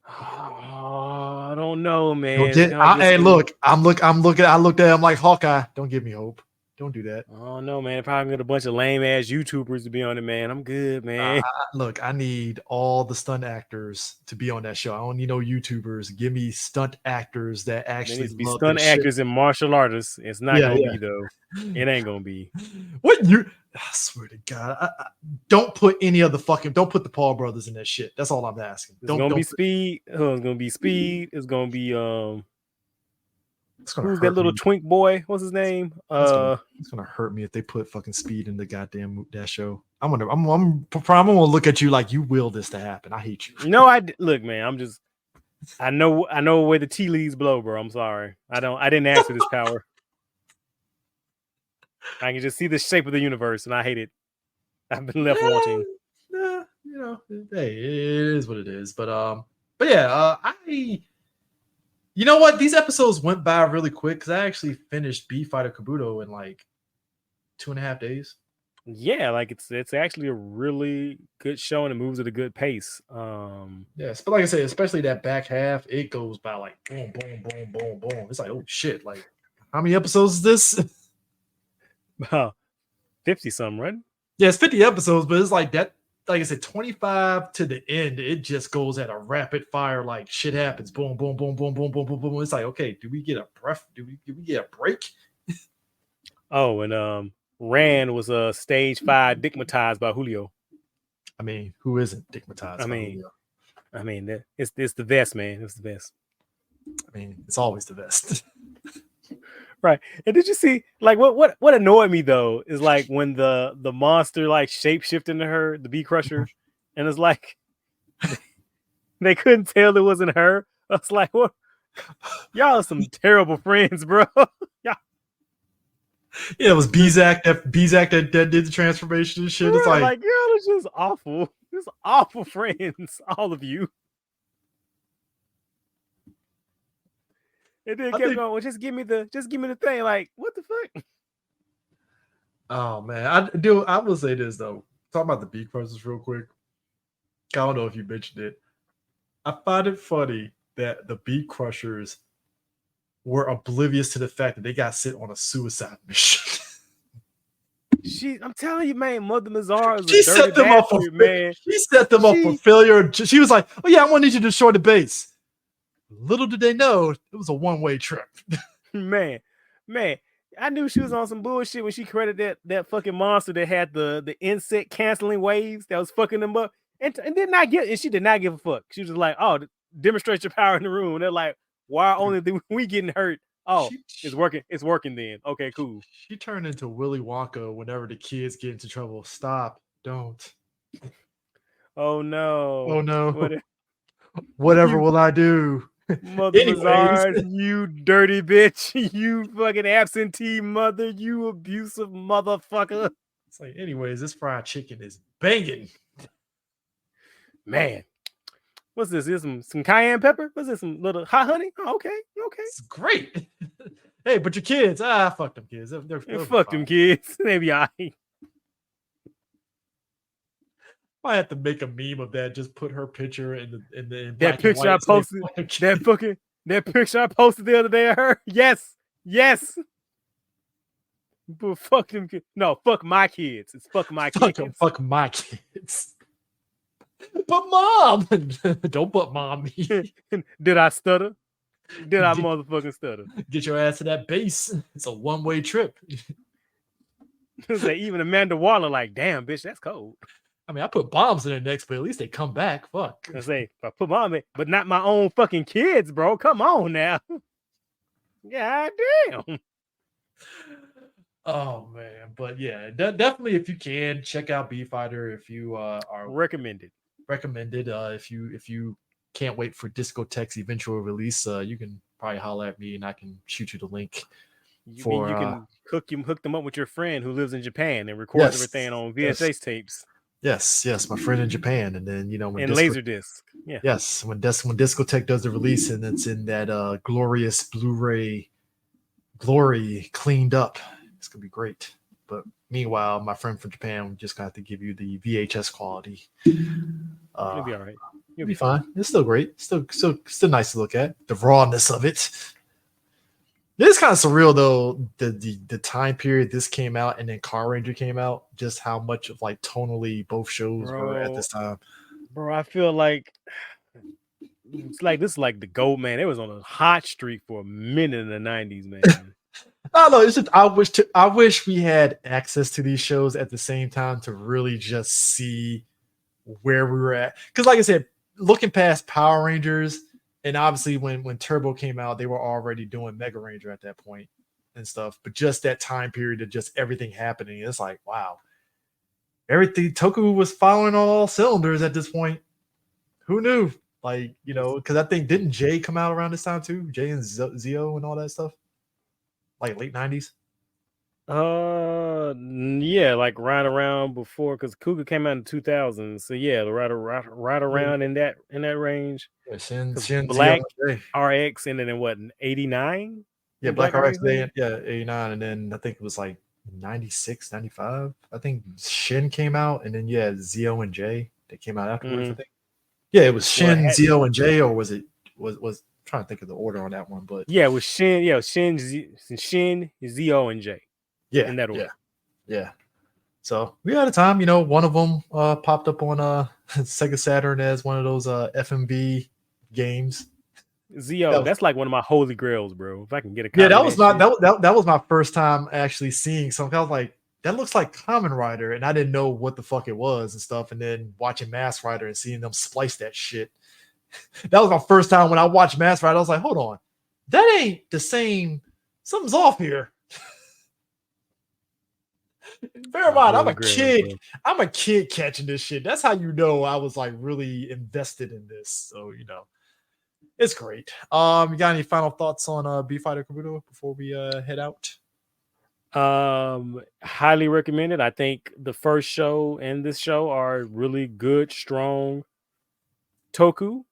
oh, I don't know, man. I looked at him like, Hawkeye, don't give me hope. Don't do that. Oh no, man. Probably got a bunch of lame ass YouTubers to be on it, man. I'm good, man. Look, I need all the stunt actors to be on that show. I don't need no YouTubers. Give me stunt actors that actually be stunt actors and martial artists. It's not gonna be though. It ain't gonna be. What you? I swear to God, don't put any of the don't put the Paul brothers in that shit. That's all I'm asking. It's gonna be Speed. It's gonna be Speed. It's gonna be who's that little twink boy? What's his name? It's gonna hurt me if they put fucking Speed in the goddamn that show. I'm gonna look at you like you will this to happen. I hate you. No, look, man. I know where the tea leaves blow, bro. I'm sorry. I didn't ask for this power. I can just see the shape of the universe, and I hate it. I've been left wanting. Hey, it is what it is. But yeah, you know what? These episodes went by really quick because I actually finished B Fighter Kabuto in like 2.5 days. Yeah, like it's actually a really good show and it moves at a good pace. Yes, but like I said, especially that back half, it goes by like boom, boom, boom, boom, boom. It's like, oh shit! Like, how many episodes is this? About 50 some, right? Yeah, it's 50 episodes, but it's like that. Like I said, 25 to the end, it just goes at a rapid fire. Like shit happens, boom, boom, boom, boom, boom, boom, boom, boom. It's like, okay, do we get a breath? Do we get a break? Oh, and Rand was stage 5 digmatized by Julio. I mean, who isn't stigmatized I by mean, Julio? it's the best, man. It's the best. I mean, it's always the best. Right. And did you see like what annoyed me though is like when the monster like shapeshifted into her, the bee crusher, and it's like they couldn't tell it wasn't her. I was like, what y'all are some terrible friends, bro. Y'all Yeah, it was Bezak that did the transformation and shit. It's right, like, like y'all are just awful. Just awful friends, all of you. And then I kept think, going, well, just give me the thing. Like, what the fuck? oh man, I will say this though. Talking about the beat crushers real quick. I don't know if you mentioned it. I find it funny that the beat crushers were oblivious to the fact that they got sent on a suicide mission. I'm telling you, man, Mother Mazar is a She dirty set them up for bastard, man. she set them up for She failure. She was like, "Oh yeah, I want you to destroy the base." Little did they know it was a one-way trip. man, man. I knew she was on some bullshit when she created that fucking monster that had the insect canceling waves that was fucking them up, and did not give and she did not give a fuck. She was just like, "Oh, demonstrate your power in the room." And they're like, "Why only we getting hurt?" Oh, She it's working. It's working then. Okay, cool. she turned into Willy Wonka whenever the kids get into trouble. Stop! Don't! Oh Oh no, no! what Whatever you will I do? Mother Anyways, Mazard, you dirty bitch, you fucking absentee mother, you abusive motherfucker. it's like, anyways, this fried chicken is banging. Man, what's this? Is some cayenne pepper? What's this? Some little hot honey? Oh, okay, okay. It's great. Hey, but your kids, fuck them kids. And They'll be fuck fine. them kids. Maybe I I have to make a meme of that. Just put her picture in that black and picture white I and say posted, fuck them that kids. fucking that picture I posted the other day of her. Yes, yes. But fuck them kids. No, fuck my kids. It's fuck my Fuck them, kids. fuck my kids. But mom, don't put mom me. Did I stutter? Did I Get, motherfucking stutter? get your ass to that base. It's a one-way trip. Say even Amanda Waller, like, damn, bitch, that's cold. I mean, I put bombs in their necks, but at least they come back. Fuck. I say, if I put mom in, but not my own fucking kids, bro. Come on now. God damn. Oh man, but yeah, definitely if you can check out B Fighter if you are Recommended. recommended. If you can't wait for Discotheque's eventual release, you can probably holler at me and I can shoot you the link You mean for you can hook them up with your friend who lives in Japan and records yes, everything on yes, VHS tapes yes, my friend in Japan, and then when and Disco Laserdisc. Yeah. yes when Discotheque does the release and it's in that glorious Blu-ray glory cleaned up, it's gonna be great. But meanwhile, my friend from Japan just got to give you the VHS quality. You'll Uh, be all right. You'll It'll be be fine. fine. It's still great. Still nice to look at. The rawness of it. It's kind of surreal though. The time period this came out and then Car Ranger came out. Just how much of like tonally both shows were at Bro, this time. bro, I feel like it's like this is like the gold man. It was on a hot streak for a minute in the 90s, man. I don't know. It's just I wish we had access to these shows at the same time to really just see where we were at. Because like I said, looking past Power Rangers, and obviously when Turbo came out, they were already doing Mega Ranger at that point and stuff. But just that time period of just everything happening, it's like, wow. Everything Toku was firing on all cylinders at this point. Who knew? Like, because I think didn't Jay come out around this time too? Jay and Zio and all that stuff? Like late 90s? Yeah, like right around before because Cougar came out in 2000. So yeah, right Yeah. around in that range. Yeah, Shin, Because Shin Zio Black and Jay. RX ended in what, in 89 Yeah, when Black Black RX RX Day, ended? yeah, 89, and then I think it was like 96, 95. I think Shin came out, and then you had Zio and J that came out afterwards. I think. Yeah, it was Well, Shin, Zio, and J, or was it was I'm trying to think of the order on that one, but yeah, it was Shin. Yeah, Shin, Zio, and J. yeah, In that order. yeah. So we had a time, one of them popped up on Sega Saturn as one of those FMV games. Zio, that's like one of my holy grails, bro. If I can get a Yeah, copy that of was that my shit. that was my first time actually seeing something. I was like, that looks like Kamen Rider, and I didn't know what the fuck it was and stuff. And then watching Mass Rider and seeing them splice that shit, that was my first time when I watched Mass Rider. I was like, hold on, that ain't the same. Something's off here. Bear in My mind, I'm holy a grails, kid. bro. I'm a kid catching this shit. That's how you know I was like really invested in this. So it's great. You got any final thoughts on B Fighter Kabuto before we head out? Highly recommended. I think the first show and this show are really good, strong toku.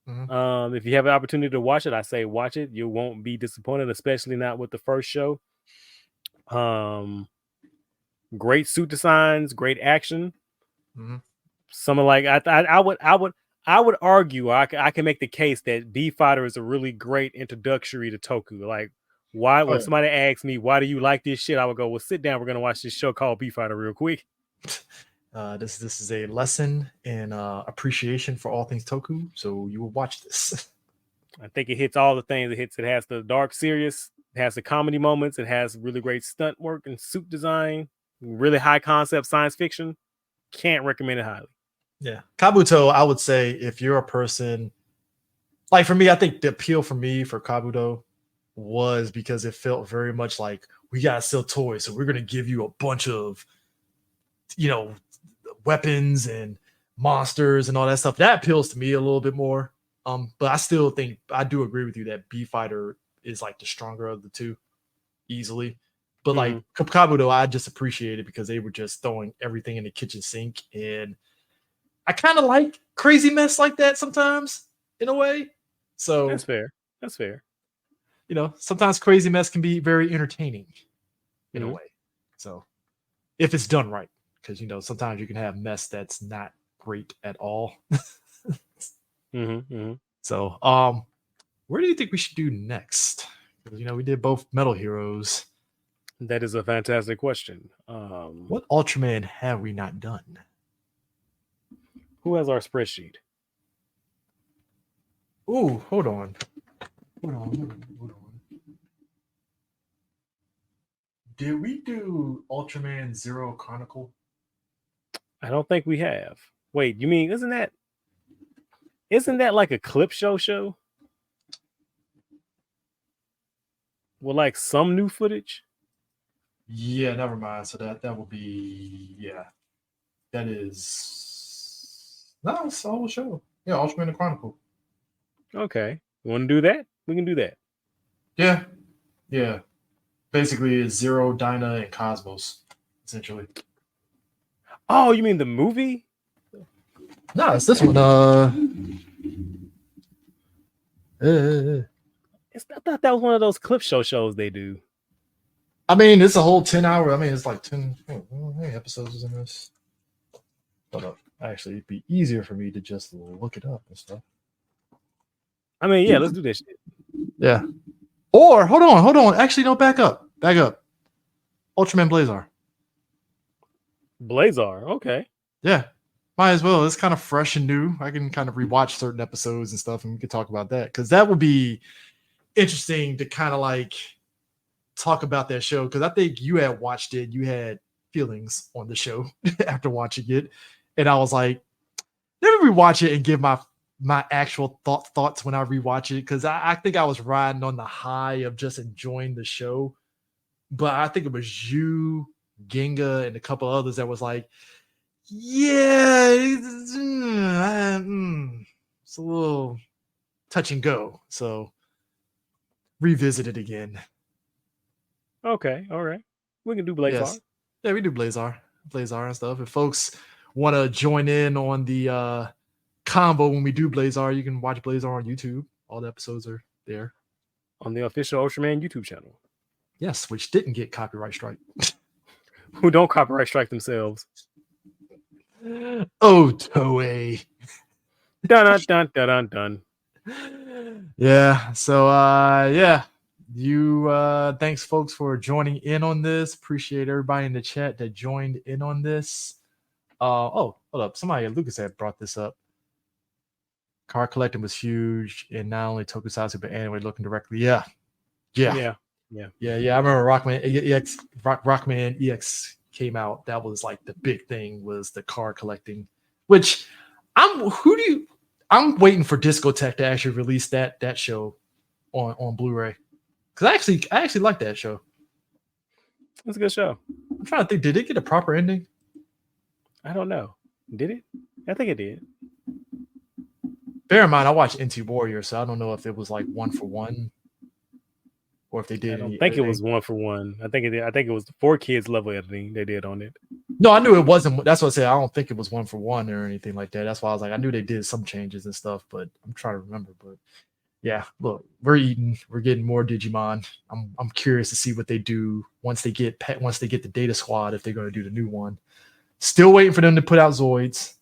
Mm-hmm. If you have an opportunity to watch it, I say watch it. You won't be disappointed, especially not with the first show. Great suit designs, great action. Mm-hmm. Some like I would argue, I can make the case that B Fighter is a really great introductory to toku. Like, why Oh, when yeah. somebody asks me why do you like this shit, I would go, well, sit down. We're gonna watch this show called B Fighter real quick. This is a lesson in appreciation for all things Toku. So you will watch this. I think it hits all the things. It has the dark, serious. It has the comedy moments. It has really great stunt work and suit design. Really high concept science fiction. Can't recommend it highly. Yeah, Kabuto. I would say if you're a person like for me, I think the appeal for me for Kabuto was because it felt very much like we gotta sell toys, so we're gonna give you a bunch of you know weapons and monsters and all that stuff. That appeals to me a little bit more. But I still think I do agree with you that B Fighter is like the stronger of the two easily. But like Kabuto, I just appreciate it because they were just throwing everything in the kitchen sink, and I kind of like crazy mess like that sometimes in a way. So That's fair. That's fair. sometimes crazy mess can be very entertaining in a Mm-hmm. way. So if it's done right, because sometimes you can have mess that's not great at all. Mm-hmm. Mm-hmm. So where do you think we should do next? Because we did both Metal Heroes. That is a fantastic question. What Ultraman have we not done? Who has our spreadsheet? Ooh, hold on. Hold on. Did we do Ultraman Zero Chronicle? I don't think we have. Wait, you mean isn't that like a clip show? With like some new footage? Yeah, never mind. So that will be That is no, it's the whole show. Yeah, Ultraman Chronicle. Okay. You want to do that? We can do that. Yeah, yeah. Basically, it's Zero, Dinah, and Cosmos, essentially. Oh, you mean the movie? No, it's this one. I thought that was one of those clip shows they do. I mean, it's a whole 10-hour. I mean, it's like 10. How many episodes is in this? Hold up. Actually, it'd be easier for me to just look it up and stuff. I mean, yeah, let's do this shit. Yeah. Or hold on. Actually, no, back up. Ultraman Blazar. Blazar, okay. Yeah. Might as well. It's kind of fresh and new. I can kind of rewatch certain episodes and stuff, and we could talk about that because that would be interesting to kind of like talk about that show because I think you had watched it. You had feelings on the show after watching it, and I was like, let me rewatch it and give my actual thoughts when I rewatch it because I think I was riding on the high of just enjoying the show, but I think it was you, Ginga, and a couple others that was like, yeah, it's a little touch and go. So revisit it again. Okay, all right. We can do Blazar. Yes. Yeah, we do Blazar and stuff. If folks want to join in on the combo when we do Blazar, you can watch Blazar on YouTube. All the episodes are there. On the official Ultraman YouTube channel. Yes, which didn't get copyright strike. who don't copyright strike themselves. Oh, Toei. Dun dun dun dun dun. Yeah. So yeah. You thanks folks for joining in on this. Appreciate everybody in the chat that joined in on this. Oh, hold up. Somebody Lucas had brought this up. Card collecting was huge, and not only tokusatsu but anime looking directly. Yeah. Yeah. I remember Rockman EX Rockman EX came out. That was like the big thing was the card collecting. Which I'm waiting for Discotech to actually release that show on Blu-ray. Because I actually like that show. It's a good show. I'm trying to think, did it get a proper ending? I don't know. Did it? I think it did. Bear in mind, I watched NT Warrior, so I don't know if it was like 1-for-1 or if they did I don't any think it editing. was 1-for-1. I think it was the 4Kids level editing they did on it. No, I knew it wasn't. That's what I said. I don't think it was 1-for-1 or anything like that. That's why I was like, I knew they did some changes and stuff, but I'm trying to remember. But yeah, look, we're getting more Digimon. I'm curious to see what they do once they get the Data Squad, if they're going to do the new one. Still waiting for them to put out Zoids.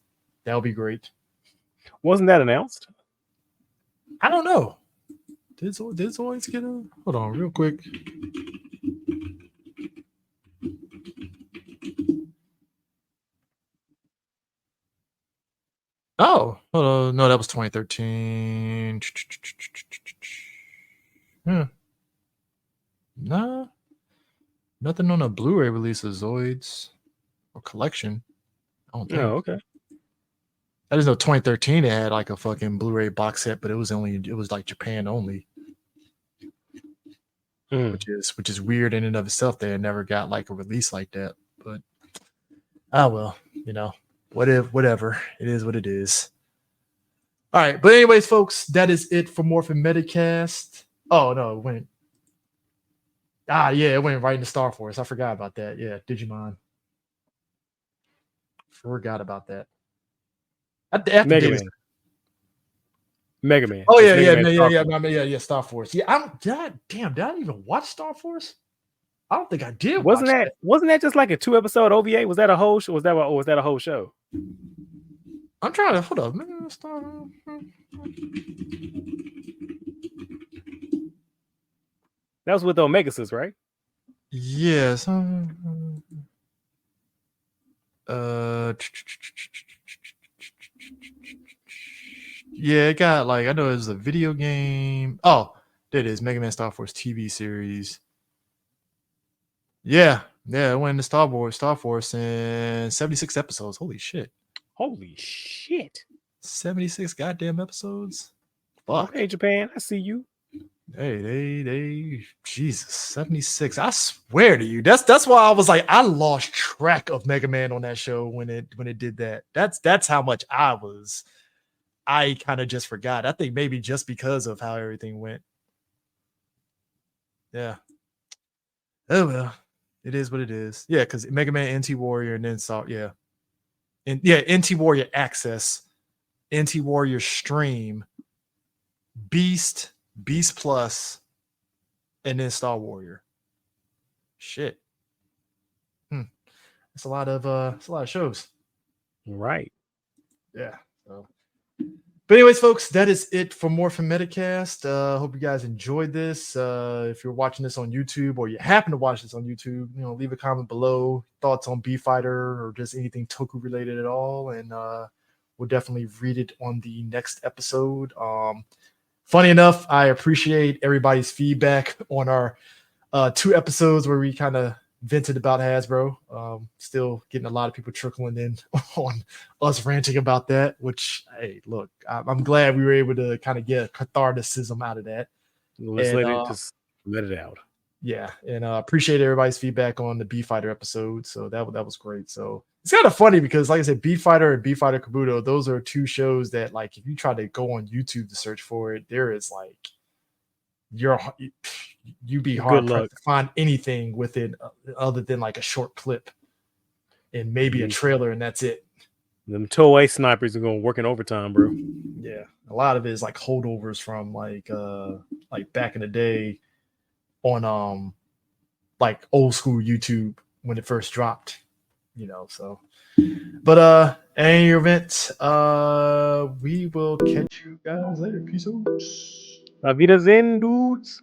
That'll be great. Wasn't that announced? I don't know. Did Zoids get a? Hold on, real quick. Oh, no, that was 2013. Nah, nothing on a Blu-ray release of Zoids or collection. I don't think. Oh, okay. I just know 2013 it had like a fucking Blu-ray box set, but it was like Japan only, which is weird in and of itself. They had never got like a release like that, but well, whatever. It is what it is. All right, but anyways, folks, that is it for Morphin Metacast. Oh no, it went. It went right into Star Force. I forgot about that. Yeah, Digimon. Forgot about that. Mega Man. Oh It's yeah, Mega Man, yeah. Star Force. Yeah, did I even watch Star Force? I don't think I did. Wasn't that just like a 2-episode OVA? Was that a whole show? Was that a whole show? I'm trying to hold up. That was with Omegasus, right? Yes. Yeah, it got like I know it was a video game. Oh, there it is, Mega Man Star Force TV series. Yeah, it went into Star Force in 76 episodes. Holy shit. 76 goddamn episodes. Fuck. Okay, Japan, I see you. Hey, they Jesus, 76. I swear to you. That's why I was like, I lost track of Mega Man on that show when it did that. That's how much I kind of just forgot. I think maybe just because of how everything went. Yeah. Oh well. It is what it is. Yeah, because Mega Man NT Warrior and then NT Warrior Access, NT Warrior Stream, Beast Plus, and then Star Warrior. Shit. It's a lot of shows. Right. Yeah. So. But anyways, folks, that is it for Morphin Metacast. Hope you guys enjoyed this. If you're watching this on YouTube or you happen to watch this on YouTube, leave a comment below, thoughts on B Fighter or just anything Toku related at all, and we'll definitely read it on the next episode. Funny enough, I appreciate everybody's feedback on our 2 episodes where we kind of vented about Hasbro. Still getting a lot of people trickling in on us ranting about that, which, hey, look, I'm glad we were able to kind of get a catharticism out of that. Let's let it out. Yeah, and appreciate everybody's feedback on the B Fighter episode. So that was great. So it's kind of funny because, like I said, B Fighter and B Fighter Kabuto, those are 2 shows that, like, if you try to go on YouTube to search for it, there is like you'd be hard pressed to find anything with it other than like a short clip and maybe a trailer, and that's it. Them Toei snipers are going working overtime, bro. Yeah, a lot of it is like holdovers from like back in the day on like old school YouTube when it first dropped, so but in any event, we will catch you guys later. Peace out. Auf Wiedersehen, Dudes.